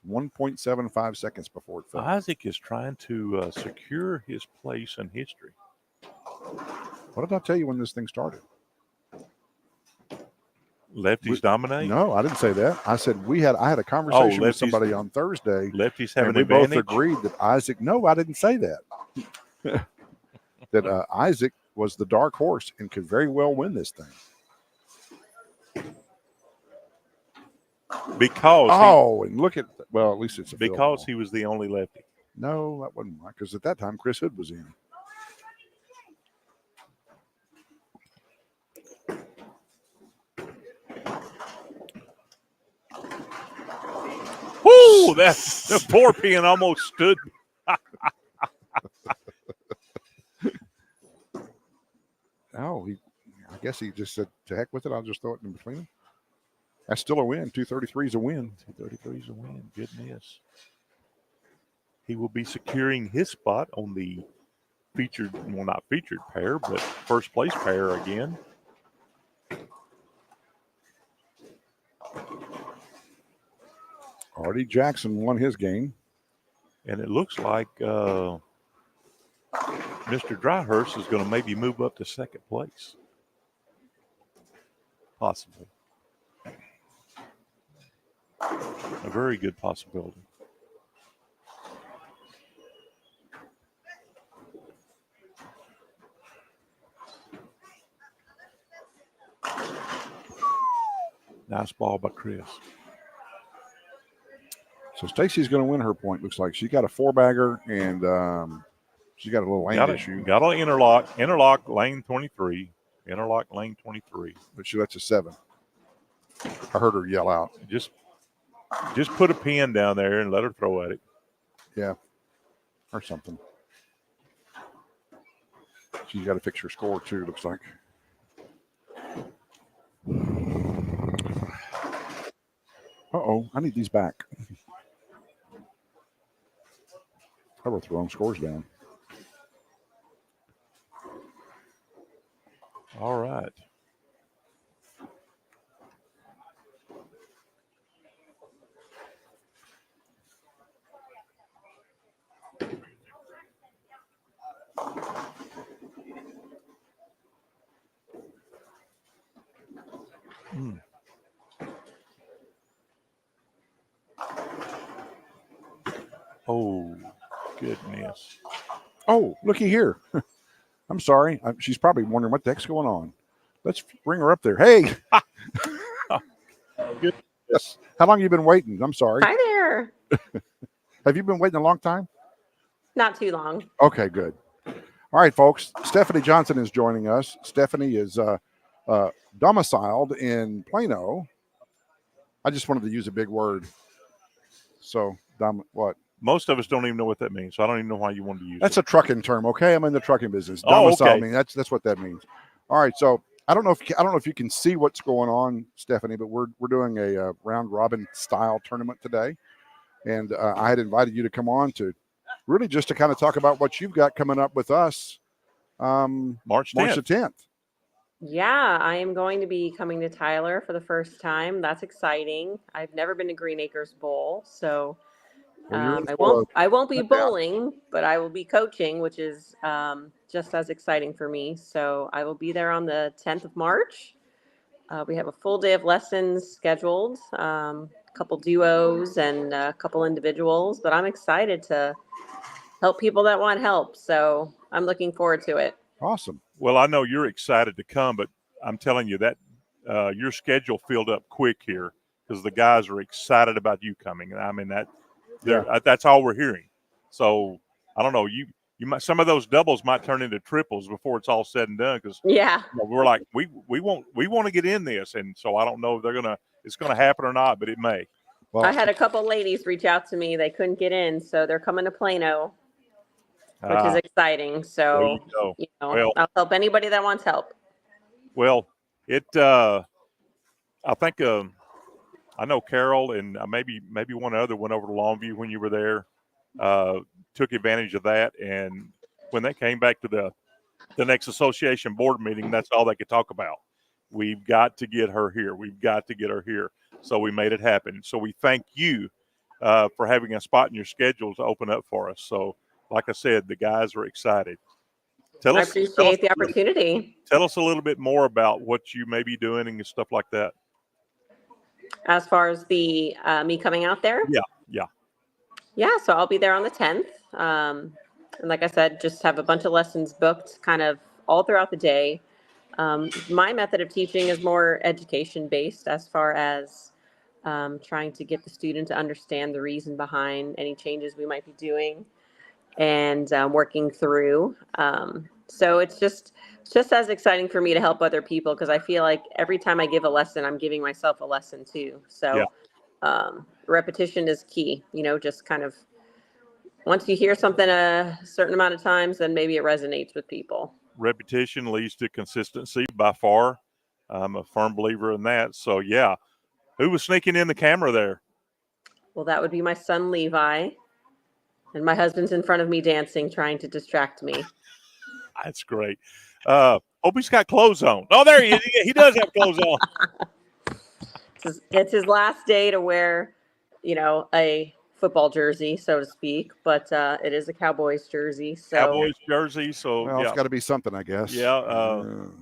[SPEAKER 1] 1.75 seconds before it fell.
[SPEAKER 2] Isaac is trying to secure his place in history.
[SPEAKER 1] What did I tell you when this thing started?
[SPEAKER 2] Lefties dominate?
[SPEAKER 1] No, I didn't say that. I said I had a conversation with somebody on Thursday.
[SPEAKER 2] Lefties have
[SPEAKER 1] and
[SPEAKER 2] an advantage?
[SPEAKER 1] both agreed that Isaac. No, I didn't say that. That Isaac was the dark horse and could very well win this thing.
[SPEAKER 2] Because
[SPEAKER 1] and look at at least it's a field
[SPEAKER 2] because
[SPEAKER 1] goal.
[SPEAKER 2] he was the only lefty.
[SPEAKER 1] No, that wasn't right because at that time Chris Hood was in.
[SPEAKER 2] Whoo! The poor pin almost stood.
[SPEAKER 1] I guess he just said, to heck with it, I'll just throw it in between them. That's still a win. 233 is a win.
[SPEAKER 2] 233 is a win. Goodness. He will be securing his spot on the not featured pair, but first place pair again.
[SPEAKER 1] Artie Jackson won his game.
[SPEAKER 2] And it looks like Mr. Dryhurst is going to maybe move up to second place. Possibly. A very good possibility. Nice ball by Chris.
[SPEAKER 1] So Stacy's going to win her point. Looks like she got a 4-bagger and she got a little lane issue.
[SPEAKER 2] Got an interlock lane 23. Interlock lane 23.
[SPEAKER 1] But she lets a 7. I heard her yell out.
[SPEAKER 2] Just put a pin down there and let her throw at it.
[SPEAKER 1] Yeah. Or something. She's got to fix her score too, looks like. Uh-oh, I need these back. I wrote the wrong scores down.
[SPEAKER 2] All right. Oh, goodness.
[SPEAKER 1] Oh, looky here. I'm sorry. She's probably wondering what the heck's going on. Let's bring her up there. Hey. Goodness. How long have you been waiting? I'm sorry.
[SPEAKER 5] Hi there.
[SPEAKER 1] Have you been waiting a long time?
[SPEAKER 5] Not too long.
[SPEAKER 1] Okay, good. All right, folks. Stephanie Johnson is joining us. Stephanie is domiciled in Plano. I just wanted to use a big word. So, what?
[SPEAKER 2] Most of us don't even know what that means, so I don't even know why you wanted to use it.
[SPEAKER 1] That's a trucking term, okay? I'm in the trucking business. Domicile,
[SPEAKER 2] okay.
[SPEAKER 1] I mean, that's what that means. All right, so I don't know if you can see what's going on, Stephanie, but we're doing a round robin style tournament today, and I had invited you to come on to really just to kind of talk about what you've got coming up with us,
[SPEAKER 2] March
[SPEAKER 1] the 10th.
[SPEAKER 5] Yeah, I am going to be coming to Tyler for the first time. That's exciting. I've never been to Green Acres Bowl, so I won't be bowling, but I will be coaching, which is just as exciting for me. So I will be there on the 10th of March. We have a full day of lessons scheduled, a couple duos and a couple individuals, but I'm excited to help people that want help. So I'm looking forward to it.
[SPEAKER 1] Awesome.
[SPEAKER 2] Well, I know you're excited to come, but I'm telling you that your schedule filled up quick here because the guys are excited about you coming. I mean, that's all we're hearing. So I don't know. You might, some of those doubles might turn into triples before it's all said and done. Because we're like we want to get in this, and so I don't know if it's going to happen or not, but it may.
[SPEAKER 1] Well,
[SPEAKER 5] I had a couple ladies reach out to me. They couldn't get in, so they're coming to Plano, which is exciting.
[SPEAKER 2] There you
[SPEAKER 5] So,
[SPEAKER 2] go.
[SPEAKER 5] I'll help anybody that wants help.
[SPEAKER 2] Well, I think I know Carol and maybe one other went over to Longview when you were there. Took advantage of that, and when they came back to the next association board meeting, that's all they could talk about. We've got to get her here. We've got to get her here. So we made it happen. So we thank you for having a spot in your schedule to open up for us. So, like I said, the guys are excited.
[SPEAKER 5] I appreciate the opportunity.
[SPEAKER 2] Tell us a little bit more about what you may be doing and stuff like that.
[SPEAKER 5] As far as the me coming out there? Yeah, so I'll be there on the 10th. And like I said, just have a bunch of lessons booked kind of all throughout the day. My method of teaching is more education based as far as trying to get the student to understand the reason behind any changes we might be doing and working through. So it's just as exciting for me to help other people because I feel like every time I give a lesson, I'm giving myself a lesson too. So repetition is key, just kind of once you hear something a certain amount of times, then maybe it resonates with people.
[SPEAKER 2] Repetition leads to consistency by far. I'm a firm believer in that. So, yeah. Who was sneaking in the camera there?
[SPEAKER 5] Well, that would be my son, Levi. And my husband's in front of me dancing, trying to distract me.
[SPEAKER 2] That's great. Hope he's got clothes on. Oh, there he is. He does have clothes on.
[SPEAKER 5] It's his last day to wear, a football jersey, so to speak, but it is a Cowboys jersey. So
[SPEAKER 2] Cowboys jersey. So
[SPEAKER 1] it's got to be something, I guess.
[SPEAKER 2] Poor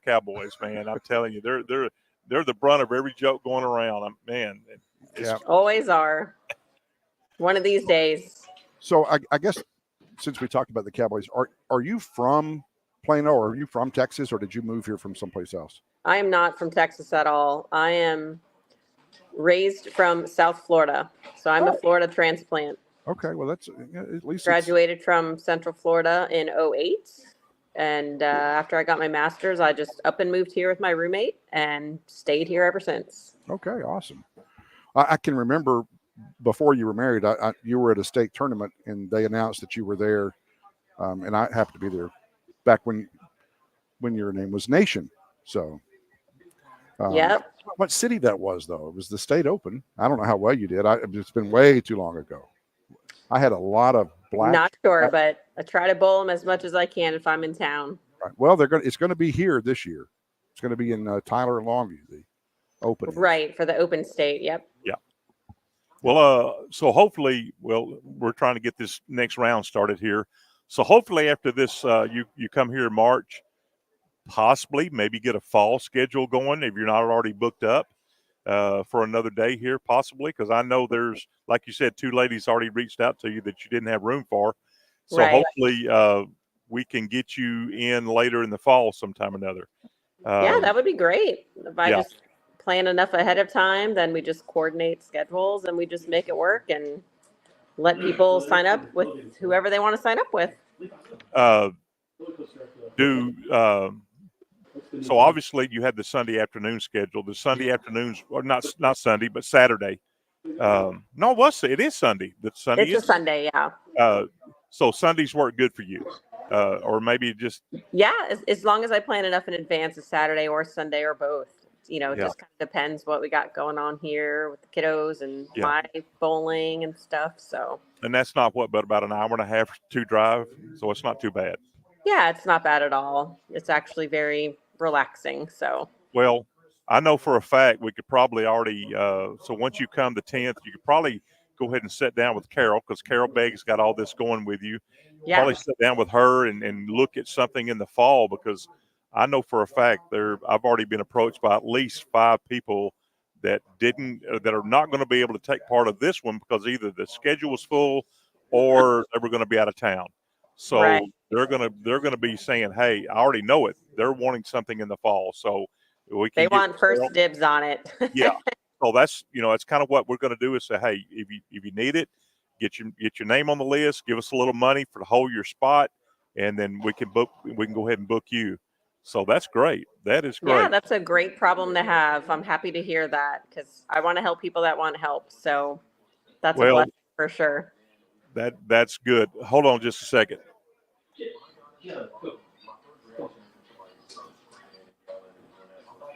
[SPEAKER 2] Cowboys, man. I'm telling you, they're the brunt of every joke going around.
[SPEAKER 5] Always are. One of these days.
[SPEAKER 1] So I guess since we talked about the Cowboys, are you from Plano or are you from Texas or did you move here from someplace else?
[SPEAKER 5] I am not from Texas at all. I am raised from South Florida. So I'm a Florida transplant.
[SPEAKER 1] Okay. Well, that's at least
[SPEAKER 5] graduated from Central Florida in 2008. And after I got my master's, I just up and moved here with my roommate and stayed here ever since.
[SPEAKER 1] Okay. Awesome. I can remember before you were married, you were at a state tournament and they announced that you were there. And I happened to be there back when your name was Nation. So, what city that was though? It was the state open. I don't know how well you did. It's been way too long ago. I had a lot of black.
[SPEAKER 5] Not sure, but I try to bowl them as much as I can if I'm in town.
[SPEAKER 1] Right. Well, it's going to be here this year. It's going to be in Tyler and Longview, the open.
[SPEAKER 5] Right, for the open state. Yep.
[SPEAKER 2] Yeah. Well, so hopefully, we're trying to get this next round started here. So hopefully after this, you come here in March, possibly maybe get a fall schedule going if you're not already booked up for another day here, possibly, because I know there's, like you said, 2 ladies already reached out to you that you didn't have room for. So hopefully we can get you in later in the fall sometime or another.
[SPEAKER 5] That would be great. If I just plan enough ahead of time, then we just coordinate schedules and we just make it work and let people sign up with whoever they want to sign up with.
[SPEAKER 2] So obviously you had the Sunday afternoon schedule. The Sunday afternoons, or not Sunday, but Saturday. It is Sunday.
[SPEAKER 5] It's a Sunday, yeah.
[SPEAKER 2] So Sundays work good for you, or maybe just
[SPEAKER 5] as long as I plan enough in advance, a Saturday or Sunday or both. It just kind of depends what we got going on here with the kiddos and my bowling and stuff. So.
[SPEAKER 2] And that's not but about an hour and a half to drive, so it's not too bad.
[SPEAKER 5] Yeah, it's not bad at all. It's actually very relaxing. So.
[SPEAKER 2] Well, I know for a fact we could probably already. So once you come the 10th, you could probably go ahead and sit down with Carol because Carol Begg's got all this going with you.
[SPEAKER 5] Yeah.
[SPEAKER 2] Probably sit down with her and look at something in the fall because I know for a fact I've already been approached by at least 5 people that are not going to be able to take part of this one because either the schedule was full or they were going to be out of town. So they're going to be saying, "Hey, I already know it. They're wanting something in the fall." So
[SPEAKER 5] they want first dibs on it.
[SPEAKER 2] Yeah. So that's that's kind of what we're going to do is say, "Hey, if you need it, get your name on the list. Give us a little money to hold your spot, and then we can go ahead and book you." So that's great. That is great.
[SPEAKER 5] Yeah, that's a great problem to have. I'm happy to hear that because I want to help people that want help. So that's a blessing for sure.
[SPEAKER 2] That's good. Hold on just a second.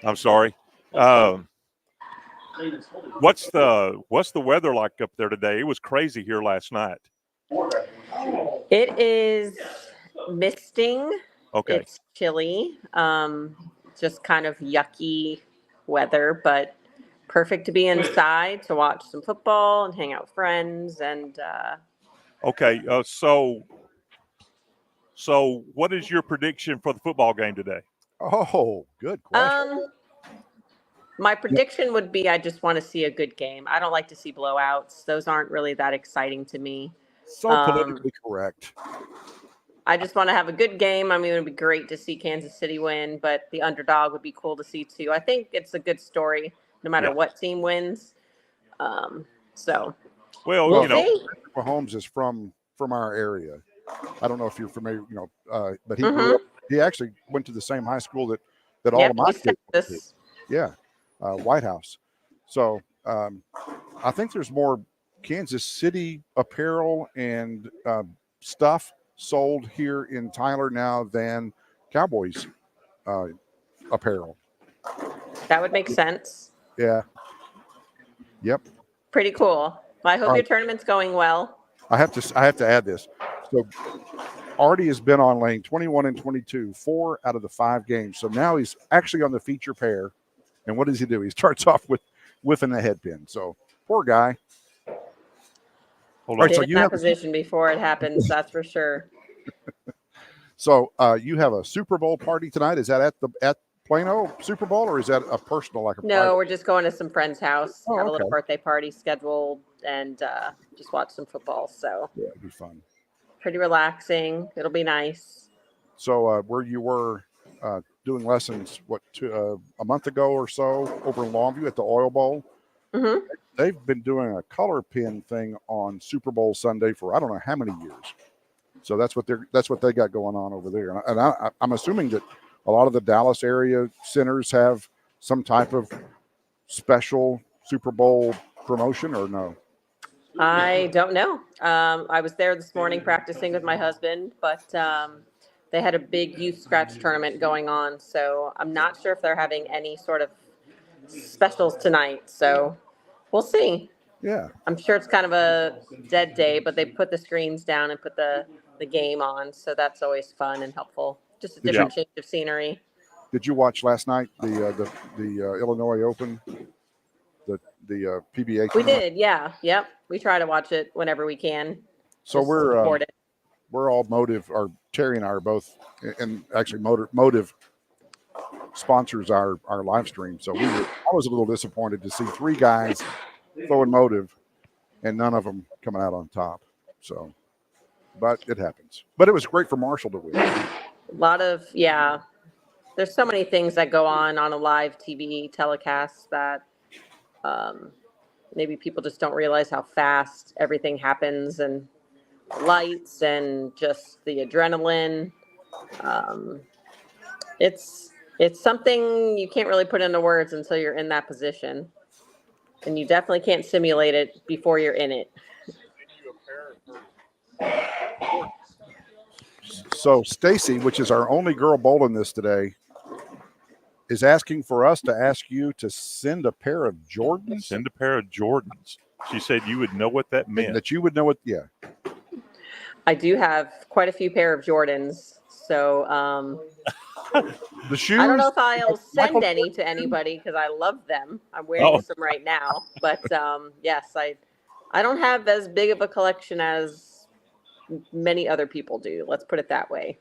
[SPEAKER 2] I'm sorry. What's the weather like up there today? It was crazy here last night.
[SPEAKER 5] It is misting.
[SPEAKER 2] Okay.
[SPEAKER 5] It's chilly. Just kind of yucky weather, but perfect to be inside to watch some football and hang out with friends. And
[SPEAKER 2] okay. So what is your prediction for the football game today?
[SPEAKER 1] Oh, good question.
[SPEAKER 5] My prediction would be I just want to see a good game. I don't like to see blowouts. Those aren't really that exciting to me.
[SPEAKER 1] So politically correct.
[SPEAKER 5] I just want to have a good game. I mean, it would be great to see Kansas City win, but the underdog would be cool to see too. I think it's a good story no matter what team wins. So we'll see.
[SPEAKER 1] Mahomes is from our area. I don't know if you're familiar, but he he actually went to the same high school that all of my kids went to. Yeah, White House. So I think there's more Kansas City apparel and stuff sold here in Tyler now than Cowboys apparel.
[SPEAKER 5] That would make sense.
[SPEAKER 1] Yeah. Yep.
[SPEAKER 5] Pretty cool. Well, I hope your tournament's going well.
[SPEAKER 1] I have to add this. So Artie has been on lane 21 and 22, 4 out of the 5 games. So now he's actually on the feature pair. And what does he do? He starts off with whiffing the headpin. So poor guy.
[SPEAKER 5] Hold on. So you have position before it happens. That's for sure.
[SPEAKER 1] So you have a Super Bowl party tonight. Is that at Plano Super Bowl, or is that a personal
[SPEAKER 5] No, we're just going to some friend's house, have a little birthday party scheduled, and just watch some football. So
[SPEAKER 1] yeah, it'll be fun.
[SPEAKER 5] Pretty relaxing. It'll be nice.
[SPEAKER 1] So where you were doing lessons, a month ago or so over in Longview at the Oil Bowl, they've been doing a color pin thing on Super Bowl Sunday for I don't know how many years. So that's what they got going on over there, and I'm assuming that a lot of the Dallas area centers have some type of special Super Bowl promotion, or no?
[SPEAKER 5] I don't know. I was there this morning practicing with my husband, but they had a big youth scratch tournament going on. So I'm not sure if they're having any sort of specials tonight. So we'll see.
[SPEAKER 1] Yeah.
[SPEAKER 5] I'm sure it's kind of a dead day, but they put the screens down and put the game on. So that's always fun and helpful. Just a different change of scenery.
[SPEAKER 1] Did you watch last night the Illinois Open, the PBA?
[SPEAKER 5] We did, yeah, yep. We try to watch it whenever we can.
[SPEAKER 1] So we're all Motive, or Terry and I are both, and actually Motive sponsors our live stream. So I was a little disappointed to see 3 guys throwing Motive, and none of them coming out on top. So, but it happens. But it was great for Marshall to win.
[SPEAKER 5] A lot of, there's so many things that go on a live TV telecast that maybe people just don't realize how fast everything happens, and lights and just the adrenaline. It's something you can't really put into words until you're in that position, and you definitely can't simulate it before you're in it.
[SPEAKER 1] So Stacy, which is our only girl bowling this today, is asking for us to ask you to send a pair of Jordans.
[SPEAKER 2] Send a pair of Jordans. She said you would know what that meant.
[SPEAKER 1] That you would know what, yeah.
[SPEAKER 5] I do have quite a few pair of Jordans. So
[SPEAKER 1] the shoes.
[SPEAKER 5] I don't know if I'll send any to anybody because I love them. I'm wearing some right now. But yes, I don't have as big of a collection as many other people do. Let's put it that way.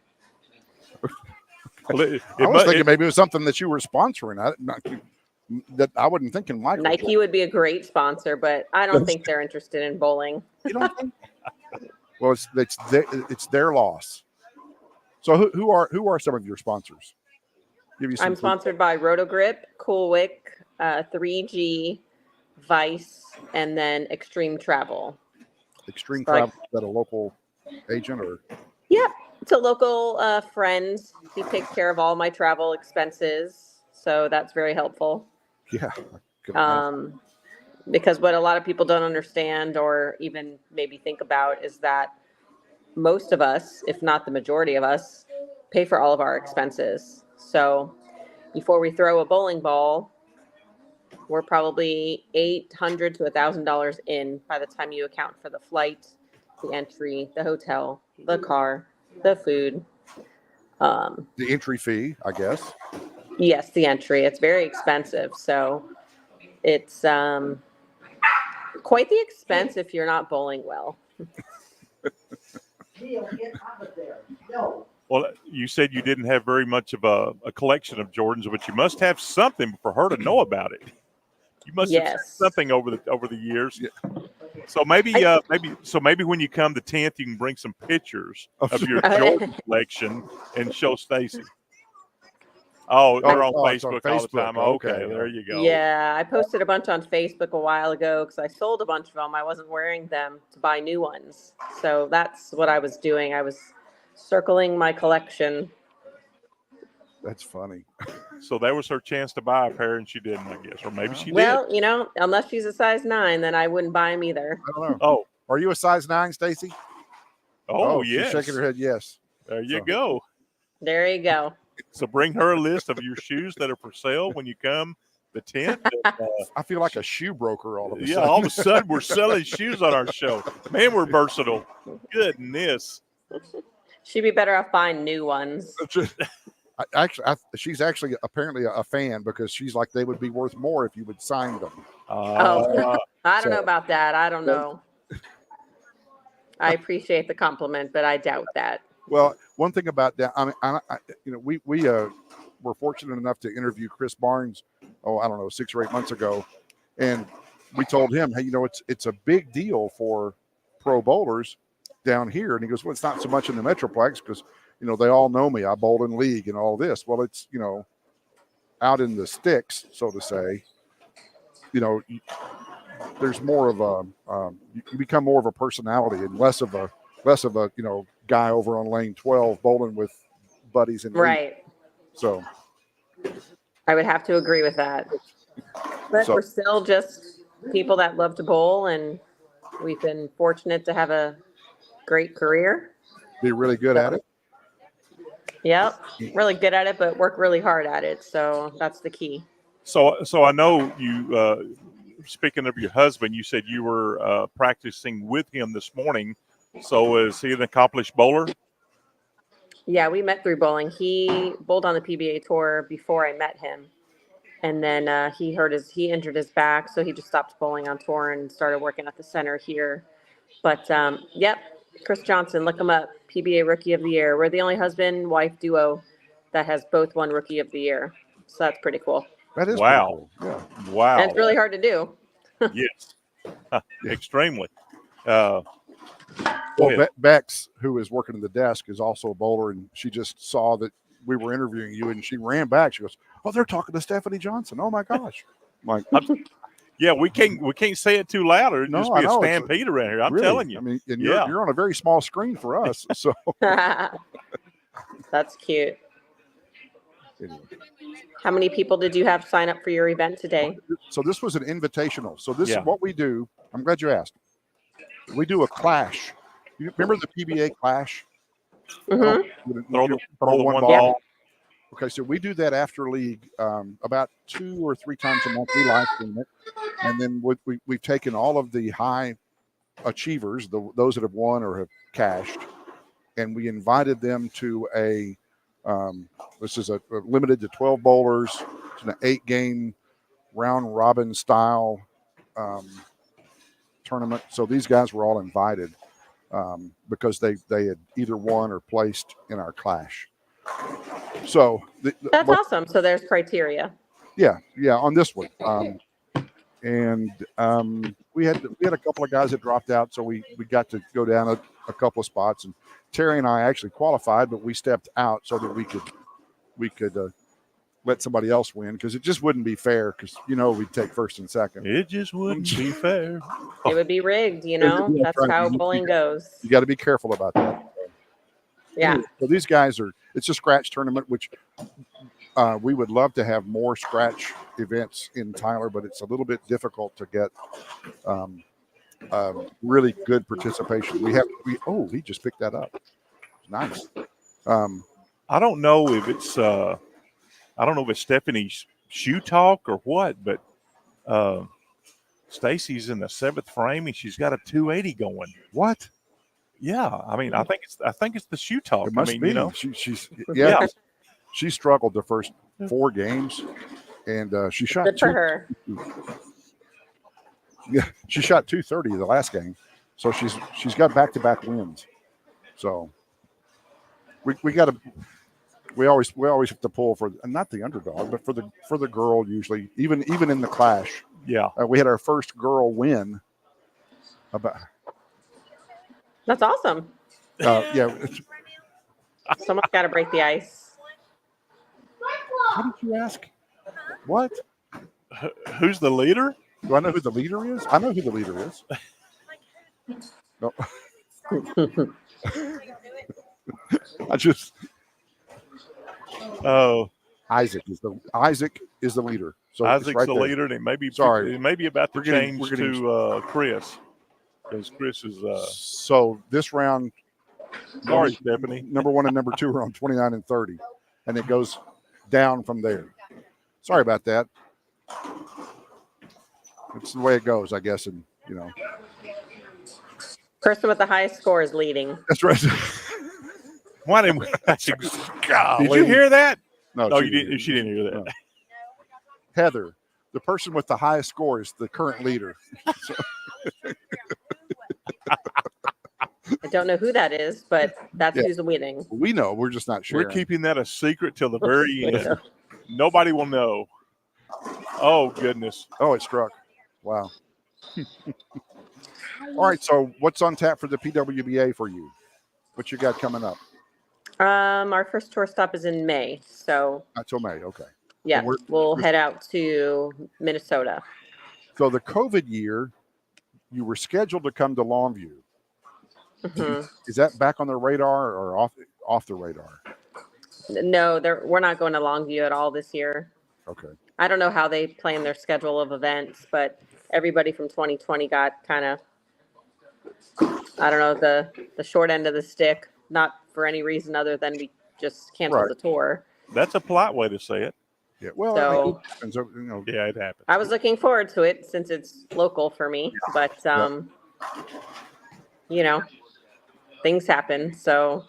[SPEAKER 1] I was thinking maybe it was something that you were sponsoring. That I wasn't thinking Michael.
[SPEAKER 5] Nike would be a great sponsor, but I don't think they're interested in bowling.
[SPEAKER 1] You don't think? Well, it's their loss. So who are some of your sponsors?
[SPEAKER 5] I'm sponsored by Rotogrip, Coolwick, 3G, Vice, and then Extreme Travel.
[SPEAKER 1] Extreme Travel, is that a local agent or?
[SPEAKER 5] Yep. It's a local friend. He takes care of all my travel expenses, so that's very helpful.
[SPEAKER 1] Yeah. I can imagine.
[SPEAKER 5] Because what a lot of people don't understand or even maybe think about is that most of us, if not the majority of us, pay for all of our expenses. So before we throw a bowling ball, we're probably $800 to $1,000 in by the time you account for the flight, the entry, the hotel, the car, the food.
[SPEAKER 1] The entry fee, I guess.
[SPEAKER 5] Yes, the entry. It's very expensive. So it's quite the expense if you're not bowling well.
[SPEAKER 2] Well, you said you didn't have very much of a collection of Jordans, but you must have something for her to know about it. You must have
[SPEAKER 5] Yes.
[SPEAKER 2] something over the years. Yeah. So maybe when you come the 10th, you can bring some pictures of your Jordan collection and show Stacy. Oh, they're on Facebook all the time. Okay, there you go.
[SPEAKER 5] Yeah, I posted a bunch on Facebook a while ago because I sold a bunch of them. I wasn't wearing them to buy new ones. So that's what I was doing. I was circling my collection.
[SPEAKER 1] That's funny.
[SPEAKER 2] So that was her chance to buy a pair, and she didn't, I guess. Or maybe she did.
[SPEAKER 5] Well, unless she's a size 9, then I wouldn't buy them either.
[SPEAKER 1] I don't know.
[SPEAKER 2] Oh.
[SPEAKER 1] Are you a size 9, Stacy?
[SPEAKER 2] Oh, yes.
[SPEAKER 1] She's shaking her head yes.
[SPEAKER 2] There you go.
[SPEAKER 5] There you go.
[SPEAKER 2] So bring her a list of your shoes that are for sale when you come the 10th.
[SPEAKER 1] I feel like a shoe broker all of a sudden.
[SPEAKER 2] Yeah, all of a sudden we're selling shoes on our show. Man, we're versatile. Goodness.
[SPEAKER 5] She'd be better off buying new ones.
[SPEAKER 1] She's actually apparently a fan because she's like they would be worth more if you would sign them.
[SPEAKER 5] I don't know about that. I don't know. I appreciate the compliment, but I doubt that.
[SPEAKER 1] Well, one thing about that, we were fortunate enough to interview Chris Barnes. I don't know, 6 or 8 months ago, and we told him, hey, it's a big deal for pro bowlers down here, and he goes, well, it's not so much in the Metroplex because they all know me. I bowl in league and all this. Well, it's out in the sticks, so to say. There's more of a you become more of a personality and less of a guy over on lane 12 bowling with buddies in
[SPEAKER 5] right.
[SPEAKER 1] League. So
[SPEAKER 5] I would have to agree with that. But we're still just people that love to bowl, and we've been fortunate to have a great career.
[SPEAKER 1] Be really good at it.
[SPEAKER 5] Yep, really good at it, but work really hard at it. So that's the key.
[SPEAKER 2] So I know you. Speaking of your husband, you said you were practicing with him this morning. So is he an accomplished bowler?
[SPEAKER 5] Yeah, we met through bowling. He bowled on the PBA tour before I met him, and then he injured his back, so he just stopped bowling on tour and started working at the center here. But yep, Chris Johnson, look him up. PBA Rookie of the Year. We're the only husband-wife duo that has both won Rookie of the Year, so that's pretty cool.
[SPEAKER 1] That is
[SPEAKER 2] wow.
[SPEAKER 1] Pretty cool. Yeah.
[SPEAKER 2] Wow.
[SPEAKER 5] And it's really hard to do.
[SPEAKER 2] Yes, extremely.
[SPEAKER 1] Bex, who is working in the desk, is also a bowler, and she just saw that we were interviewing you, and she ran back. She goes, "Oh, they're talking to Stephanie Johnson. Oh my gosh!" I'm like,
[SPEAKER 2] yeah, we can't say it too loud, or just be a stampede around here. I'm
[SPEAKER 1] really,
[SPEAKER 2] telling you.
[SPEAKER 1] I mean, and you're on a very small screen for us, so
[SPEAKER 5] that's cute.
[SPEAKER 1] Anyway.
[SPEAKER 5] How many people did you have sign up for your event today?
[SPEAKER 1] So this was an invitational. So this is what we do. I'm glad you asked. We do a clash. You remember the PBA clash?
[SPEAKER 5] Mm-hmm.
[SPEAKER 2] Throw one ball.
[SPEAKER 1] Okay, so we do that after league about 2 or 3 times a month. We live stream it, and then we've taken all of the high achievers, those that have won or have cashed, and we invited them to a. This is a limited to 12 bowlers. It's an 8-game round robin style tournament. So these guys were all invited because they had either won or placed in our clash. So
[SPEAKER 5] that's awesome. So there's criteria.
[SPEAKER 1] Yeah, on this one. We had a couple of guys that dropped out, so we got to go down a couple of spots, and Terry and I actually qualified, but we stepped out so that we could let somebody else win, because it just wouldn't be fair, because we'd take first and second.
[SPEAKER 2] It just wouldn't be fair.
[SPEAKER 5] It would be rigged, that's how bowling goes.
[SPEAKER 1] You got to be careful about that.
[SPEAKER 5] Yeah.
[SPEAKER 1] So these guys it's a scratch tournament, which we would love to have more scratch events in Tyler, but it's a little bit difficult to get really good participation. He just picked that up. Nice.
[SPEAKER 2] I don't know if it's Stephanie's shoe talk or what, but Stacy's in the 7th frame and she's got a 280 going.
[SPEAKER 1] What?
[SPEAKER 2] Yeah, I mean, I think it's the shoe talk.
[SPEAKER 1] It must be.
[SPEAKER 2] You know,
[SPEAKER 1] she's
[SPEAKER 2] yeah.
[SPEAKER 1] She struggled the first 4 games, and she shot.
[SPEAKER 5] Good for her.
[SPEAKER 1] Yeah, she shot 230 the last game, so she's got back-to-back wins. So we got to. We always have to pull for not the underdog, but for the girl usually. Even in the clash,
[SPEAKER 2] yeah,
[SPEAKER 1] we had our first girl win.
[SPEAKER 5] That's awesome.
[SPEAKER 1] Yeah.
[SPEAKER 5] Someone's got to break the ice.
[SPEAKER 1] What did you ask? What?
[SPEAKER 2] Who's the leader?
[SPEAKER 1] Do I know who the leader is? I know who the leader is. No. I just.
[SPEAKER 2] Oh,
[SPEAKER 1] Isaac is the leader. So
[SPEAKER 2] Isaac's
[SPEAKER 1] right
[SPEAKER 2] the
[SPEAKER 1] there.
[SPEAKER 2] leader, and it may be about to change to Chris, because Chris is.
[SPEAKER 1] So this round.
[SPEAKER 2] Sorry, Stephanie.
[SPEAKER 1] Number 1 and number 2 are on 29 and 30, and it goes down from there. Sorry about that. It's the way it goes, I guess, and
[SPEAKER 5] Person with the highest score is leading.
[SPEAKER 1] That's right.
[SPEAKER 2] Why didn't we? Did you hear that?
[SPEAKER 1] No,
[SPEAKER 2] you didn't. She didn't hear that.
[SPEAKER 1] No. Heather, the person with the highest score is the current leader.
[SPEAKER 5] I don't know who that is, but that's who's winning.
[SPEAKER 1] We know. We're just not sure.
[SPEAKER 2] We're keeping that a secret till the very end. Nobody will know. Oh, goodness.
[SPEAKER 1] Oh, it struck. Wow. All right. So what's on tap for the PWBA for you? What you got coming up?
[SPEAKER 5] Our first tour stop is in May. So
[SPEAKER 1] not till May. Okay.
[SPEAKER 5] Yeah. We'll head out to Minnesota.
[SPEAKER 1] So the COVID year, you were scheduled to come to Longview.
[SPEAKER 5] Mm-hmm.
[SPEAKER 1] Is that back on the radar or off the radar?
[SPEAKER 5] No, we're not going to Longview at all this year.
[SPEAKER 1] Okay.
[SPEAKER 5] I don't know how they plan their schedule of events, but everybody from 2020 got kind of, I don't know, the short end of the stick, not for any reason other than we just canceled the tour.
[SPEAKER 2] That's a polite way to say it.
[SPEAKER 1] Yeah. Well,
[SPEAKER 2] yeah, it happened.
[SPEAKER 5] I was looking forward to it since it's local for me, but things happen. So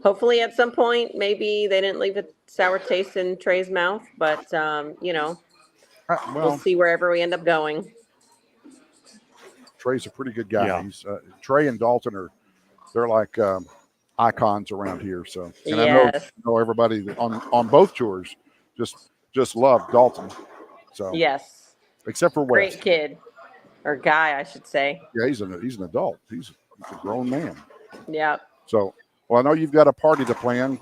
[SPEAKER 5] hopefully at some point, maybe they didn't leave a sour taste in Trey's mouth, but we'll see wherever we end up going.
[SPEAKER 1] Trey's a pretty good guy.
[SPEAKER 2] Yeah.
[SPEAKER 1] He's Trey and Dalton they're like icons around here. So and
[SPEAKER 5] yes.
[SPEAKER 1] I know everybody on both tours just love Dalton. So
[SPEAKER 5] yes,
[SPEAKER 1] except for Wes.
[SPEAKER 5] Great kid or guy, I should say.
[SPEAKER 1] Yeah, he's an adult. He's a grown man.
[SPEAKER 5] Yeah.
[SPEAKER 1] So, well, I know you've got a party to plan,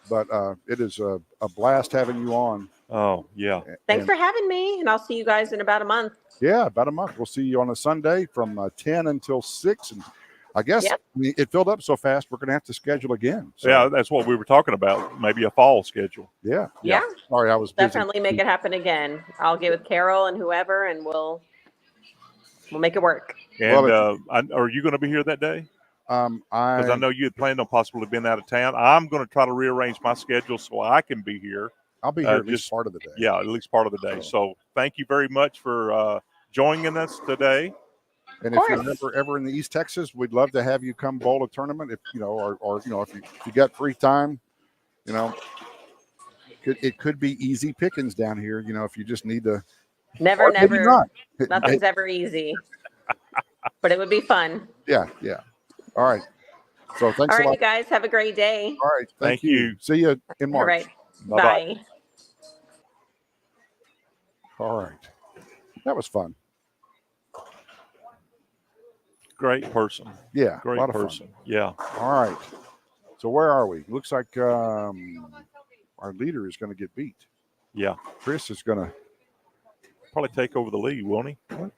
[SPEAKER 1] but it is a blast having you on.
[SPEAKER 2] Oh, yeah.
[SPEAKER 5] Thanks for having me, and I'll see you guys in about a month.
[SPEAKER 1] Yeah, about a month. We'll see you on a Sunday from 10 until 6. And I guess it filled up so fast, we're going to have to schedule again. So.
[SPEAKER 2] Yeah, that's what we were talking about. Maybe a fall schedule.
[SPEAKER 1] Yeah.
[SPEAKER 5] Yeah.
[SPEAKER 1] Sorry, I was busy.
[SPEAKER 5] Definitely make it happen again. I'll get with Carol and whoever, and we'll make it work.
[SPEAKER 2] And are you going to be here that day? Because I know you had planned on possibly being out of town. I'm going to try to rearrange my schedule so I can be here.
[SPEAKER 1] I'll be here at least part of the day.
[SPEAKER 2] Yeah, at least part of the day. So thank you very much for joining us today.
[SPEAKER 1] And if you're ever in the East Texas, we'd love to have you come bowl a tournament. If if you got free time, it could be easy pickings down here. If you just need to.
[SPEAKER 5] Never. Nothing's ever easy, but it would be fun.
[SPEAKER 1] Yeah. All right. So thanks a lot.
[SPEAKER 5] All right, you guys have a great day.
[SPEAKER 1] All right. Thank you. See you in March.
[SPEAKER 5] All right.
[SPEAKER 2] Bye-bye.
[SPEAKER 5] Bye.
[SPEAKER 1] All right. That was fun.
[SPEAKER 2] Great person.
[SPEAKER 1] Yeah.
[SPEAKER 2] Great
[SPEAKER 1] a lot of
[SPEAKER 2] person.
[SPEAKER 1] Fun.
[SPEAKER 2] Yeah.
[SPEAKER 1] All right. So where are we? Looks like our leader is going to get beat.
[SPEAKER 2] Yeah.
[SPEAKER 1] Chris is going to
[SPEAKER 2] probably take over the lead, won't he?
[SPEAKER 1] What?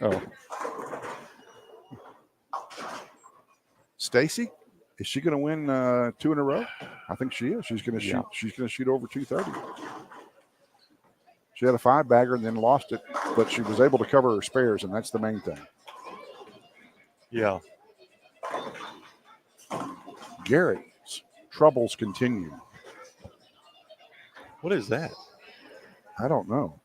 [SPEAKER 1] Oh. Stacy, is she going to win 2 in a row? I think she is. She's going to
[SPEAKER 2] Yeah.
[SPEAKER 1] shoot. She's going to shoot over 230. She had a 5-bagger and then lost it, but she was able to cover her spares, and that's the main thing.
[SPEAKER 2] Yeah.
[SPEAKER 1] Garrett's troubles continue.
[SPEAKER 2] What is that?
[SPEAKER 1] I don't know.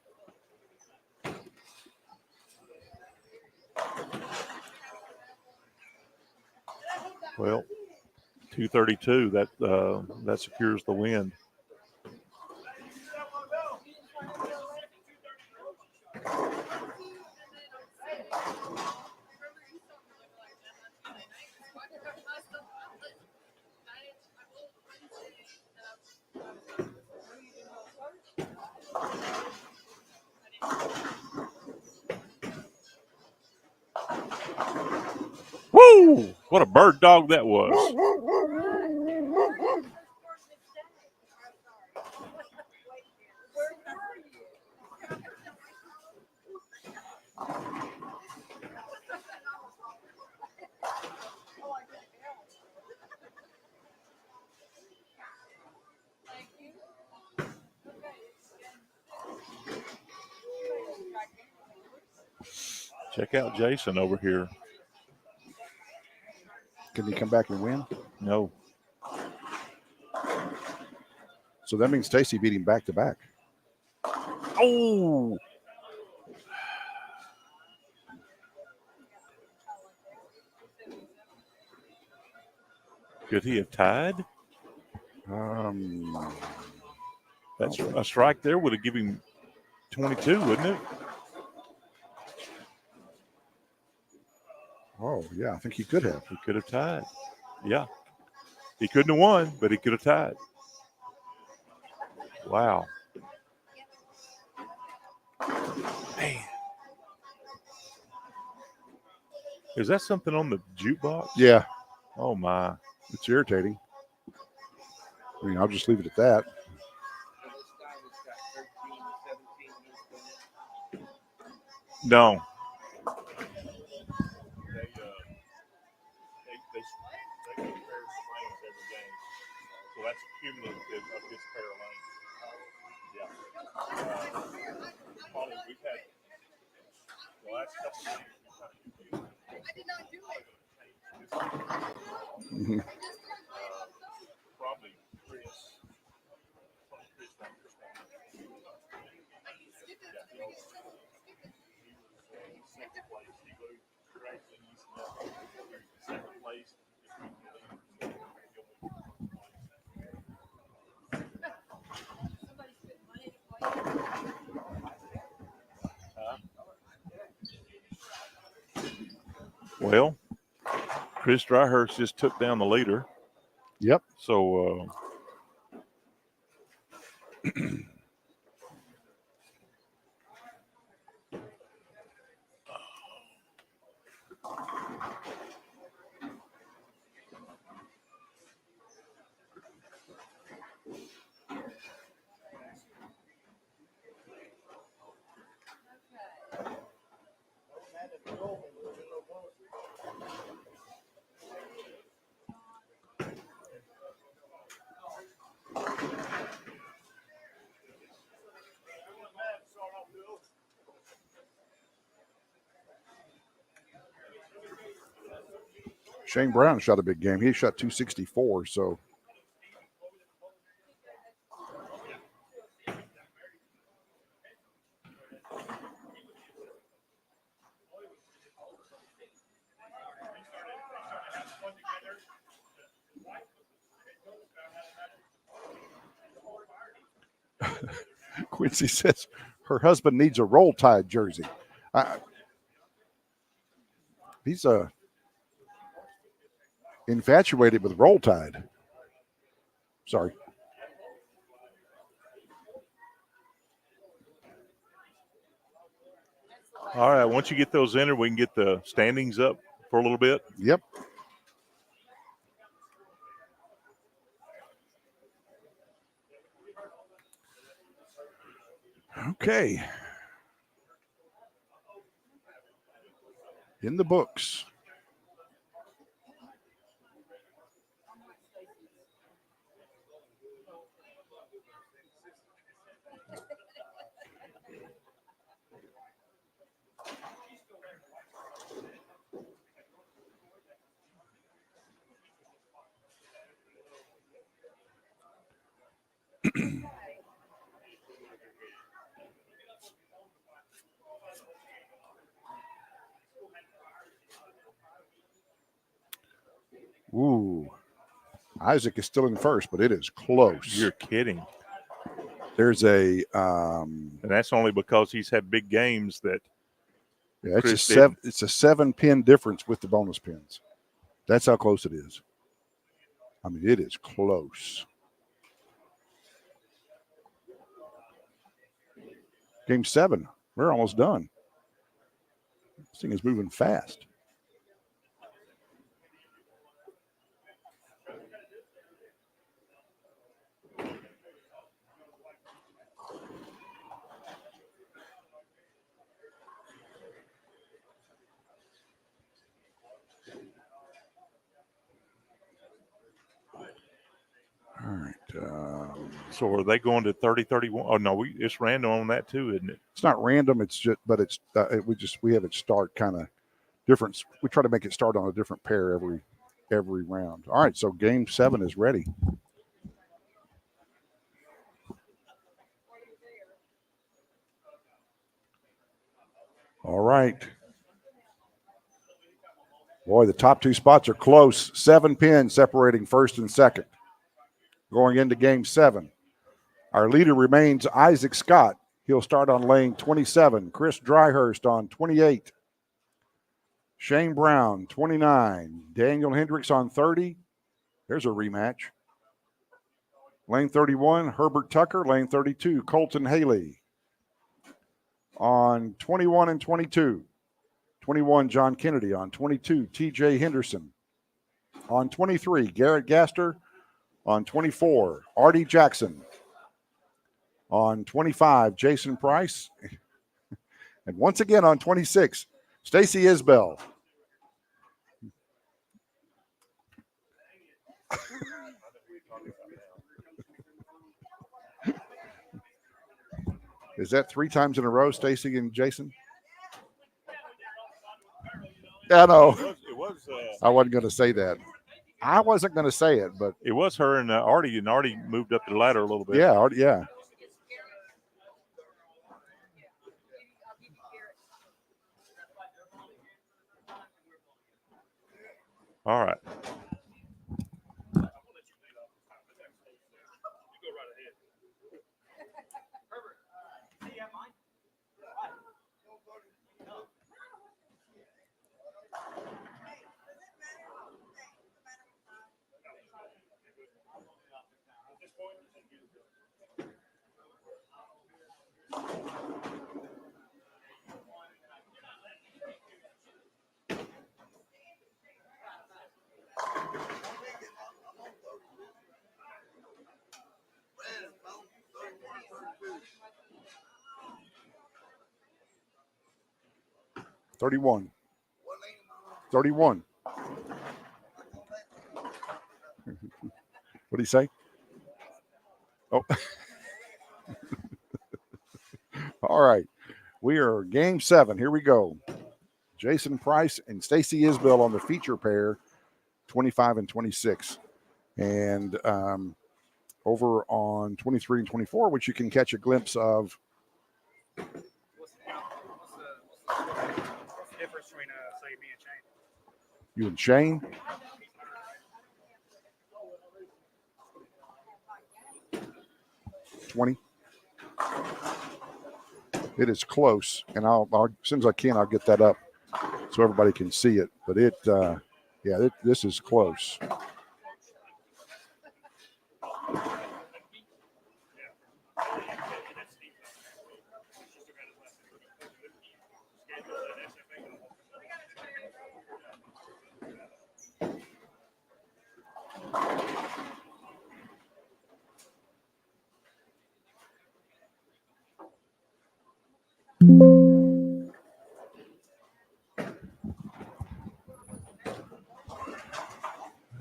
[SPEAKER 2] Well, 232. That secures the win. Woo! What a bird dog that was. Check out Jason over here.
[SPEAKER 1] Can he come back and win?
[SPEAKER 2] No.
[SPEAKER 1] So that means Stacy beat him back to back.
[SPEAKER 2] Oh! Could he have tied? That's a strike there would have given him 22, wouldn't it?
[SPEAKER 1] Oh, yeah, I think he could have.
[SPEAKER 2] He could have tied. Yeah. He couldn't have won, but he could have tied. Wow. Man. Is that something on the jukebox?
[SPEAKER 1] Yeah.
[SPEAKER 2] Oh, my.
[SPEAKER 1] It's irritating. I mean, I'll just leave it at that.
[SPEAKER 2] No. They compare lanes every game. So that's cumulative of his pair of lanes. Yeah. Probably we've had the last couple of games. I did not do it. Probably Chris. Second place. He moved correctly. Second place. Well, Chris Dryhurst just took down the leader.
[SPEAKER 1] Yep.
[SPEAKER 2] So,
[SPEAKER 1] Shane Brown shot a big game. He shot 264, so. Quincy says her husband needs a Roll Tide jersey. He's infatuated with Roll Tide. Sorry.
[SPEAKER 2] all right. Once you get those entered, we can get the standings up for a little bit.
[SPEAKER 1] Yep. Okay. In the books. Ooh. Isaac is still in first, but it is close.
[SPEAKER 2] You're kidding.
[SPEAKER 1] There's a
[SPEAKER 2] and that's only because he's had big games that
[SPEAKER 1] yeah, it's a 7-pin difference with the bonus pins. That's how close it is. I mean, it is close. Game 7. We're almost done. This thing is moving fast. All right.
[SPEAKER 2] So are they going to 30-31? Oh no, it's random on that too, isn't it?
[SPEAKER 1] It's not random. It's just, but it's we have it start kind of different. We try to make it start on a different pair every round. All right. So game 7 is ready. All right. Boy, the top 2 spots are close. 7 pins separating first and second. Going into game 7. Our leader remains Isaac Scott. He'll start on lane 27. Chris Dryhurst on 28. Shane Brown, 29. Daniel Hendricks on 30. There's a rematch. Lane 31, Herbert Tucker. Lane 32, Colton Haley. On 21 and 22. 21, John Kennedy. On 22, TJ Henderson. On 23, Garrett Gaster. On 24, Artie Jackson. On 25, Jason Price. And once again on 26, Stacy Isbell. Is that 3 times in a row, Stacy and Jason? Yeah, no.
[SPEAKER 2] It was
[SPEAKER 1] I wasn't going to say that. I wasn't going to say it, but
[SPEAKER 2] it was her and Artie moved up the ladder a little bit.
[SPEAKER 1] Yeah, yeah.
[SPEAKER 2] All right.
[SPEAKER 1] $31. $31. What do you say? Oh. All right. We are game 7. Here we go. Jason Price and Stacy Isbell on the feature pair, 25 and 26. And over on 23 and 24, which you can catch a glimpse of.
[SPEAKER 6] What's the difference between, say, me and Shane?
[SPEAKER 1] You and Shane? $20. It is close, and I'll as soon as I can, I'll get that up so everybody can see it. But this is close.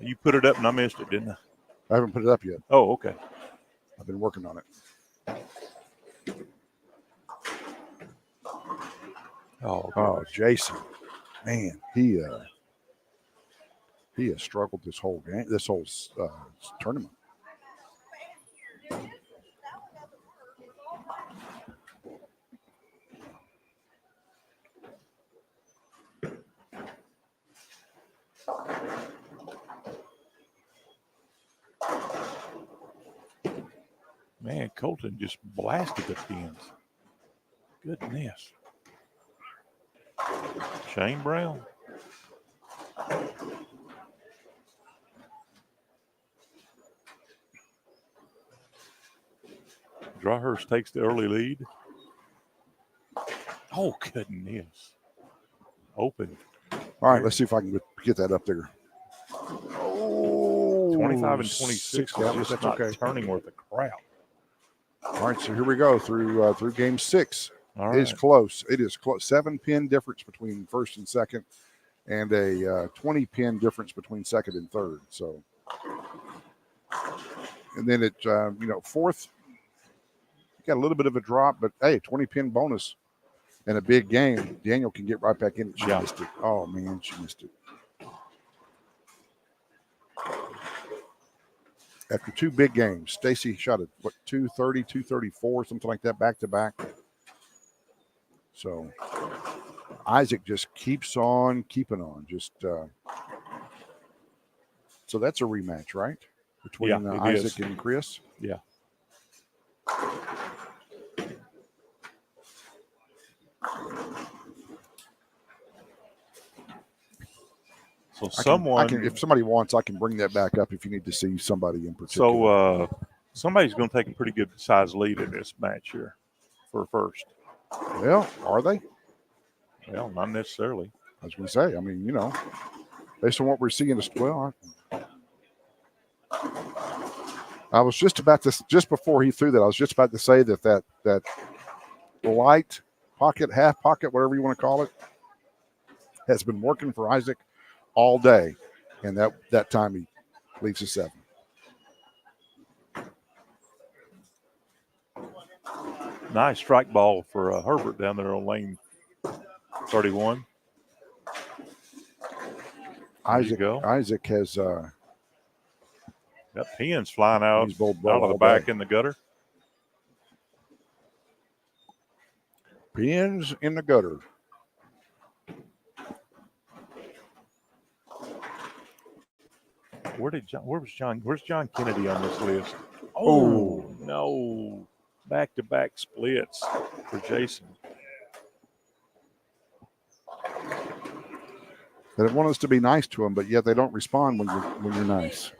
[SPEAKER 2] You put it up and I missed it, didn't I?
[SPEAKER 1] I haven't put it up yet.
[SPEAKER 2] Oh, okay.
[SPEAKER 1] I've been working on it. Oh, Jason, man, he has struggled this whole game, this whole tournament.
[SPEAKER 2] Man, Colton just blasted the pins. Goodness. Shane Brown. Drawhurst takes the early lead. Oh, goodness. Open.
[SPEAKER 1] All right, let's see if I can get that up there. Oh,
[SPEAKER 2] 25 and 26.
[SPEAKER 1] That's
[SPEAKER 2] Just not
[SPEAKER 1] okay.
[SPEAKER 2] turning worth a crap.
[SPEAKER 1] All right, so here we go through game 6.
[SPEAKER 2] All right.
[SPEAKER 1] It's close. It is close. 7-pin difference between first and second, and a 20-pin difference between second and third. So, and then it, fourth, got a little bit of a drop, but hey, 20-pin bonus and a big game. Daniel can get right back in it. She missed it. Oh man, she missed it. After 2 big games, Stacy shot at 230, 234, something like that, back to back. So Isaac just keeps on keeping on. Just so that's a rematch, right? Between Isaac and Chris.
[SPEAKER 2] Yeah. So
[SPEAKER 1] if somebody wants, I can bring that back up if you need to see somebody in particular.
[SPEAKER 2] So somebody's going to take a pretty good size lead in this match here for first.
[SPEAKER 1] Well, are they?
[SPEAKER 2] Well, not necessarily.
[SPEAKER 1] I was going to say, I mean, based on what we're seeing, I was just before he threw that, I was just about to say that light pocket, half pocket, whatever you want to call it, has been working for Isaac all day, and that time he leaves a 7.
[SPEAKER 2] Nice strike ball for Herbert down there on lane 31.
[SPEAKER 1] Isaac has
[SPEAKER 2] got pins flying out of the back in the gutter.
[SPEAKER 1] Pins in the gutter.
[SPEAKER 2] Where's John Kennedy on this list? Oh, no. Back-to-back splits for Jason.
[SPEAKER 1] They want us to be nice to them, but yet they don't respond when you're nice.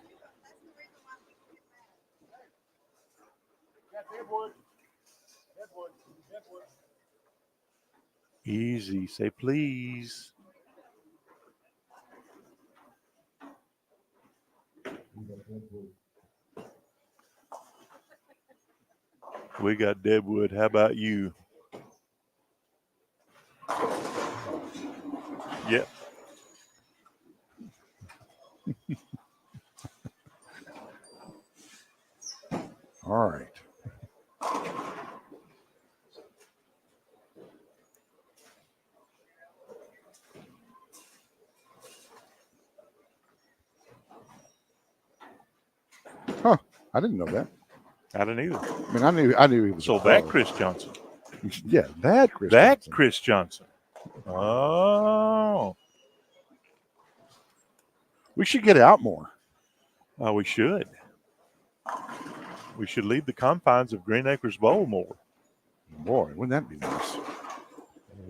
[SPEAKER 2] Easy. Say please. We got Deadwood. How about you? Yep.
[SPEAKER 1] All right. Huh. I didn't know that.
[SPEAKER 2] I didn't either.
[SPEAKER 1] I mean, I knew he was.
[SPEAKER 2] So that Chris Johnson.
[SPEAKER 1] Yeah, that Chris.
[SPEAKER 2] Johnson. Chris Johnson. Oh.
[SPEAKER 1] We should get out more.
[SPEAKER 2] We should. We should leave the confines of Green Acres Bowl more.
[SPEAKER 1] Boy, wouldn't that be nice?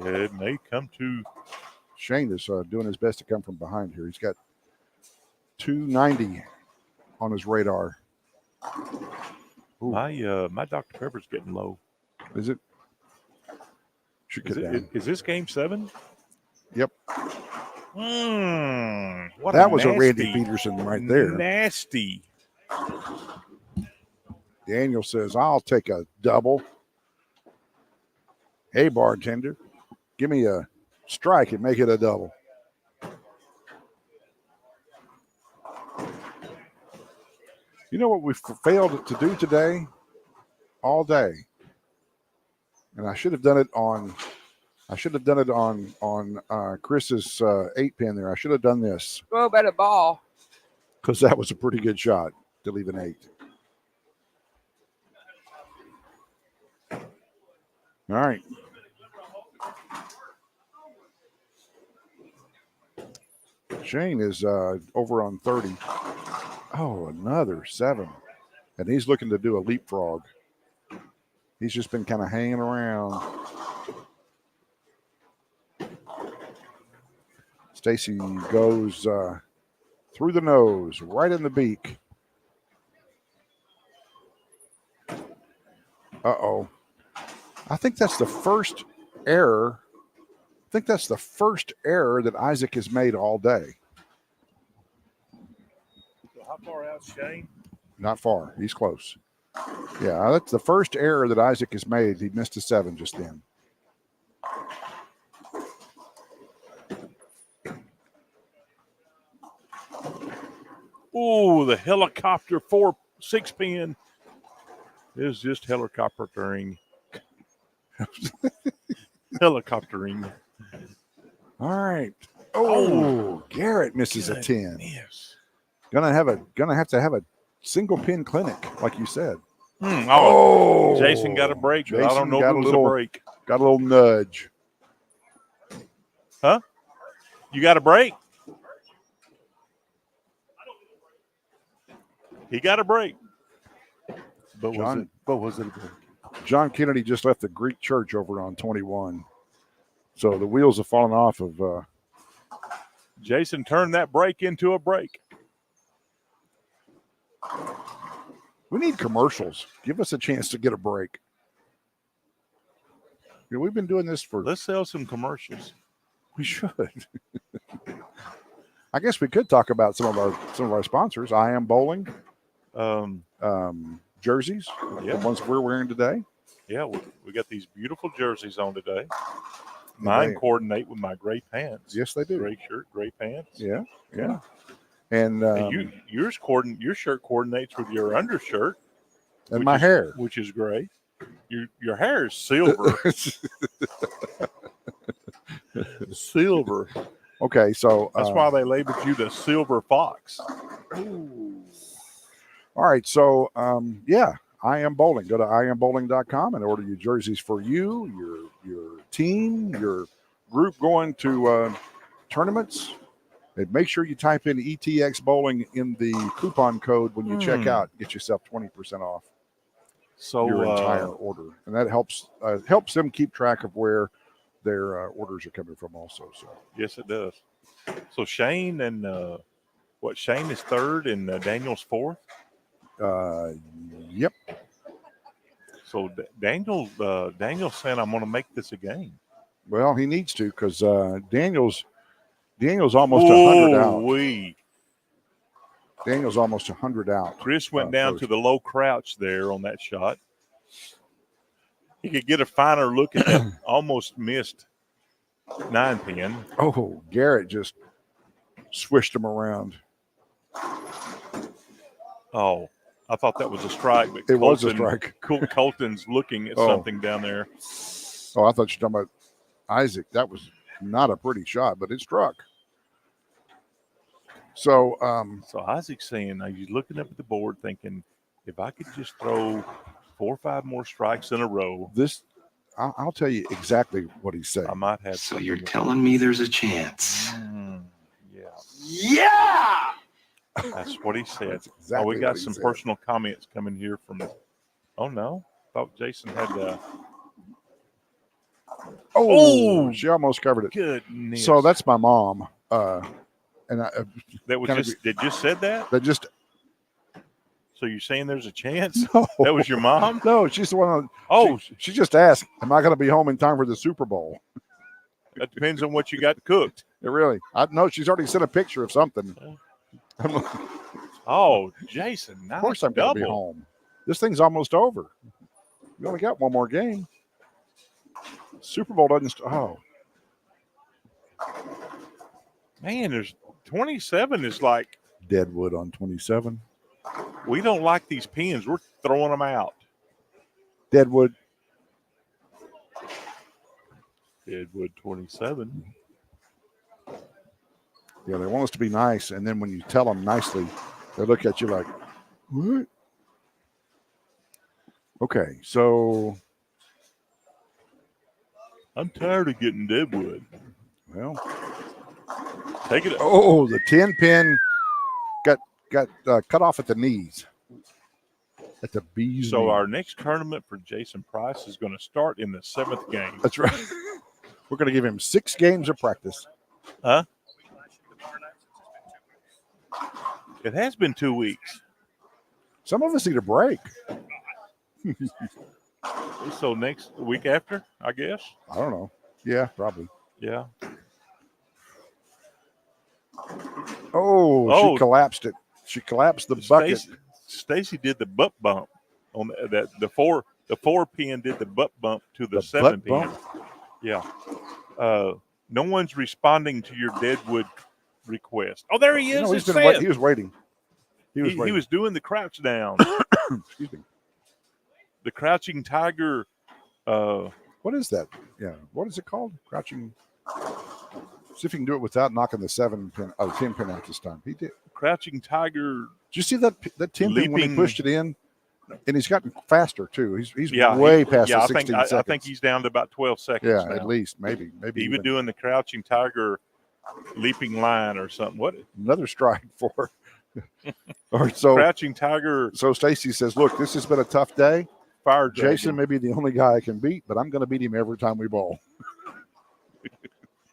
[SPEAKER 2] It may come to.
[SPEAKER 1] Shane is doing his best to come from behind here. He's got 290 on his radar. Ooh.
[SPEAKER 2] My Dr. Pepper's getting low.
[SPEAKER 1] Is it? Should get down.
[SPEAKER 2] Is this game 7?
[SPEAKER 1] Yep.
[SPEAKER 2] That
[SPEAKER 1] was a Randy Peterson right there.
[SPEAKER 2] Nasty.
[SPEAKER 1] Daniel says, I'll take a double. Hey, bartender, give me a strike and make it a double. You know what we failed to do today? All day. And I should have done it on Chris's 8-pin there. I should have done this.
[SPEAKER 7] Throw a better ball.
[SPEAKER 1] Because that was a pretty good shot to leave an 8. All right. Shane is over on 30. Oh, another 7. And he's looking to do a leapfrog. He's just been kind of hanging around. Stacy goes through the nose, right in the beak. Uh-oh. I think that's the first error. I think that's the first error that Isaac has made all day.
[SPEAKER 2] So how far out, Shane?
[SPEAKER 1] Not far. He's close. Yeah, that's the first error that Isaac has made. He missed a 7 just then.
[SPEAKER 2] Oh, the helicopter 4-6 pin is just helicoptering. Helicoptering.
[SPEAKER 1] All right. Oh, Garrett misses a 10.
[SPEAKER 2] Yes.
[SPEAKER 1] Gonna have to have a single pin clinic, like you said.
[SPEAKER 2] Jason got a break, but I don't know if it was a break.
[SPEAKER 1] Got a little nudge.
[SPEAKER 2] Huh? You got a break? He got a break. But was it a break?
[SPEAKER 1] John Kennedy just left the Greek church over on 21. So the wheels have fallen off of
[SPEAKER 2] Jason turned that break into a break.
[SPEAKER 1] We need commercials. Give us a chance to get a break. You know, we've been doing this for.
[SPEAKER 2] Let's sell some commercials.
[SPEAKER 1] We should. I guess we could talk about some of our sponsors. I Am Bowling, jerseys, the ones we're wearing today.
[SPEAKER 2] Yeah, we got these beautiful jerseys on today. Mine coordinate with my gray pants.
[SPEAKER 1] Yes, they do.
[SPEAKER 2] Gray shirt, gray pants.
[SPEAKER 1] Yeah. And
[SPEAKER 2] your shirt coordinates with your undershirt
[SPEAKER 1] and my hair,
[SPEAKER 2] which is gray. Your hair is silver. Silver.
[SPEAKER 1] Okay, so
[SPEAKER 2] that's why they labeled you the Silver Fox.
[SPEAKER 1] Ooh. All right, so I Am Bowling. Go to iambowling.com and order your jerseys for you, your team, your group going to tournaments. And make sure you type in ETX Bowling in the coupon code when you check out. Get yourself 20% off your entire order, and that helps them keep track of where their orders are coming from. Also, so
[SPEAKER 2] yes, it does. So Shane and Shane is third and Daniel's fourth.
[SPEAKER 1] Yep.
[SPEAKER 2] So Daniel's saying I'm going to make this a game.
[SPEAKER 1] Well, he needs to because Daniel's almost 100 out. Daniel's almost 100 out.
[SPEAKER 2] Chris went down to the low crouch there on that shot. He could get a finer look at that almost missed 9 pin.
[SPEAKER 1] Oh, Garrett just swished him around.
[SPEAKER 2] Oh, I thought that was a strike. But
[SPEAKER 1] it was a strike.
[SPEAKER 2] Colton's looking at something down there.
[SPEAKER 1] Oh, I thought you were talking about Isaac. That was not a pretty shot, but it struck. So
[SPEAKER 2] Isaac's saying, are you looking up at the board thinking, if I could just throw 4 or 5 more strikes in a row.
[SPEAKER 1] I'll tell you exactly what he said.
[SPEAKER 2] I might have.
[SPEAKER 7] So you're telling me there's a chance?
[SPEAKER 2] Yeah.
[SPEAKER 7] Yeah!
[SPEAKER 2] That's what he said.
[SPEAKER 1] Exactly
[SPEAKER 2] we got some personal comments coming here from. Oh no! Thought Jason had.
[SPEAKER 1] She almost covered it.
[SPEAKER 2] Goodness.
[SPEAKER 1] So that's my mom. And
[SPEAKER 2] that was just. They just said that.
[SPEAKER 1] That just.
[SPEAKER 2] So you're saying there's a chance?
[SPEAKER 1] No.
[SPEAKER 2] That was your mom?
[SPEAKER 1] No, she's the one. She just asked, "Am I going to be home in time for the Super Bowl?"
[SPEAKER 2] That depends on what you got cooked.
[SPEAKER 1] It really. I know she's already sent a picture of something.
[SPEAKER 2] Oh, Jason! Nice.
[SPEAKER 1] Of course, I'm going to be home. This thing's almost over. We only got one more game. Super Bowl doesn't.
[SPEAKER 2] Man, there's 27 is like
[SPEAKER 1] Deadwood on 27.
[SPEAKER 2] We don't like these pins. We're throwing them out.
[SPEAKER 1] Deadwood
[SPEAKER 2] 27.
[SPEAKER 1] Yeah, they want us to be nice, and then when you tell them nicely, they look at you like, what? Okay, so
[SPEAKER 2] I'm tired of getting Deadwood.
[SPEAKER 1] Well,
[SPEAKER 2] take it.
[SPEAKER 1] Oh, the 10 pin got cut off at the knees. At the bees.
[SPEAKER 2] So our next tournament for Jason Price is going to start in the 7th game.
[SPEAKER 1] That's right. We're going to give him 6 games of practice.
[SPEAKER 2] Huh? It has been 2 weeks.
[SPEAKER 1] Some of us need a break.
[SPEAKER 2] So next week after, I guess.
[SPEAKER 1] I don't know. Yeah, probably.
[SPEAKER 2] Yeah.
[SPEAKER 1] Oh, she collapsed it. She collapsed the bucket.
[SPEAKER 2] Stacy did the butt bump on that. The four pin did the butt bump to the 7 pin.
[SPEAKER 1] Bump?
[SPEAKER 2] Yeah. No one's responding to your Deadwood request. Oh, there he is.
[SPEAKER 1] No, he was waiting. He
[SPEAKER 2] was doing the crouch down.
[SPEAKER 1] Excuse me.
[SPEAKER 2] The crouching tiger.
[SPEAKER 1] What is that? Yeah. What is it called? Crouching. See if you can do it without knocking the 10 pin out this time. He did.
[SPEAKER 2] Crouching tiger.
[SPEAKER 1] Did you see that 10 pin when he pushed it in? And he's gotten faster too. He's way past the 16 seconds.
[SPEAKER 2] I think he's down to about 12 seconds.
[SPEAKER 1] Yeah,
[SPEAKER 2] now.
[SPEAKER 1] at least maybe.
[SPEAKER 2] He was doing the crouching tiger, leaping line or something. What?
[SPEAKER 1] Another strike for. Or so
[SPEAKER 2] crouching tiger.
[SPEAKER 1] So Stacy says, "Look, this has been a tough day.
[SPEAKER 2] Fire
[SPEAKER 1] Jason may be the only guy I can beat, but I'm going to beat him every time we bowl."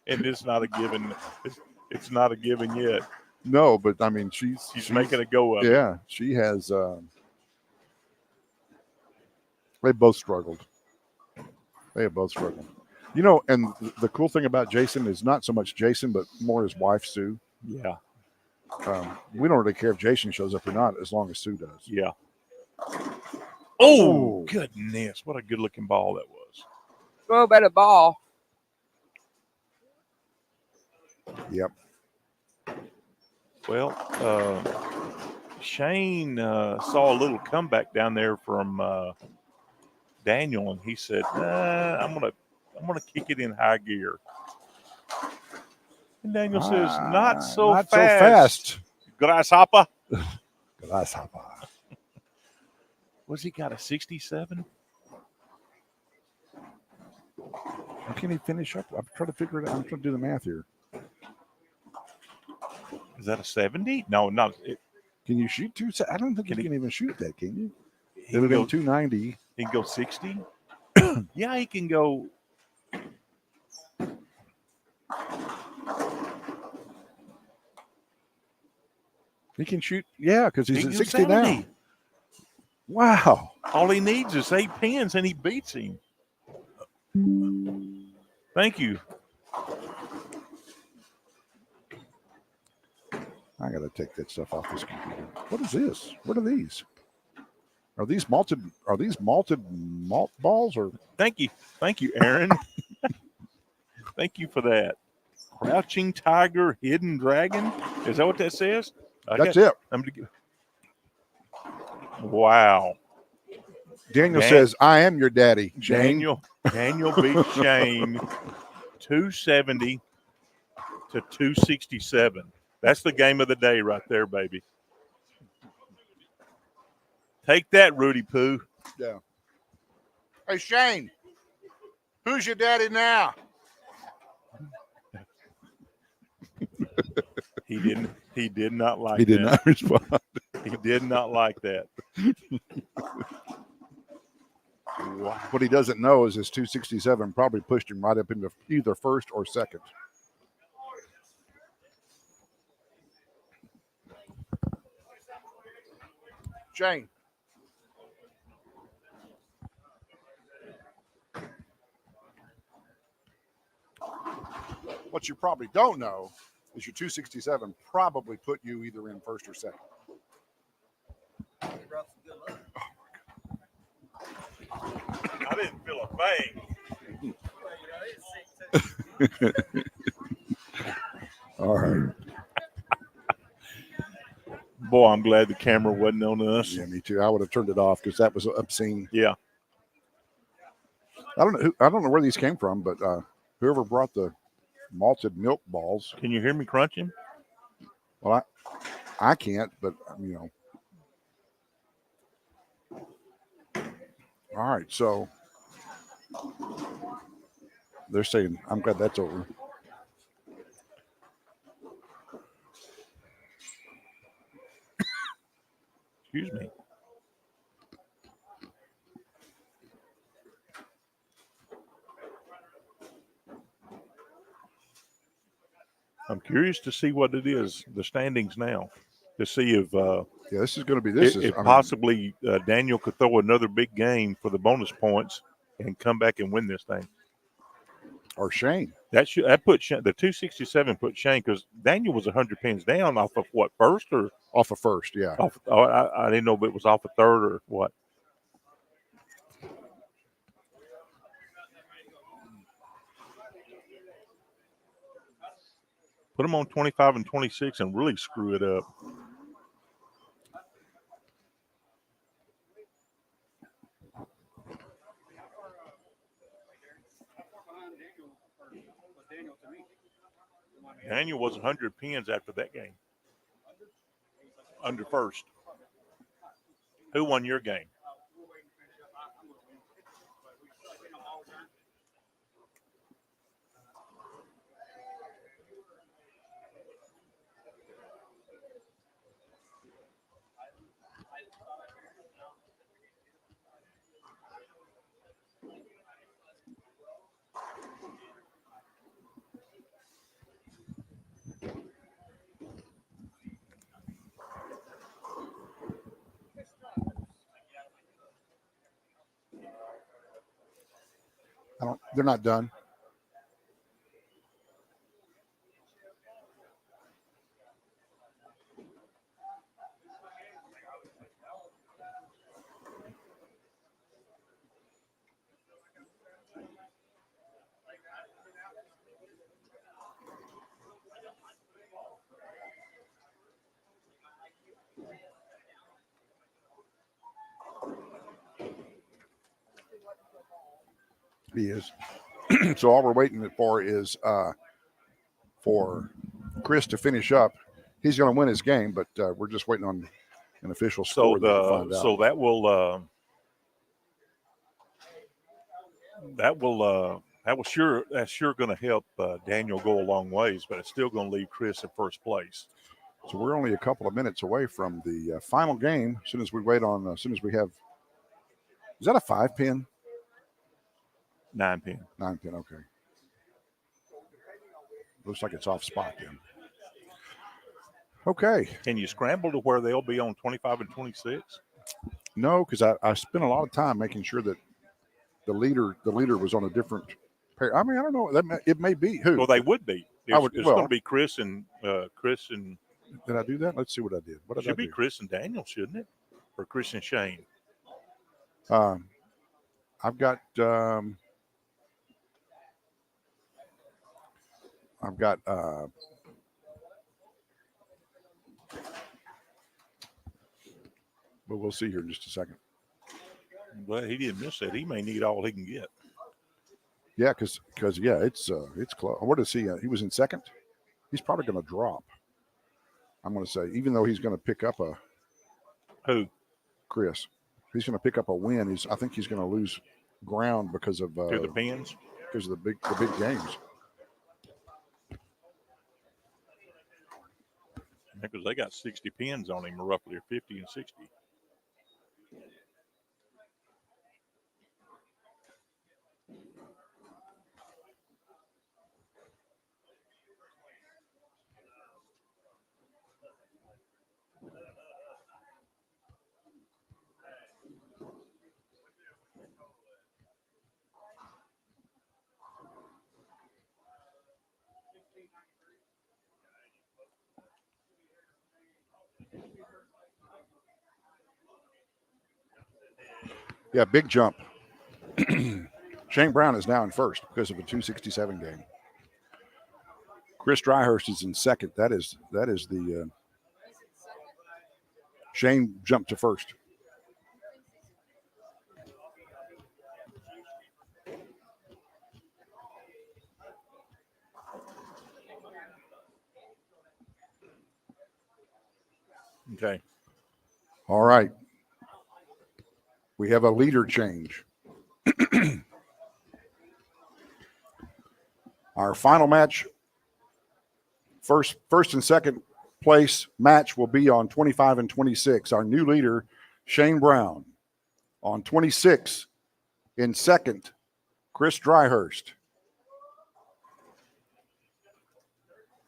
[SPEAKER 2] And it's not a given. It's not a given yet.
[SPEAKER 1] No, but I mean, she's
[SPEAKER 2] making a go of it.
[SPEAKER 1] Yeah, she has. They both struggled. They have both struggled. You know, and the cool thing about Jason is not so much Jason, but more his wife, Sue.
[SPEAKER 2] Yeah.
[SPEAKER 1] We don't really care if Jason shows up or not, as long as Sue does.
[SPEAKER 2] Yeah. Oh, goodness. What a good-looking ball that was.
[SPEAKER 8] Throw a better ball.
[SPEAKER 1] Yep.
[SPEAKER 2] Well, Shane saw a little comeback down there from Daniel, and he said, I'm gonna kick it in high gear. And Daniel says, not so fast. Grasshopper.
[SPEAKER 1] Grasshopper.
[SPEAKER 2] What's he got, a 67?
[SPEAKER 1] How can he finish up? I'm trying to figure it out. I'm trying to do the math here.
[SPEAKER 2] Is that a 70? No, not.
[SPEAKER 1] Can you shoot two? I don't think you can even shoot that, can you? It would have been 290.
[SPEAKER 2] He can go 60? Yeah, he can go.
[SPEAKER 1] He can shoot. Yeah, because he's at 60
[SPEAKER 2] 70.
[SPEAKER 1] now. Wow.
[SPEAKER 2] All he needs is 8 pins, and he beats him. Thank you.
[SPEAKER 1] I got to take that stuff off this computer. What is this? What are these? Are these malted malt balls or?
[SPEAKER 2] Thank you, Aaron. Thank you for that. Crouching Tiger, Hidden Dragon. Is that what that says?
[SPEAKER 1] That's it.
[SPEAKER 2] Wow.
[SPEAKER 1] Daniel says, "I am your daddy." Shane.
[SPEAKER 2] Daniel beat Shane 270 to 267. That's the game of the day right there, baby. Take that, Rudy Poo.
[SPEAKER 1] Yeah. Hey, Shane, who's your daddy now?
[SPEAKER 2] He did not like that.
[SPEAKER 1] He did not respond.
[SPEAKER 2] He did not like that.
[SPEAKER 1] Wow. What he doesn't know is his 267 probably pushed him right up into either first or second. Shane. What you probably don't know is your 267 probably put you either in first or second.
[SPEAKER 2] I didn't feel a thing.
[SPEAKER 1] All right.
[SPEAKER 2] Boy, I'm glad the camera wasn't on us.
[SPEAKER 1] Yeah, me too. I would have turned it off because that was obscene.
[SPEAKER 2] Yeah.
[SPEAKER 1] I don't know where these came from, but whoever brought the malted milk balls.
[SPEAKER 2] Can you hear me crunching?
[SPEAKER 1] Well, I can't, but you know. All right, so they're saying, I'm glad that's over.
[SPEAKER 2] Excuse me. I'm curious to see what it is, the standings now, to see if
[SPEAKER 1] this is going to be
[SPEAKER 2] if possibly Daniel could throw another big game for the bonus points and come back and win this thing.
[SPEAKER 1] Or Shane.
[SPEAKER 2] That put Shane, the 267 put Shane, because Daniel was 100 pins down off of what, first or
[SPEAKER 1] off of first? Yeah.
[SPEAKER 2] I didn't know if it was off of third or what. Put them on 25 and 26 and really screw it up. Daniel was 100 pins after that game. Under first. Who won your game?
[SPEAKER 1] They're not done. He is. So all we're waiting for is for Chris to finish up. He's going to win his game, but we're just waiting on an official score.
[SPEAKER 2] So that will that's sure going to help Daniel go a long ways, but it's still going to leave Chris in first place.
[SPEAKER 1] So we're only a couple of minutes away from the final game. As soon as we have, is that a 5-pin?
[SPEAKER 2] 9-pin.
[SPEAKER 1] 9-pin, okay. Looks like it's off spot then. Okay.
[SPEAKER 2] Can you scramble to where they'll be on 25 and 26?
[SPEAKER 1] No, because I spent a lot of time making sure that the leader was on a different pair. I mean, I don't know. It may be who.
[SPEAKER 2] Well, they would be. It's going to be Chris and.
[SPEAKER 1] Did I do that? Let's see what I did. What did I do?
[SPEAKER 2] Should be Chris and Daniel, shouldn't it? Or Chris and Shane.
[SPEAKER 1] I've got. But we'll see here in just a second.
[SPEAKER 2] Well, he didn't miss that. He may need all he can get.
[SPEAKER 1] Yeah, because it's close. Where does he? He was in second. He's probably going to drop. I'm going to say, even though he's going to pick up a.
[SPEAKER 2] Who?
[SPEAKER 1] Chris. He's going to pick up a win. I think he's going to lose ground because of
[SPEAKER 2] to the pins.
[SPEAKER 1] Because of the big games.
[SPEAKER 2] Because they got 60 pins on him, roughly, or 50 and 60.
[SPEAKER 1] Yeah, big jump. Shane Brown is now in first because of a 267 game. Chris Dryhurst is in second. That is the Shane jumped to first.
[SPEAKER 2] Okay.
[SPEAKER 1] All right. We have a leader change. Our final match, first and second place match will be on 25 and 26. Our new leader, Shane Brown. On 26, in second, Chris Dryhurst.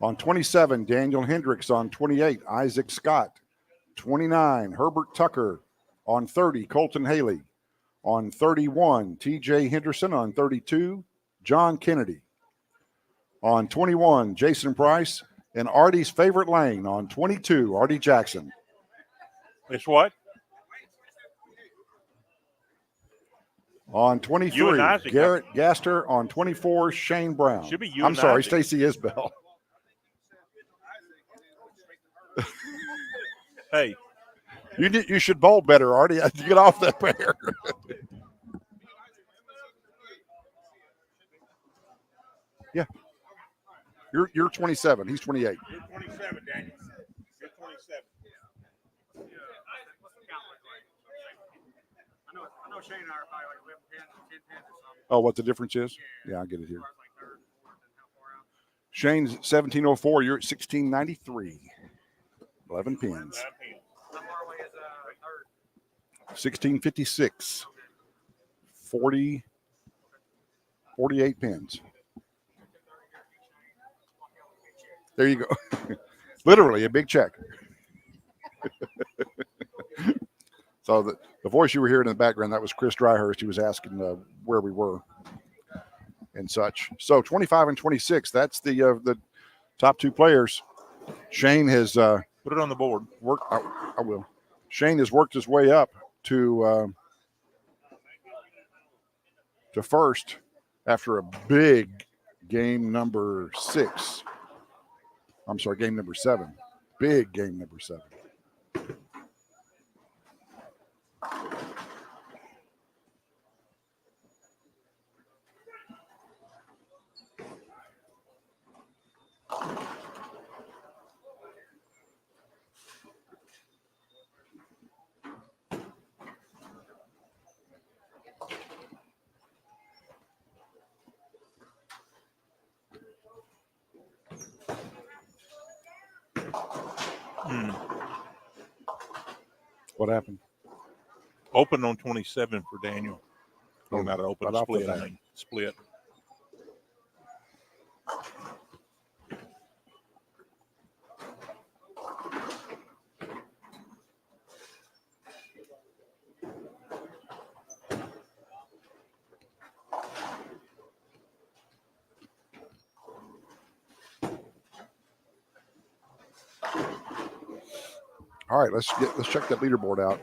[SPEAKER 1] On 27, Daniel Hendricks. On 28, Isaac Scott. 29, Herbert Tucker. On 30, Colton Haley. On 31, TJ Henderson. On 32, John Kennedy. On 21, Jason Price. And Artie's favorite lane on 22, Artie Jackson.
[SPEAKER 2] It's what?
[SPEAKER 1] On 23, Garrett Gaster. On 24, Shane Brown.
[SPEAKER 2] Should be you.
[SPEAKER 1] I'm sorry, Stacy Isbell.
[SPEAKER 2] Hey.
[SPEAKER 1] You should bowl better, Artie. Get off that pair. Yeah. You're 27. He's 28.
[SPEAKER 2] You're 27, Daniel. You're 27.
[SPEAKER 6] I know Shane and I are probably like 11 pins, 10 pins or something.
[SPEAKER 1] Oh, what the difference is? Yeah, I get it here. Shane's 1704. You're at 1693. 11 pins.
[SPEAKER 6] How far away is third?
[SPEAKER 1] 1656. 48 pins. There you go. Literally a big check. So the voice you were hearing in the background, that was Chris Dryhurst. He was asking where we were and such. So 25 and 26, that's the top two players. Shane has
[SPEAKER 2] put it on the board.
[SPEAKER 1] I will. Shane has worked his way up to first after a big game number 6. I'm sorry, game number 7. Big game number 7. What happened?
[SPEAKER 2] Open on 27 for Daniel. Oh, not open,
[SPEAKER 1] right
[SPEAKER 2] split. I mean, split.
[SPEAKER 1] All right, let's check that leaderboard out.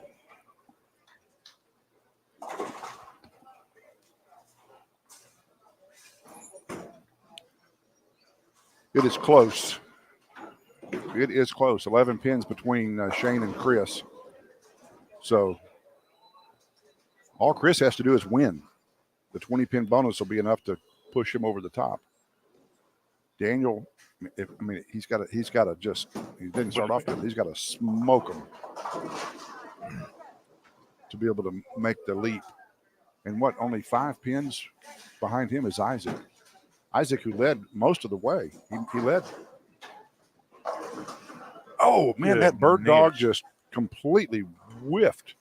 [SPEAKER 1] It is close. It is close. 11 pins between Shane and Chris. So all Chris has to do is win. The 20-pin bonus will be enough to push him over the top. Daniel, he's got to just, he didn't start off good. He's got to smoke him to be able to make the leap. And only 5 pins behind him is Isaac. Isaac, who led most of the way. He led. Oh, man, that bird dog just completely whiffed.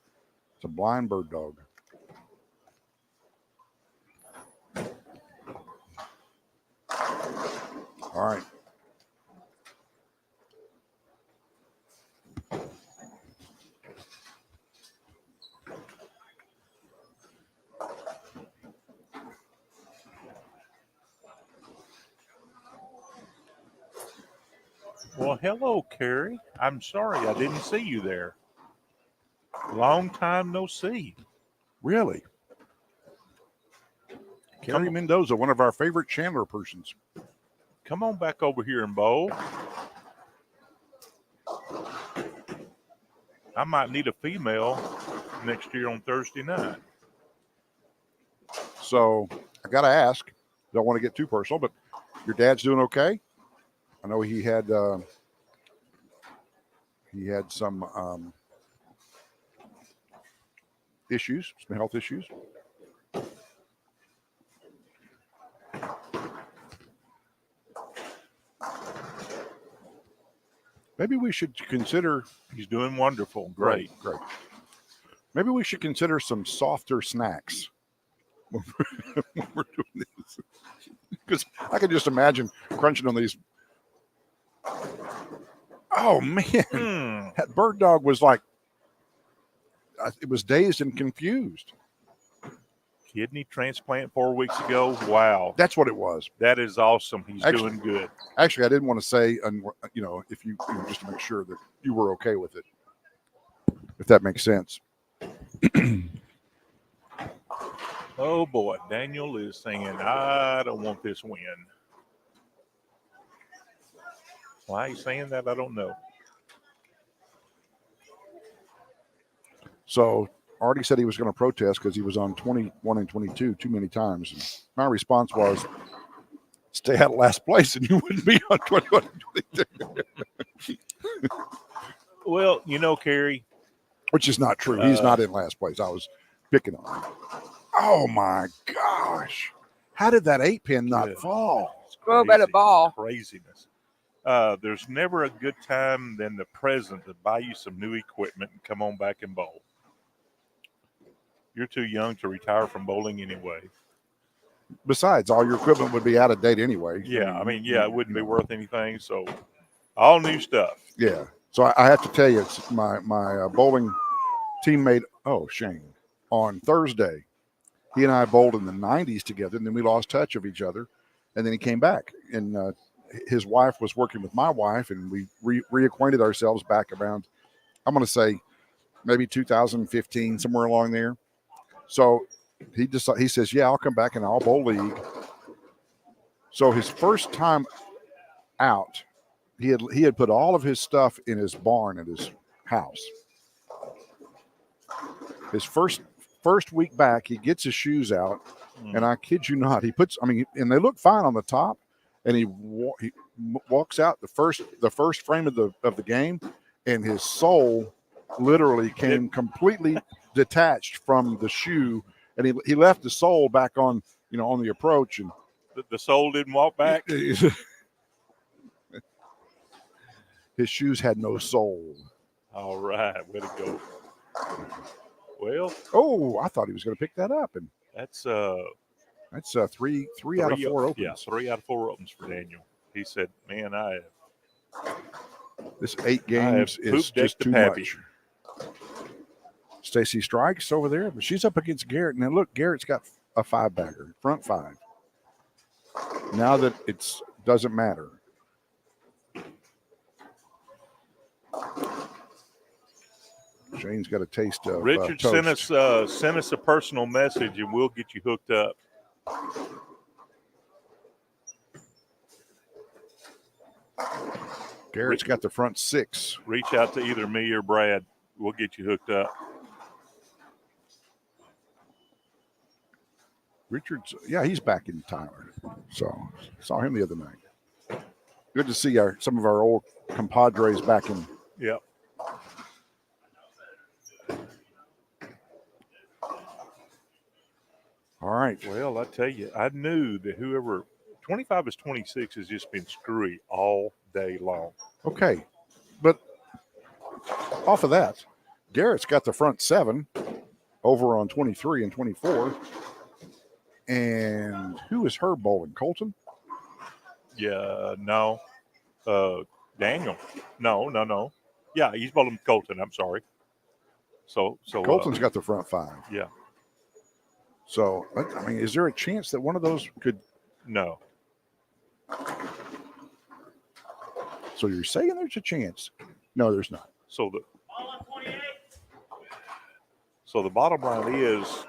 [SPEAKER 1] It's a blind bird dog. All right.
[SPEAKER 2] Well, hello, Carrie. I'm sorry I didn't see you there. Long time no see.
[SPEAKER 1] Really? Carrie Mendoza, one of our favorite Chandler persons.
[SPEAKER 2] Come on back over here and bowl. I might need a female next year on Thursday night.
[SPEAKER 1] So I got to ask, don't want to get too personal, but your dad's doing okay? I know he had some issues, some health issues. Maybe we should consider.
[SPEAKER 2] He's doing wonderful. Great.
[SPEAKER 1] Maybe we should consider some softer snacks when we're doing this. Because I can just imagine crunching on these Oh man, that bird dog was like, it was dazed and confused.
[SPEAKER 2] Kidney transplant 4 weeks ago. Wow.
[SPEAKER 1] That's what it was.
[SPEAKER 2] That is awesome. He's doing good.
[SPEAKER 1] Actually, I didn't want to say, if you just to make sure that you were okay with it, if that makes sense.
[SPEAKER 2] Oh boy, Daniel is saying, I don't want this win. Why he's saying that, I don't know.
[SPEAKER 1] So Artie said he was going to protest because he was on 21 and 22 too many times. And my response was, stay out of last place and you wouldn't be on 21 and 22.
[SPEAKER 2] Well, Kerry.
[SPEAKER 1] Which is not true. He's not in last place. I was picking on him. Oh, my gosh. How did that 8-pin not fall?
[SPEAKER 8] Throw a better ball.
[SPEAKER 2] Craziness. There's never a good time than the present to buy you some new equipment and come on back and bowl. You're too young to retire from bowling anyway.
[SPEAKER 1] Besides, all your equipment would be out of date anyway.
[SPEAKER 2] Yeah, it wouldn't be worth anything. So, all new stuff.
[SPEAKER 1] Yeah. So I have to tell you, it's my bowling teammate, Shane, on Thursday. He and I bowled in the 90s together, and then we lost touch of each other, and then he came back. And his wife was working with my wife, and we reacquainted ourselves back around, I'm going to say, maybe 2015, somewhere along there. So he says, yeah, I'll come back and I'll bowl league. So his first time out, he had put all of his stuff in his barn at his house. His first week back, he gets his shoes out, and I kid you not, and they look fine on the top, and he walks out the first frame of the game, and his sole literally came completely detached from the shoe, and he left the sole back on on the approach, and
[SPEAKER 2] the sole didn't walk back.
[SPEAKER 1] His shoes had no sole.
[SPEAKER 2] All right, way to go. Well,
[SPEAKER 1] I thought he was going to pick that up, and
[SPEAKER 2] that's
[SPEAKER 1] three out of 4 opens.
[SPEAKER 2] Yeah, 3 out of 4 opens for Daniel. He said, "Man,
[SPEAKER 1] this 8 games is just too much." Stacy strikes over there, but she's up against Garrett. Now look, Garrett's got a 5-bagger, front 5. Now that it doesn't matter. Shane's got a taste of
[SPEAKER 2] Richard
[SPEAKER 1] toast.
[SPEAKER 2] sent us a personal message, and we'll get you hooked up.
[SPEAKER 1] Garrett's got the front 6.
[SPEAKER 2] Reach out to either me or Brad. We'll get you hooked up.
[SPEAKER 1] Richard's, he's back in Tyler. So saw him the other night. Good to see some of our old compadres back in.
[SPEAKER 2] Yep.
[SPEAKER 1] All right.
[SPEAKER 2] Well, I tell you, I knew that whoever 25 is 26 has just been screwy all day long.
[SPEAKER 1] Okay. But off of that, Garrett's got the front 7 over on 23 and 24. And who is her bowling? Colton?
[SPEAKER 2] Yeah, no. Daniel. No. Yeah, he's bowling Colton. I'm sorry. So
[SPEAKER 1] Colton's got the front 5.
[SPEAKER 2] Yeah.
[SPEAKER 1] So, is there a chance that one of those could?
[SPEAKER 2] No.
[SPEAKER 1] So you're saying there's a chance? No, there's not.
[SPEAKER 2] So the bottom line is,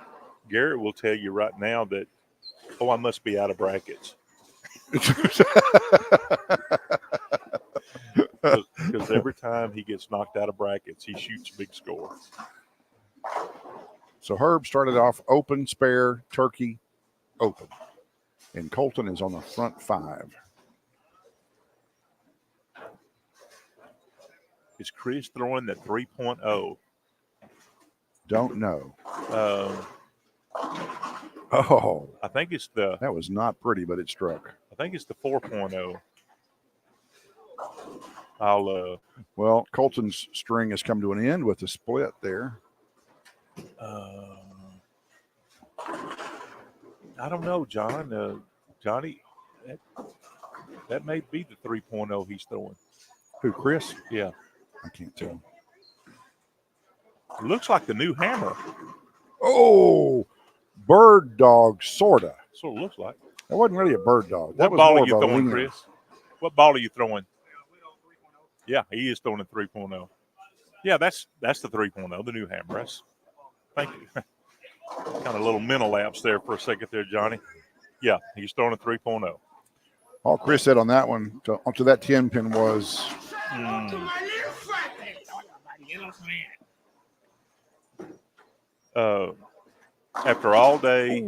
[SPEAKER 2] Garrett will tell you right now that, I must be out of brackets. Because every time he gets knocked out of brackets, he shoots a big score.
[SPEAKER 1] So Herb started off open, spare, turkey, open. And Colton is on the front 5.
[SPEAKER 2] Is Chris throwing the 3.0?
[SPEAKER 1] Don't know.
[SPEAKER 2] I think it's the.
[SPEAKER 1] That was not pretty, but it struck.
[SPEAKER 2] I think it's the 4.0.
[SPEAKER 1] Well, Colton's string has come to an end with the split there.
[SPEAKER 2] I don't know, John. Johnny, that may be the 3.0 he's throwing.
[SPEAKER 1] Who, Chris?
[SPEAKER 2] Yeah.
[SPEAKER 1] I can't tell.
[SPEAKER 2] It looks like the new hammer.
[SPEAKER 1] Oh, bird dog, sorta.
[SPEAKER 2] That's what it looks like.
[SPEAKER 1] That wasn't really a bird dog. That
[SPEAKER 2] What
[SPEAKER 1] was
[SPEAKER 2] ball
[SPEAKER 1] more
[SPEAKER 2] are you
[SPEAKER 1] of a
[SPEAKER 2] throwing,
[SPEAKER 1] winger.
[SPEAKER 2] Chris? What ball are you throwing? Yeah, he is throwing a 3.0. Yeah, that's the 3.0, the new hammer. Thank you. Kind of a little mental lapse there for a second there, Johnny. Yeah, he's throwing a 3.0.
[SPEAKER 1] All Chris said on that one, onto that 10 pin was.
[SPEAKER 2] After all day,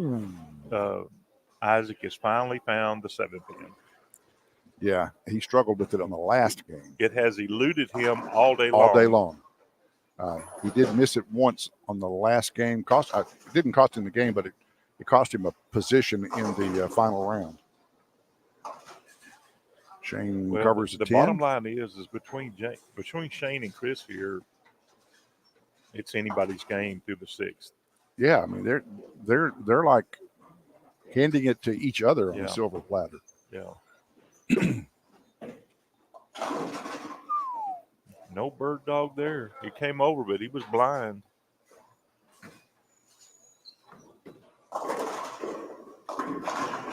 [SPEAKER 2] Isaac has finally found the 7 pin.
[SPEAKER 1] Yeah, he struggled with it on the last game.
[SPEAKER 2] It has eluded him all day long.
[SPEAKER 1] All day long. He did miss it once on the last game. It didn't cost him the game, but it cost him a position in the final round. Shane covers
[SPEAKER 2] the
[SPEAKER 1] 10.
[SPEAKER 2] bottom line is between Shane and Chris here, it's anybody's game through the 6th.
[SPEAKER 1] Yeah, I mean they're like handing it to each other on the silver platter.
[SPEAKER 2] Yeah. No bird dog there. He came over, but he was blind.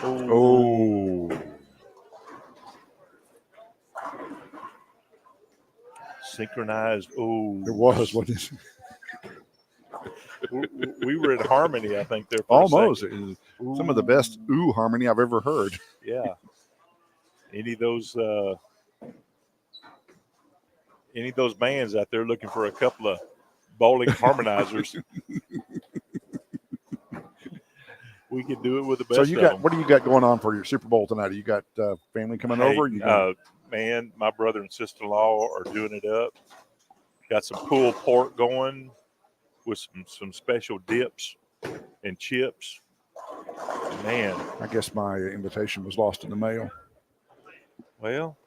[SPEAKER 1] Oh.
[SPEAKER 2] Synchronized. Oh.
[SPEAKER 1] It was. What is
[SPEAKER 2] we were in harmony, I think, there for
[SPEAKER 1] almost.
[SPEAKER 2] a second.
[SPEAKER 1] Some of the best harmony I've ever heard.
[SPEAKER 2] Yeah. Any of those bands out there looking for a couple of bowling harmonizers, we could do it with the best.
[SPEAKER 1] So what do you got going on for your Super Bowl tonight? You got family coming over?
[SPEAKER 2] Man, my brother and sister-in-law are doing it up. Got some pulled pork going with some special dips and chips. Man,
[SPEAKER 1] I guess my invitation was lost in the mail.
[SPEAKER 2] Well,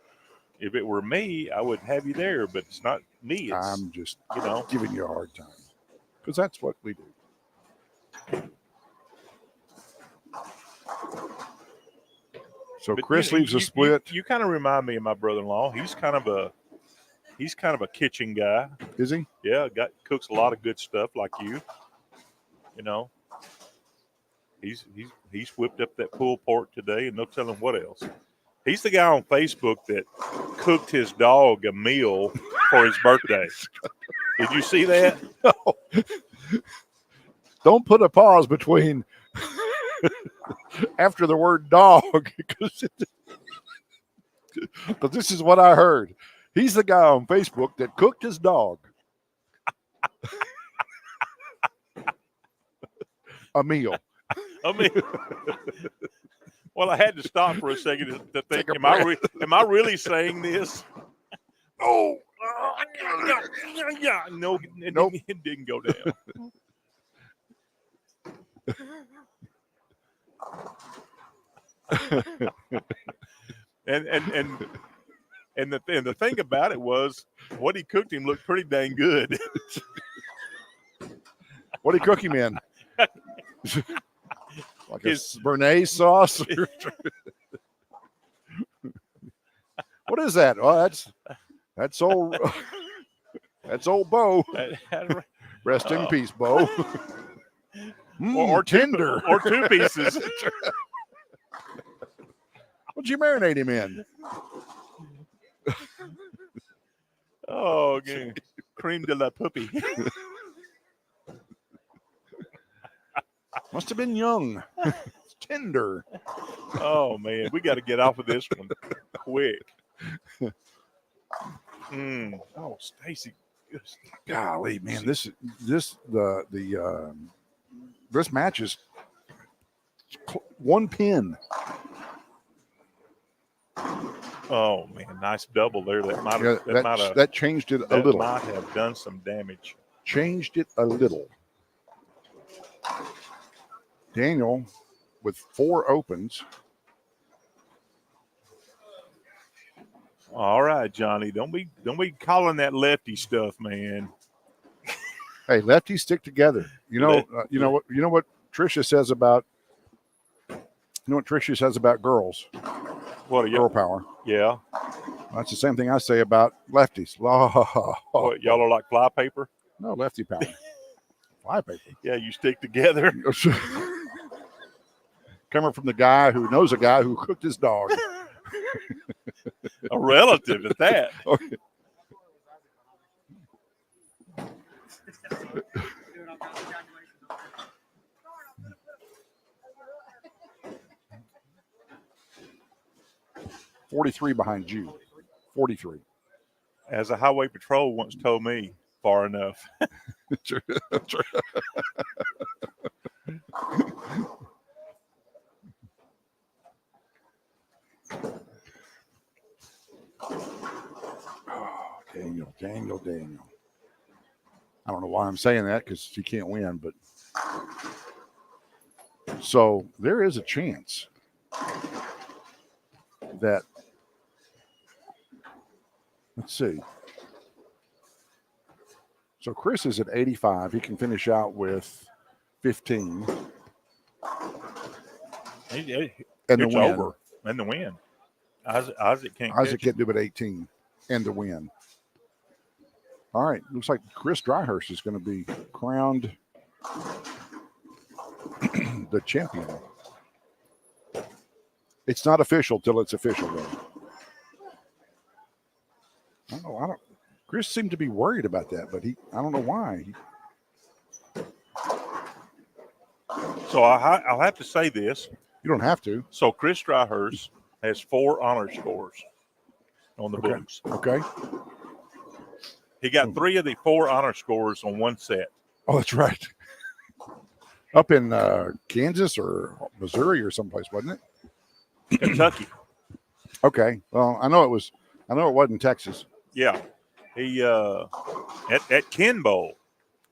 [SPEAKER 2] if it were me, I would have you there, but it's not me.
[SPEAKER 1] I'm just giving you a hard time because that's what we do. So
[SPEAKER 2] but
[SPEAKER 1] Chris leaves a split.
[SPEAKER 2] You kind of remind me of my brother-in-law. He's kind of a kitchen guy.
[SPEAKER 1] Is he?
[SPEAKER 2] Yeah, cooks a lot of good stuff like you. You know, he's whipped up that pulled pork today, and no telling what else. He's the guy on Facebook that cooked his dog a meal for his birthday. Did you see that?
[SPEAKER 1] No. Don't put a pause between after the word dog because this is what I heard. He's the guy on Facebook that cooked his dog a meal.
[SPEAKER 2] Well, I had to stop for a second to think, am I really saying this? Oh, yeah. No,
[SPEAKER 1] nope.
[SPEAKER 2] It didn't go down. and the thing about it was what he cooked him looked pretty dang good.
[SPEAKER 1] What did he cook him in? Like his Béarnaise sauce? What is that? Oh, that's old Bo. Rest in peace, Bo.
[SPEAKER 2] Or
[SPEAKER 1] tender.
[SPEAKER 2] Or 2 pieces.
[SPEAKER 1] What'd you marinate him in?
[SPEAKER 2] Oh, okay. Creme de la puppy.
[SPEAKER 1] Must have been young. It's tender.
[SPEAKER 2] Oh, man. We got to get off of this one quick. Oh, Stacy.
[SPEAKER 1] Golly, man, this match is 1 pin.
[SPEAKER 2] Oh man, nice double there.
[SPEAKER 1] That changed it a little.
[SPEAKER 2] Might have done some damage.
[SPEAKER 1] Changed it a little. Daniel with 4 opens.
[SPEAKER 2] All right, Johnny. Don't be calling that lefty stuff, man.
[SPEAKER 1] Hey, lefties stick together. You know what Tricia says about girls.
[SPEAKER 2] What
[SPEAKER 1] girl power?
[SPEAKER 2] Yeah.
[SPEAKER 1] That's the same thing I say about lefties.
[SPEAKER 2] What, y'all are like fly paper?
[SPEAKER 1] No, lefty power. Fly paper.
[SPEAKER 2] Yeah, you stick together.
[SPEAKER 1] Coming from the guy who knows a guy who cooked his dog.
[SPEAKER 2] A relative at that.
[SPEAKER 1] Okay. $43 behind you. 43.
[SPEAKER 2] As a highway patrol once told me, far enough.
[SPEAKER 1] True. Oh, Daniel. I don't know why I'm saying that because he can't win, but so there is a chance that, let's see. So Chris is at 85. He can finish out with 15. And the
[SPEAKER 2] It's
[SPEAKER 1] win.
[SPEAKER 2] over. And the win. Isaac can't
[SPEAKER 1] do but 18 and the win. All right. Looks like Chris Dryhurst is going to be crowned the champion. It's not official till it's official, though. I don't know. Chris seemed to be worried about that, but I don't know why.
[SPEAKER 2] So I'll have to say this.
[SPEAKER 1] You don't have to.
[SPEAKER 2] So Chris Dryhurst has 4 honor scores on the books.
[SPEAKER 1] Okay.
[SPEAKER 2] He got 3 of the 4 honor scores on one set.
[SPEAKER 1] Oh, that's right. Up in Kansas or Missouri or someplace, wasn't it?
[SPEAKER 2] Kentucky.
[SPEAKER 1] Okay. Well, I know it wasn't Texas.
[SPEAKER 2] Yeah. He at Ken Bowl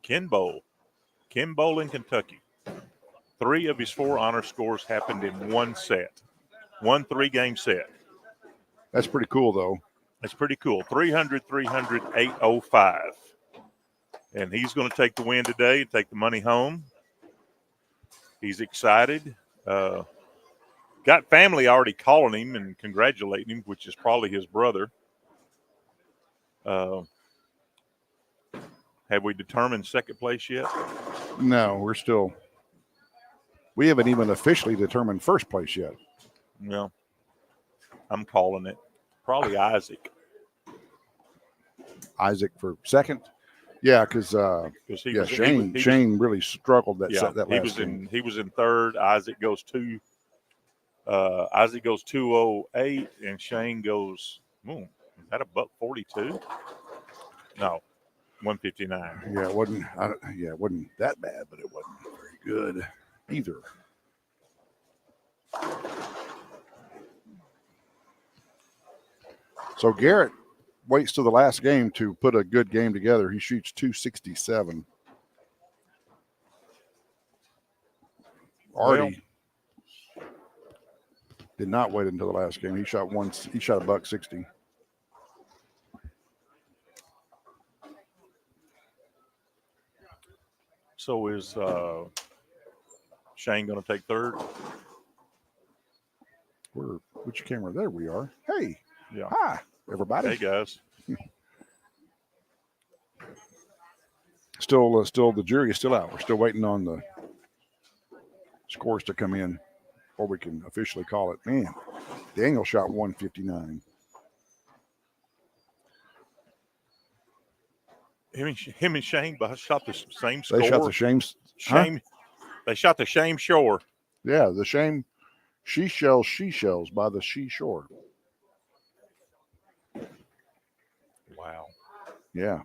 [SPEAKER 2] in Kentucky. 3 of his 4 honor scores happened in one set. 1 3-game set.
[SPEAKER 1] That's pretty cool, though.
[SPEAKER 2] That's pretty cool. 300, 805. And he's going to take the win today and take the money home. He's excited. Got family already calling him and congratulating him, which is probably his brother. Have we determined second place yet?
[SPEAKER 1] No, we haven't even officially determined first place yet.
[SPEAKER 2] Well, I'm calling it. Probably Isaac.
[SPEAKER 1] Isaac for second? Yeah, because Shane really struggled that last game.
[SPEAKER 2] He was in third. Isaac goes 208, and Shane goes, is that a $142? No, 159.
[SPEAKER 1] Yeah, it wasn't that bad, but it wasn't very good either. So Garrett waits till the last game to put a good game together. He shoots 267. Artie did not wait until the last game. He shot $160.
[SPEAKER 2] So is Shane going to take third?
[SPEAKER 1] Which camera? There we are. Hey.
[SPEAKER 2] Yeah.
[SPEAKER 1] Hi, everybody.
[SPEAKER 2] Hey, guys.
[SPEAKER 1] Still, the jury is still out. We're still waiting on the scores to come in before we can officially call it. Man, Daniel shot 159.
[SPEAKER 2] Him and Shane shot the same score.
[SPEAKER 1] They shot the Shane.
[SPEAKER 2] They shot the Shame Shore.
[SPEAKER 1] Yeah, the Shame She Shells by the Shore.
[SPEAKER 2] Wow.
[SPEAKER 1] Yeah.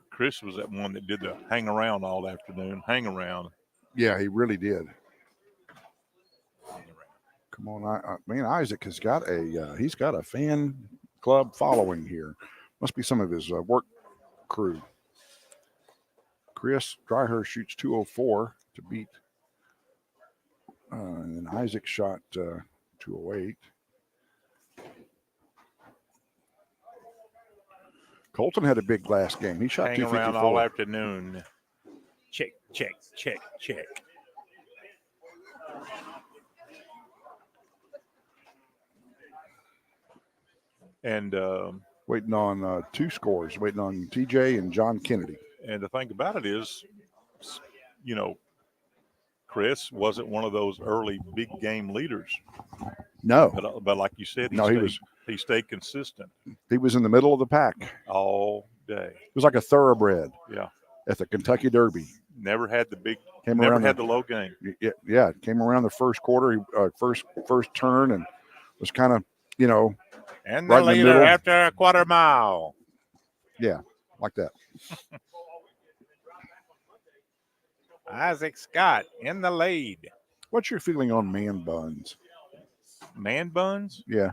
[SPEAKER 2] Chris was that one that did the hang around all afternoon. Hang around.
[SPEAKER 1] Yeah, he really did. Come on, man! Isaac has got he's got a fan club following here. Must be some of his work crew. Chris Dryhurst shoots 204 to beat, and then Isaac shot 208. Colton had a big last game. He shot
[SPEAKER 2] hang
[SPEAKER 1] 254
[SPEAKER 2] around all afternoon. Check. And
[SPEAKER 1] waiting on 2 scores, waiting on TJ and John Kennedy.
[SPEAKER 2] And the thing about it is, Chris wasn't one of those early big game leaders.
[SPEAKER 1] No.
[SPEAKER 2] But like you said, he stayed consistent.
[SPEAKER 1] He was in the middle of the pack
[SPEAKER 2] all day.
[SPEAKER 1] It was like a thoroughbred.
[SPEAKER 2] Yeah.
[SPEAKER 1] At the Kentucky Derby.
[SPEAKER 2] Never had the low game.
[SPEAKER 1] Yeah, came around the first quarter, first turn, and was kind of,
[SPEAKER 2] and
[SPEAKER 1] right
[SPEAKER 2] the leader
[SPEAKER 1] in the middle.
[SPEAKER 2] After a quarter mile.
[SPEAKER 1] Yeah, like that.
[SPEAKER 2] Isaac Scott in the lead.
[SPEAKER 1] What's your feeling on man buns?
[SPEAKER 2] Man buns?
[SPEAKER 1] Yeah.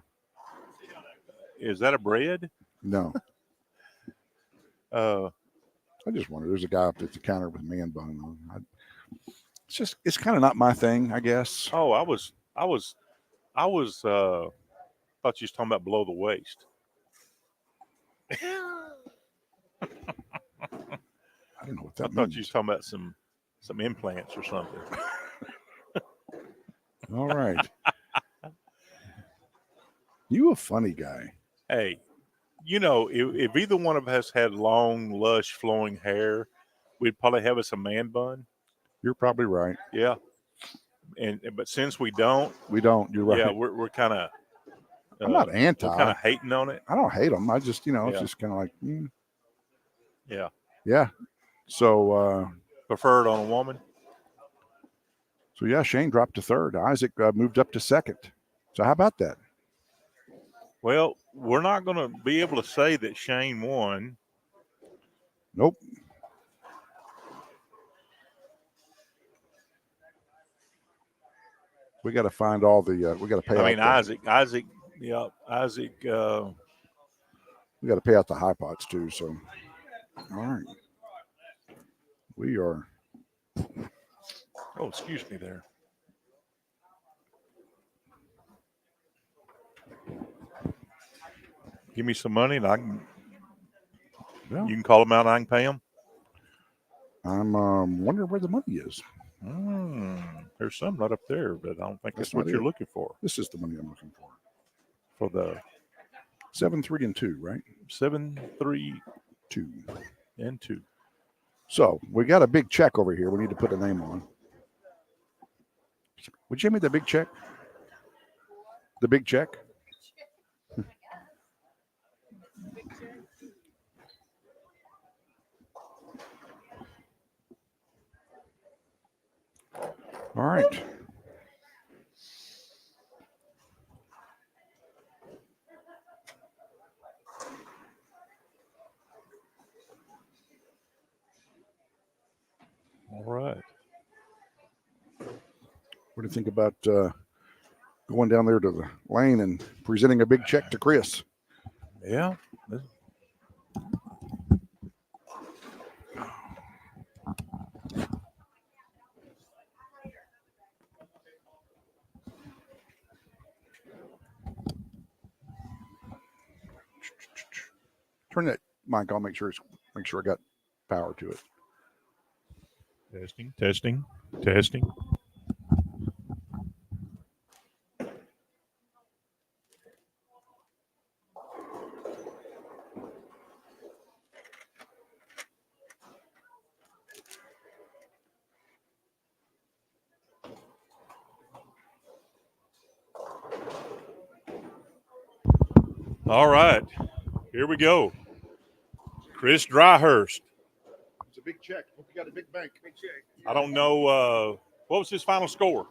[SPEAKER 2] Is that a bread?
[SPEAKER 1] No. I just wonder. There's a guy up at the counter with man bun on. It's kind of not my thing, I guess.
[SPEAKER 2] Oh, I was thought you was talking about below the waist.
[SPEAKER 1] I don't know what that means.
[SPEAKER 2] I thought you was talking about some implants or something.
[SPEAKER 1] All right. You a funny guy.
[SPEAKER 2] Hey, if either one of us had long, lush, flowing hair, we'd probably have us a man bun.
[SPEAKER 1] You're probably right.
[SPEAKER 2] Yeah. But since we don't.
[SPEAKER 1] You're right.
[SPEAKER 2] Yeah, we're kind of.
[SPEAKER 1] I'm not anti.
[SPEAKER 2] We're kind of hating on it.
[SPEAKER 1] I don't hate them. I just, it's just kind of like.
[SPEAKER 2] Yeah.
[SPEAKER 1] Yeah. So.
[SPEAKER 2] Preferred on a woman.
[SPEAKER 1] So yeah, Shane dropped to third. Isaac moved up to second. So how about that?
[SPEAKER 2] Well, we're not going to be able to say that Shane won.
[SPEAKER 1] Nope. We got to find all the. We got to pay.
[SPEAKER 2] I mean, Isaac. Yeah, Isaac.
[SPEAKER 1] We got to pay out the high pots too. So, all right. We are.
[SPEAKER 2] Oh, excuse me there. Give me some money and I can.
[SPEAKER 1] Yeah.
[SPEAKER 2] You can call them out and I can pay them.
[SPEAKER 1] I'm wondering where the money is.
[SPEAKER 2] There's some right up there, but I don't think that's what you're looking for.
[SPEAKER 1] This is the money I'm looking for.
[SPEAKER 2] For the
[SPEAKER 1] 7, 3, and 2, right?
[SPEAKER 2] 7, 3,
[SPEAKER 1] 2,
[SPEAKER 2] and 2.
[SPEAKER 1] So we got a big check over here. We need to put a name on. Would you hand me the big check? The big check? All right.
[SPEAKER 2] All right.
[SPEAKER 1] What do you think about going down there to the lane and presenting a big check to Chris?
[SPEAKER 2] Yeah.
[SPEAKER 1] Turn that mic on. Make sure I got power to it.
[SPEAKER 2] Testing. All right, here we go. Chris Dryhurst.
[SPEAKER 1] It's a big check. Hope you got a big bank.
[SPEAKER 6] Big check.
[SPEAKER 2] I don't know what was his final score.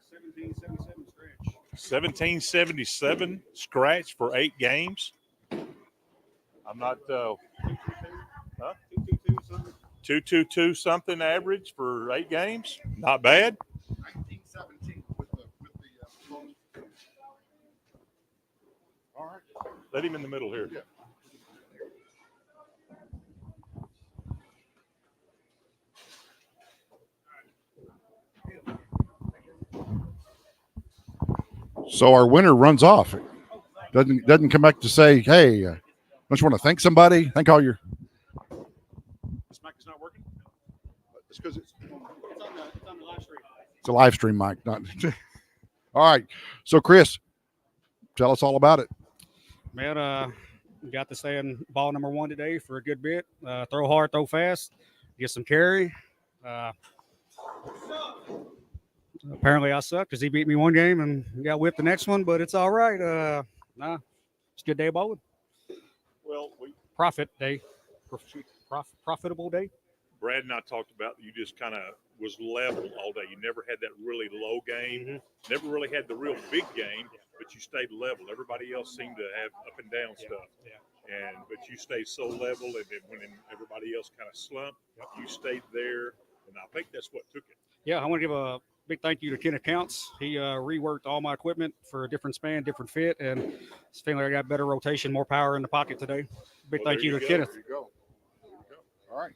[SPEAKER 6] 1777 scratch.
[SPEAKER 2] 1777 scratch for 8 games. I'm not.
[SPEAKER 6] 222 something.
[SPEAKER 2] 222 something average for 8 games. Not bad.
[SPEAKER 1] 1917 with the bonus. All right.
[SPEAKER 2] Let him in the middle here.
[SPEAKER 1] Yeah. So our winner runs off. Doesn't come back to say, "Hey, don't you want to thank somebody? Thank all your."
[SPEAKER 6] This mic is not working.
[SPEAKER 1] It's because it's
[SPEAKER 6] on the live stream.
[SPEAKER 1] a live stream mic. Not. All right. So Chris, Tell us all about it.
[SPEAKER 6] Man, got to stay in ball number 1 today for a good bit. Throw hard, throw fast, get some carry. Apparently I suck because he beat me one game and got whipped the next one, but it's all right. It's a good day of bowling.
[SPEAKER 2] Well,
[SPEAKER 6] Profitable day.
[SPEAKER 2] Brad and I talked about you just kind of was level all day. You never had that really low game, never really had the real big game, but you stayed level. Everybody else seemed to have up and down stuff. But you stayed so level, and then when everybody else kind of slumped, you stayed there, and I think that's what took it.
[SPEAKER 6] Yeah, I want to give a big thank you to Kenneth Counts. He reworked all my equipment for a different span, different fit, and it's feeling like I got better rotation, more power in the pocket today. Big thank you to Kenneth.
[SPEAKER 1] There you go. All right.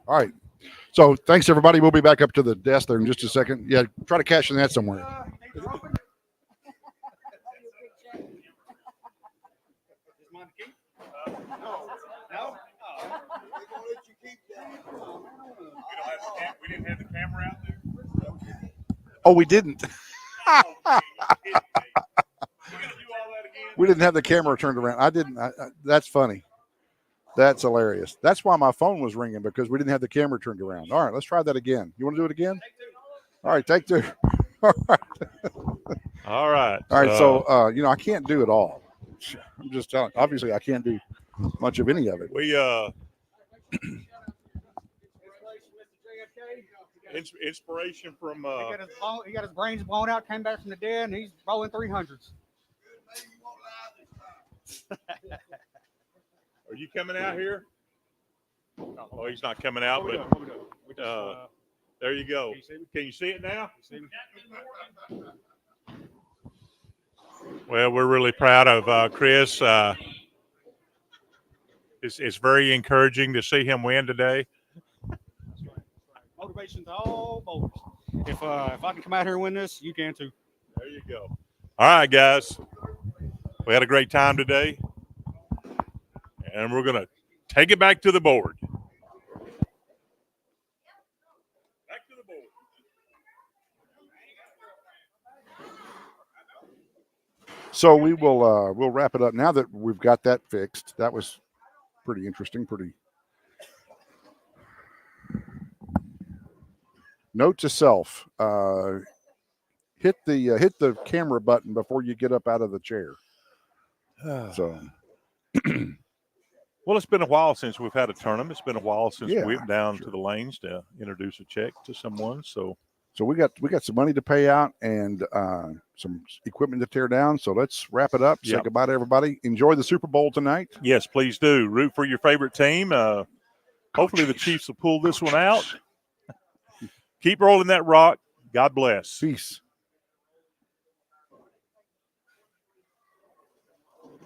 [SPEAKER 1] All right. So thanks, everybody. We'll be back up to the desk there in just a second. Yeah, try to cash in that somewhere.
[SPEAKER 2] We didn't have the camera out there.
[SPEAKER 1] Oh, we didn't. We didn't have the camera turned around. I didn't. That's funny. That's hilarious. That's why my phone was ringing, because we didn't have the camera turned around. All right, let's try that again. You want to do it again? All right, take 2. All right.
[SPEAKER 2] All right.
[SPEAKER 1] All right. So, I can't do it all. I'm just telling. Obviously, I can't do much of any of it.
[SPEAKER 2] We inspiration from.
[SPEAKER 6] He got his brains blown out, came back from the dead, and he's bowling 300s.
[SPEAKER 2] Are you coming out here? Oh, he's not coming out, but there you go. Can you see it now? Well, we're really proud of Chris. It's very encouraging to see him win today.
[SPEAKER 6] Motivation to all bowlers. If I can come out here and win this, you can too.
[SPEAKER 2] There you go. All right, guys. We had a great time today, and we're going to take it back to the board. Back to the board.
[SPEAKER 1] So we will we'll wrap it up now that we've got that fixed. That was pretty interesting. Pretty. Note to self: hit the camera button before you get up out of the chair. So.
[SPEAKER 2] Well, it's been a while since we've had a tournament. It's been a while since we went down to the lanes to introduce a check to someone. So
[SPEAKER 1] we got some money to pay out and some equipment to tear down. So let's wrap it up. Say goodbye to everybody. Enjoy the Super Bowl tonight.
[SPEAKER 2] Yes, please do. Root for your favorite team. Hopefully the Chiefs will pull this one out. Keep rolling that rock. God bless.
[SPEAKER 1] Peace.